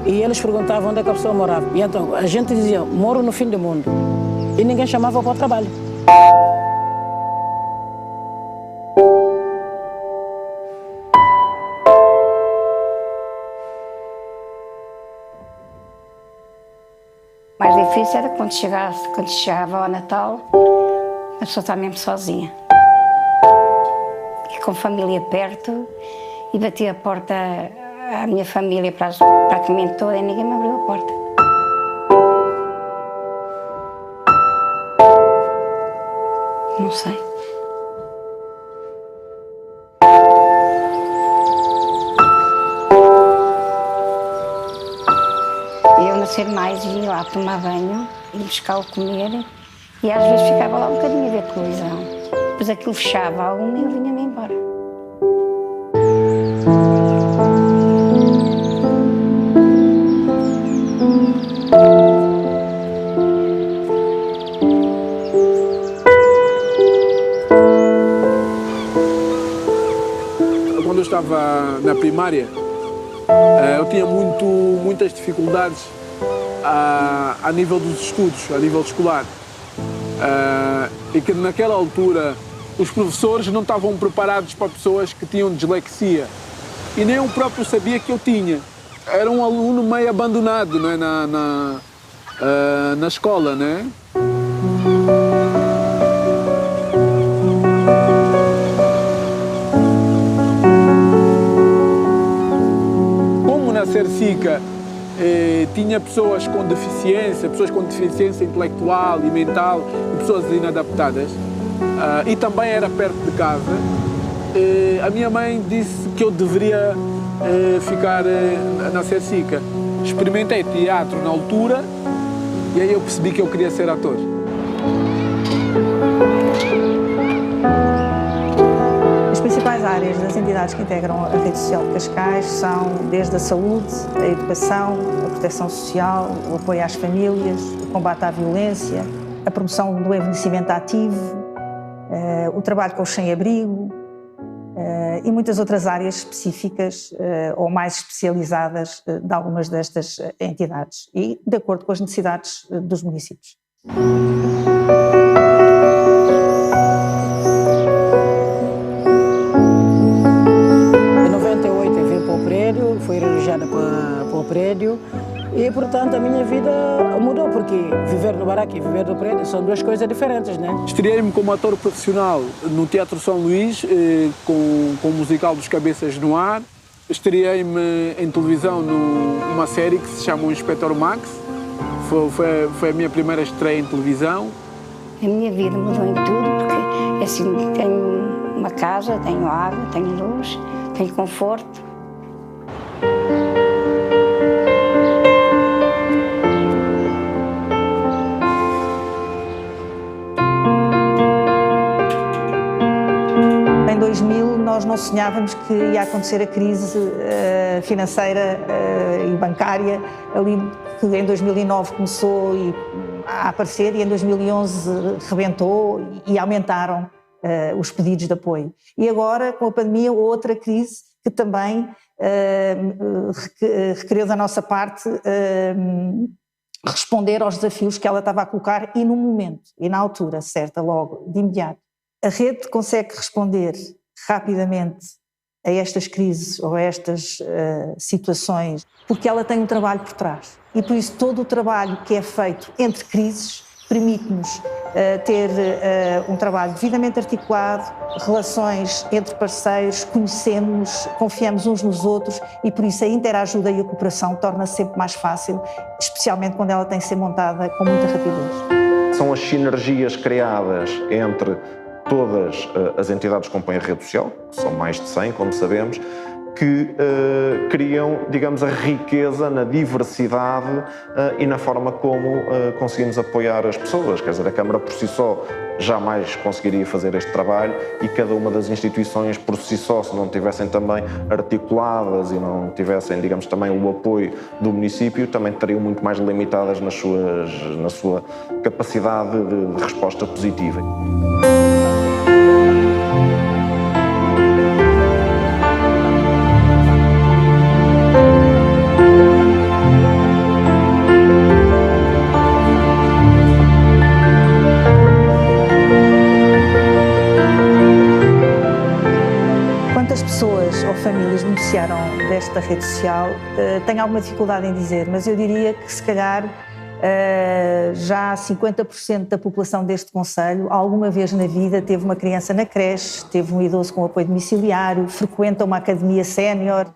e eles perguntavam onde é que a pessoa morava. E então a gente dizia, moro no Fim do Mundo. E ninguém chamava para o trabalho. O mais difícil era quando chegava ao Natal, a pessoa está mesmo sozinha. E com família perto, e batia a porta a minha família praticamente toda e ninguém me abriu a porta. Não sei. Eu nascer mais e ir lá tomar banho, ir buscar o comer e às vezes ficava lá um bocadinho a ver televisão. Depois aquilo fechava algum e eu vinha-me embora. Quando eu estava na primária, eu tinha muitas dificuldades a nível dos estudos, a nível escolar. E que naquela altura os professores não estavam preparados para pessoas que tinham dislexia. E nem eu próprio sabia que eu tinha. Era um aluno meio abandonado, né, na escola, né? Como na Cercica tinha pessoas com deficiência intelectual e mental e pessoas inadaptadas, e também era perto de casa, a minha mãe disse que eu deveria ficar na Cercica. Experimentei teatro na altura e aí eu percebi que eu queria ser ator. As principais áreas das entidades que integram a rede social de Cascais são desde a saúde, a educação, a proteção social, o apoio às famílias, o combate à violência, a promoção do envelhecimento ativo, o trabalho com os sem-abrigo e muitas outras áreas específicas ou mais especializadas de algumas destas entidades e de acordo com as necessidades dos municípios. Fui realizada para o prédio e, portanto, a minha vida mudou, porque viver no baraque e viver no prédio são duas coisas diferentes, né? Estreiei-me como ator profissional no Teatro São Luís, com o musical dos Cabeças no Ar. Estreiei-me em televisão numa série que se chama O Inspetor Max. Foi a minha primeira estreia em televisão. A minha vida mudou em tudo, porque assim, tenho uma casa, tenho água, tenho luz, tenho conforto. Em 2000 nós não sonhávamos que ia acontecer a crise financeira e bancária, ali que em 2009 começou a aparecer e em 2011 rebentou e aumentaram os pedidos de apoio. E agora, com a pandemia, outra crise que também requereu da nossa parte responder aos desafios que ela estava a colocar e no momento, e na altura certa, logo, de imediato. A rede consegue responder rapidamente a estas crises ou a estas situações porque ela tem um trabalho por trás. E por isso todo o trabalho que é feito entre crises permite-nos ter um trabalho devidamente articulado, relações entre parceiros, conhecemos, confiamos uns nos outros e por isso a interajuda e a cooperação torna-se sempre mais fácil, especialmente quando ela tem que ser montada com muita rapidez. São as sinergias criadas entre todas as entidades que compõem a rede social, que são mais de 100, como sabemos, que criam, digamos, a riqueza na diversidade e na forma como conseguimos apoiar as pessoas. Quer dizer, a Câmara por si só jamais conseguiria fazer este trabalho e cada uma das instituições por si só, se não tivessem também articuladas e não tivessem, digamos, também o apoio do município, também estariam muito mais limitadas na sua capacidade de resposta positiva. Quantas pessoas ou famílias beneficiaram desta rede social? Tenho alguma dificuldade em dizer, mas eu diria que se calhar já 50% da população deste concelho alguma vez na vida teve uma criança na creche, teve um idoso com apoio domiciliário, frequenta uma academia sénior.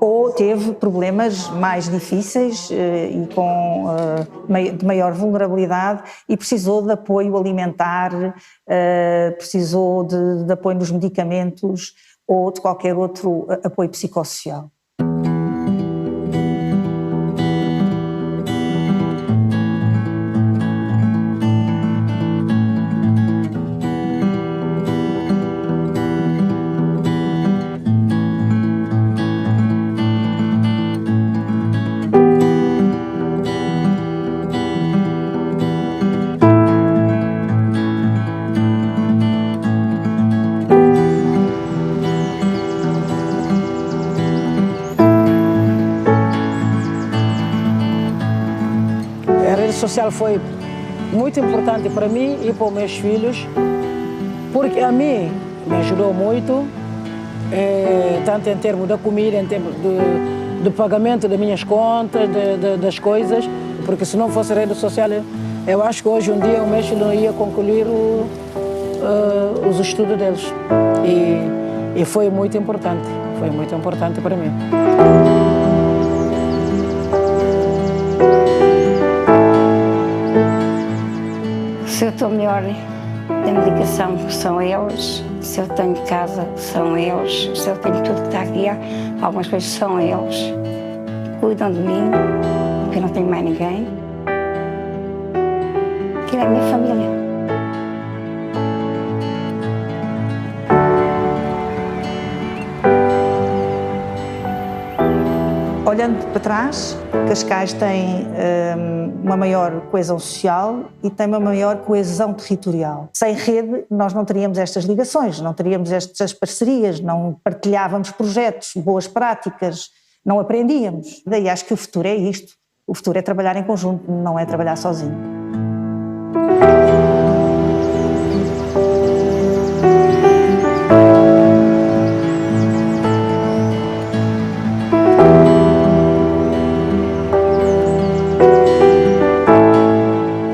ou teve problemas mais difíceis e de maior vulnerabilidade e precisou de apoio alimentar, precisou de apoio nos medicamentos ou de qualquer outro apoio psicossocial. A rede social foi muito importante para mim e para os meus filhos, porque a mim me ajudou muito, tanto em termos da comida, em termos do pagamento das minhas contas, das coisas, porque se não fosse a rede social, eu acho que hoje um dia o meus filhos não ia concluir os estudos deles. E foi muito importante para mim. Se eu estou melhor da medicação, são eles. Se eu tenho casa, são eles. Se eu tenho tudo que está aqui, algumas coisas são eles. Cuidam de mim, porque eu não tenho mais ninguém. Aquilo é a minha família. Olhando para trás, Cascais tem uma maior coesão social e tem uma maior coesão territorial. Sem rede, nós não teríamos estas ligações, não teríamos estas parcerias, não partilhávamos projetos, boas práticas, não aprendíamos. Daí acho que o futuro é isto. O futuro é trabalhar em conjunto, não é trabalhar sozinho.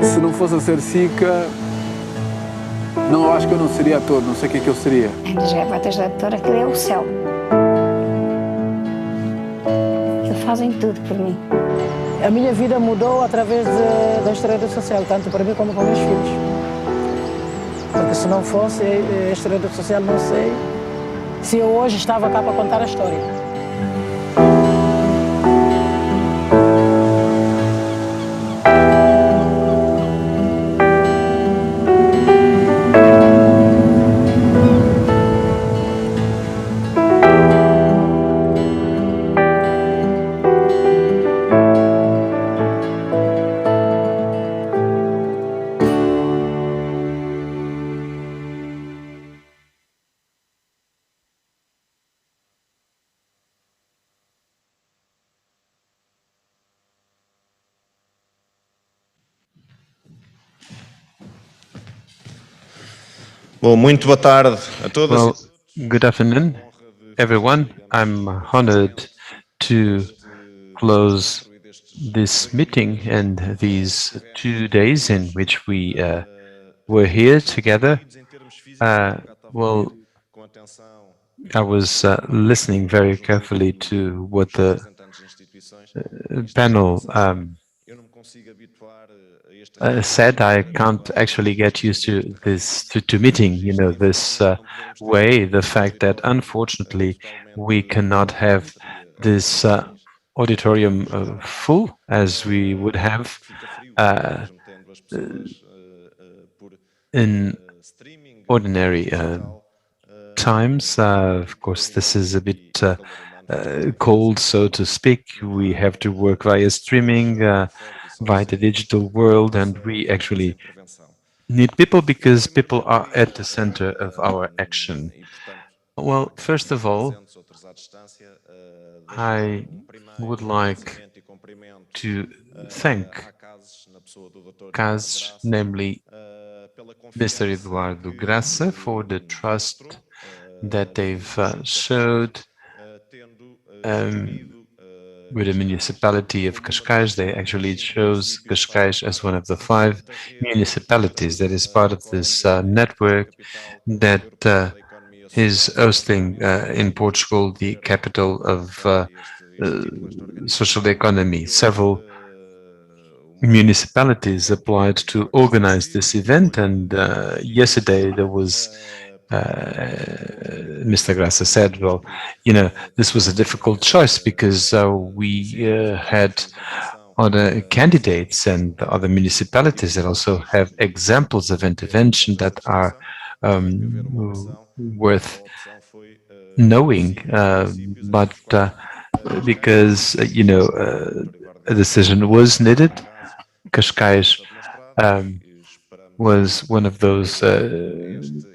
Se não fosse a ser SICA, não, acho que eu não seria ator, não sei o que é que eu seria. Já batas da doutora, aquilo é o céu. Eles fazem tudo por mim. A minha vida mudou através da rede social, tanto para mim como para os meus filhos. Porque se não fosse esta rede social, não sei se eu hoje estava cá para contar a história. Bom, muito boa tarde a todas. Well, good afternoon, everyone. I'm honored to close this meeting and these 2 days in which we were here together. Well, I was listening very carefully to what the panel said. I can't actually get used to this, to meeting, you know, this way. The fact that unfortunately we cannot have this auditorium full as we would have in ordinary times. Of course, this is a bit cold, so to speak. We have to work via streaming, via the digital world, and we actually need people because people are at the center of our action. Well, first of all, I would like to thank CAS, namely Mr. Eduardo Graça, for the trust that they've showed with the municipality of Cascais. They actually chose Cascais as one of the 5 municipalities that is part of this network that is hosting in Portugal the capital of social economy. Several municipalities applied to organize this event, and yesterday there was Mr. Graça said, well, this was a difficult choice because we had other candidates and other municipalities that also have examples of intervention that are worth knowing, but because, a decision was needed, Cascais was one of those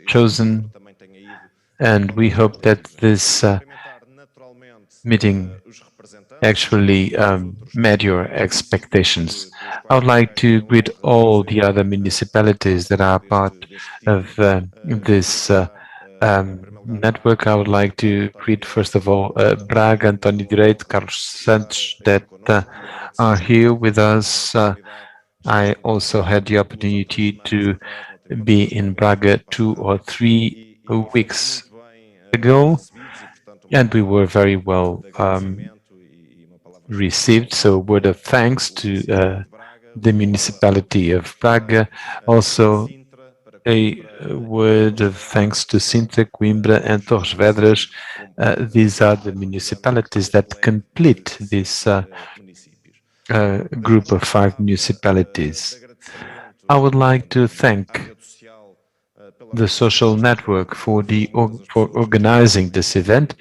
chosen, and we hope that this meeting actually met your expectations. I would like to greet all the other municipalities that are part of this network. I would like to greet, first of all, Braga, António Direito, Carlos Santos, that are here with us. I also had the opportunity to be in Braga 2 or 3 weeks ago, and we were very well received. So, word of thanks to the municipality of Braga. Also, a word of thanks to Sintra, Coimbra, and Torres Vedras. These are the municipalities that complete this group of 5 municipalities. I would like to thank the social network for organizing this event.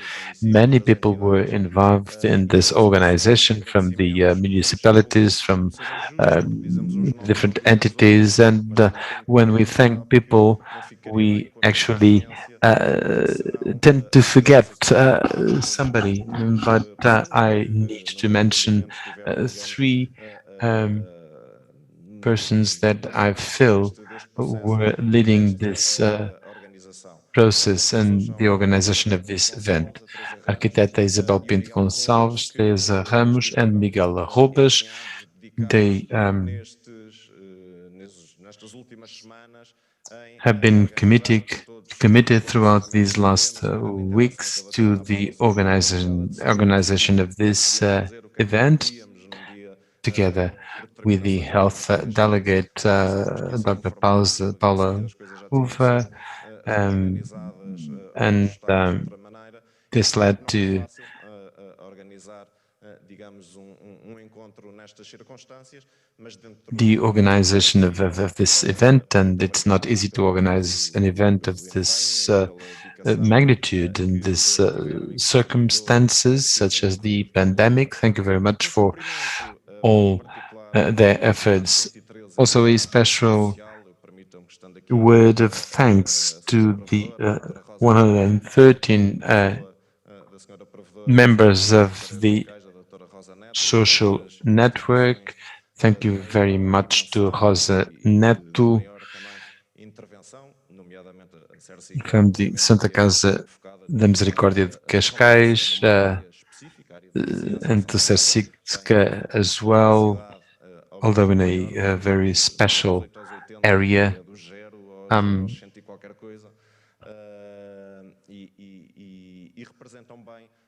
Many people were involved in this organization from the municipalities, from different entities, and when we thank people, we actually tend to forget somebody, but I need to mention 3 persons that I feel were leading this process and the organization of this event. Arquiteta Isabel Pinto Gonçalves, Teresa Ramos, and Miguel Arrobas. They have been committed throughout these last weeks to the organization of this event, together with the health delegate, Dr. Paula Uva, and this led to the organization of this event, and it's not easy to organize an event of this magnitude in these circumstances, such as the pandemic. Thank you very much for all their efforts. Also, a special word of thanks to the 113 members of the social network. Thank you very much to Rosa Neto from the Santa Casa da Misericórdia de Cascais, and to Sersica as well, although in a very special area.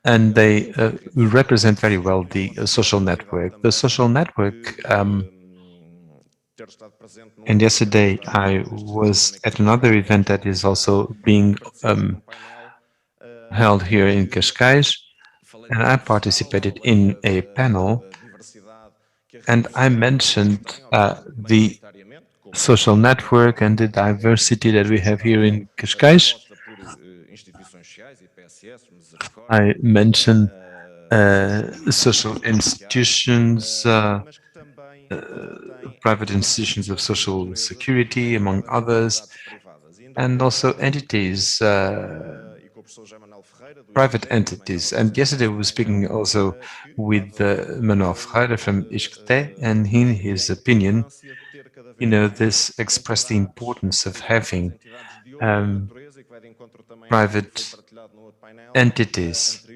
And they represent very well the social network. The social network, and yesterday I was at another event that is also being held here in Cascais, and I participated in a panel, and I mentioned the social network and the diversity that we have here in Cascais. I mentioned social institutions, private institutions of social security, among others, and also entities, private entities. And yesterday we were speaking also with Manuel Ferreira from ISCTE, and in his opinion, this expressed the importance of having private entities.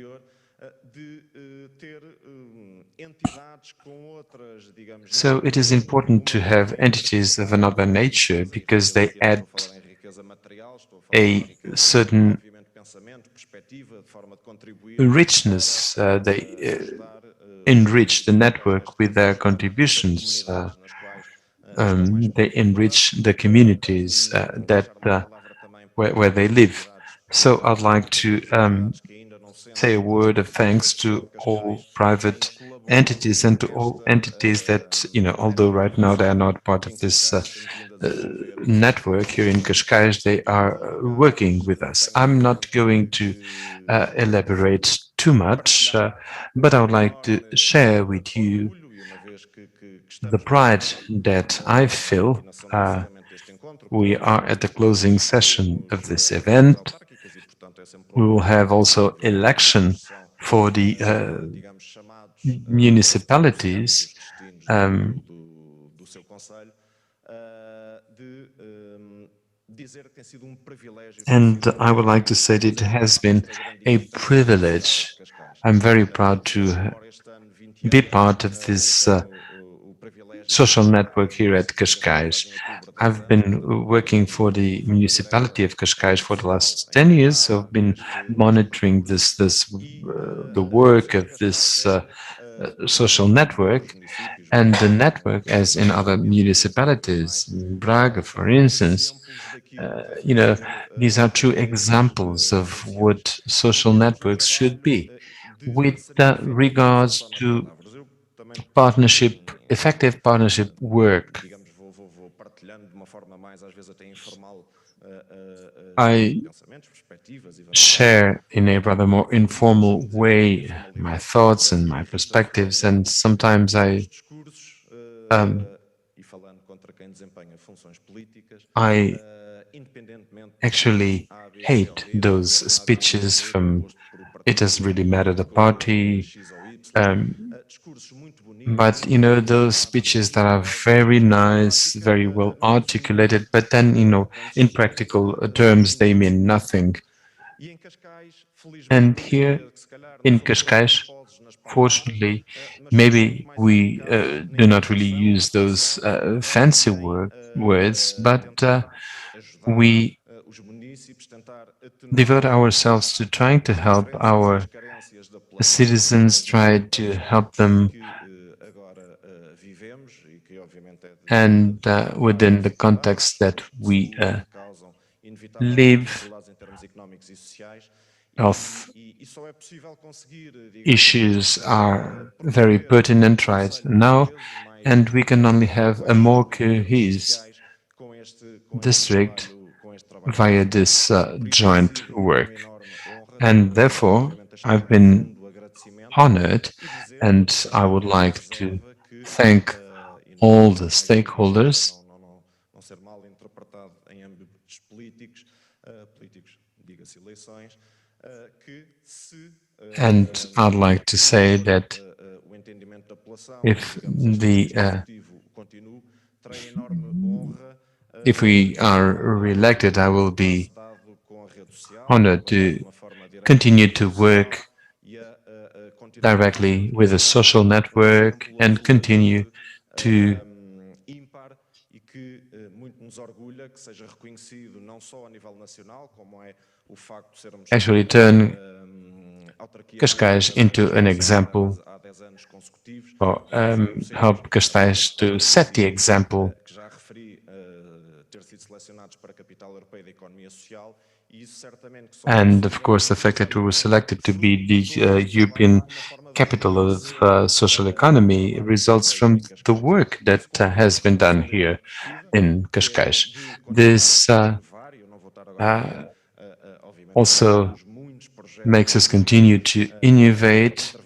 So it is important to have entities of another nature because they add a certain richness. They enrich the network with their contributions. They enrich the communities where they live. So I'd like to say a word of thanks to all private entities and to all entities that, although right now they are not part of this network here in Cascais, they are working with us. I'm not going to elaborate too much, but I would like to share with you the pride that I feel. We are at the closing session of this event. We will have also election for the municipalities. And I would like to say that it has been a privilege. I'm very proud to be part of this social network here at Cascais. I've been working for the municipality of Cascais for the last 10 years, so I've been monitoring the work of this social network. And the network, as in other municipalities, in Braga, for instance, these are true examples of what social networks should be. With regards to partnership, effective partnership work, I share in a rather more informal way my thoughts and my perspectives, and sometimes I actually hate those speeches from "it doesn't really matter the party," but those speeches that are very nice, very well articulated, but then in practical terms they mean nothing. And here in Cascais, fortunately, maybe we do not really use those fancy words, but we devote ourselves to trying to help our citizens, try to help them, and within the context that we live, of issues are very pertinent right now, and we can only have a more cohesive district via this joint work. And therefore, I've been honored, and I would like to thank all the stakeholders and I'd like to say that if we are re-elected, I will be honored to continue to work directly with the social network and continue to actually turn Cascais into an example, or help Cascais to set the example. And of course, the fact that we were selected to be the European capital of social economy results from the work that has been done here in Cascais. This also makes us continue to innovate.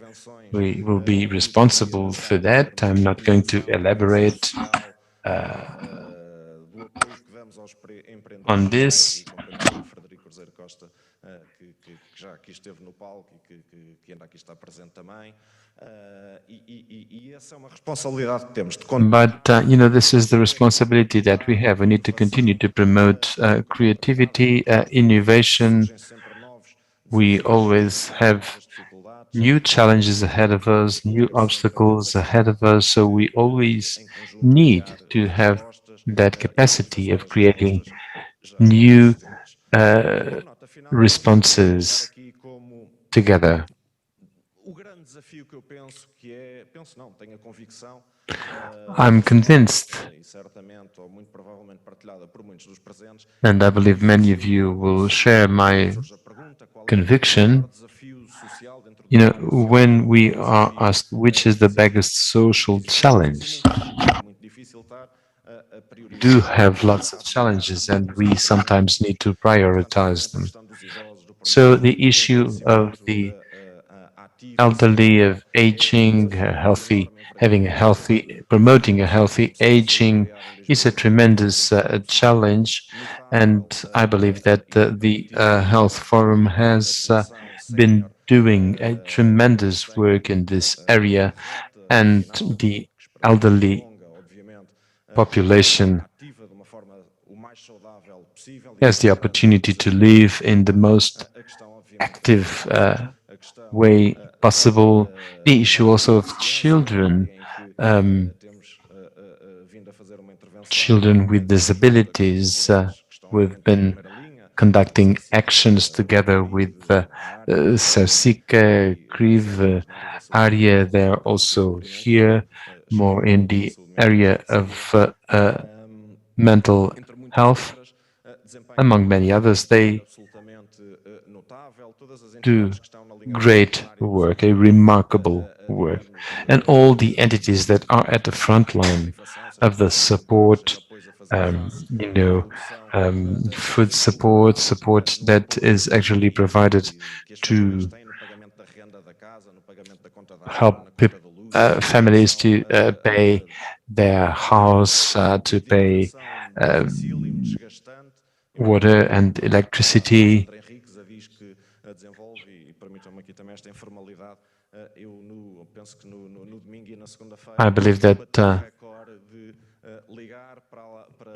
We will be responsible for that. I'm not going to elaborate on this. But, this is the responsibility that we have. We need to continue to promote creativity, innovation. We always have new challenges ahead of us, new obstacles ahead of us, so we always need to have that capacity of creating new responses together. I'm convinced, and I believe many of you will share my conviction, when we are asked which is the biggest social challenge, we do have lots of challenges and we sometimes need to prioritize them. So the issue of the elderly, of aging, promoting a healthy aging is a tremendous challenge, and I believe that the Health Forum has been doing a tremendous work in this area, and the elderly population has the opportunity to live in the most active way possible. The issue also of children, children with disabilities. We've been conducting actions together with Sarsika, Kriv, Arya. They're also here, more in the area of mental health. Among many others, they do great work, a remarkable work. And all the entities that are at the front line of the support, food support that is actually provided to help families to pay their house, to pay water and electricity. I believe that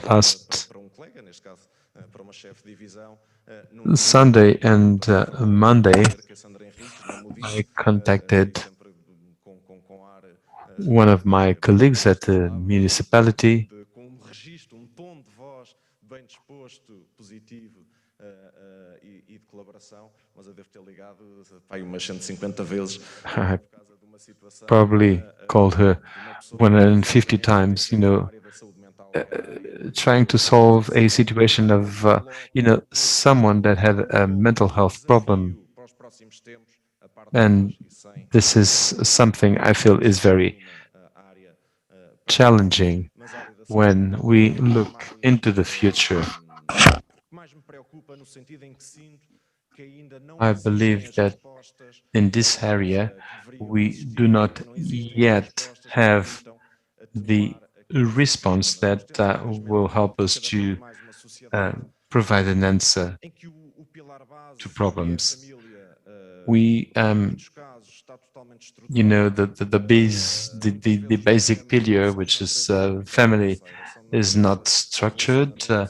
last Sunday and Monday, I contacted one of my colleagues at the municipality I probably called her 150 times, trying to solve a situation of, someone that had a mental health problem. And this is something I feel is very challenging when we look into the future. I believe that in this area, we do not yet have the response that will help us to provide an answer to problems. We, the basic pillar, which is family, is not structured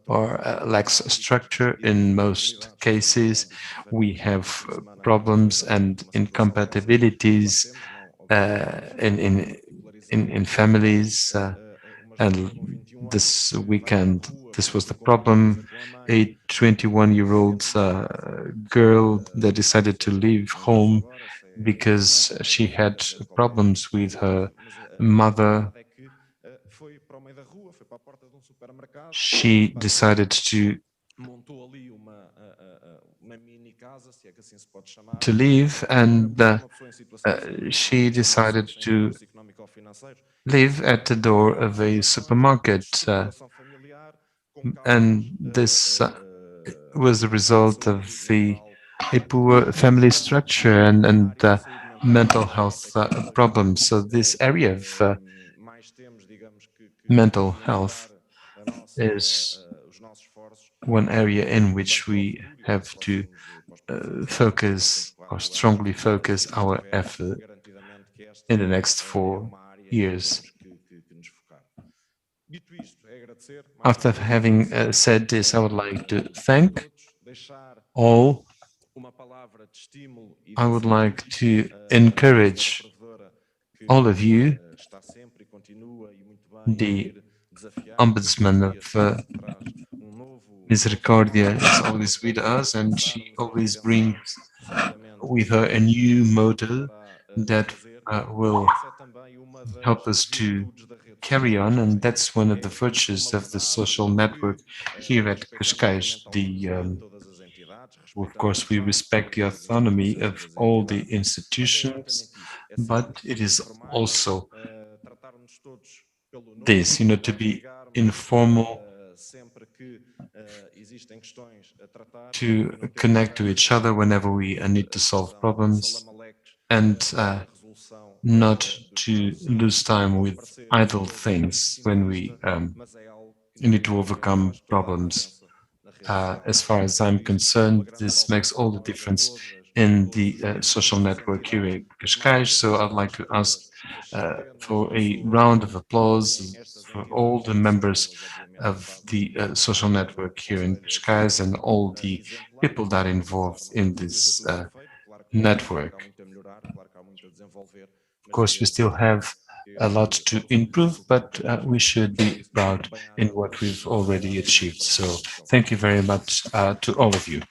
or lacks structure in most cases. We have problems and incompatibilities in families, and this weekend this was the problem. A 21-year-old girl that decided to leave home because she had problems with her mother. She decided to leave, and she decided to live at the door of a supermarket, and this was the result of a poor family structure and mental health problems. So this area of mental health is one area in which we have to focus or strongly focus our effort in the next 4 years. After having said this, I would like to thank all. I would like to encourage all of you, the Ombudsman of Misericordia is always with us, and she always brings with her a new model that will help us to carry on, and that's one of the virtues of the social network here at Cascais. Of course, we respect the autonomy of all the institutions, but it is also this, to be informal, to connect to each other whenever we need to solve problems, and not to lose time with idle things when we need to overcome problems. As far as I'm concerned, this makes all the difference in the social network here at Cascais. So I'd like to ask for a round of applause for all the members of the social network here in Cascais and all the people that are involved in this network. Of course, we still have a lot to improve, but we should be proud in what we've already achieved. So thank you very much to all of you.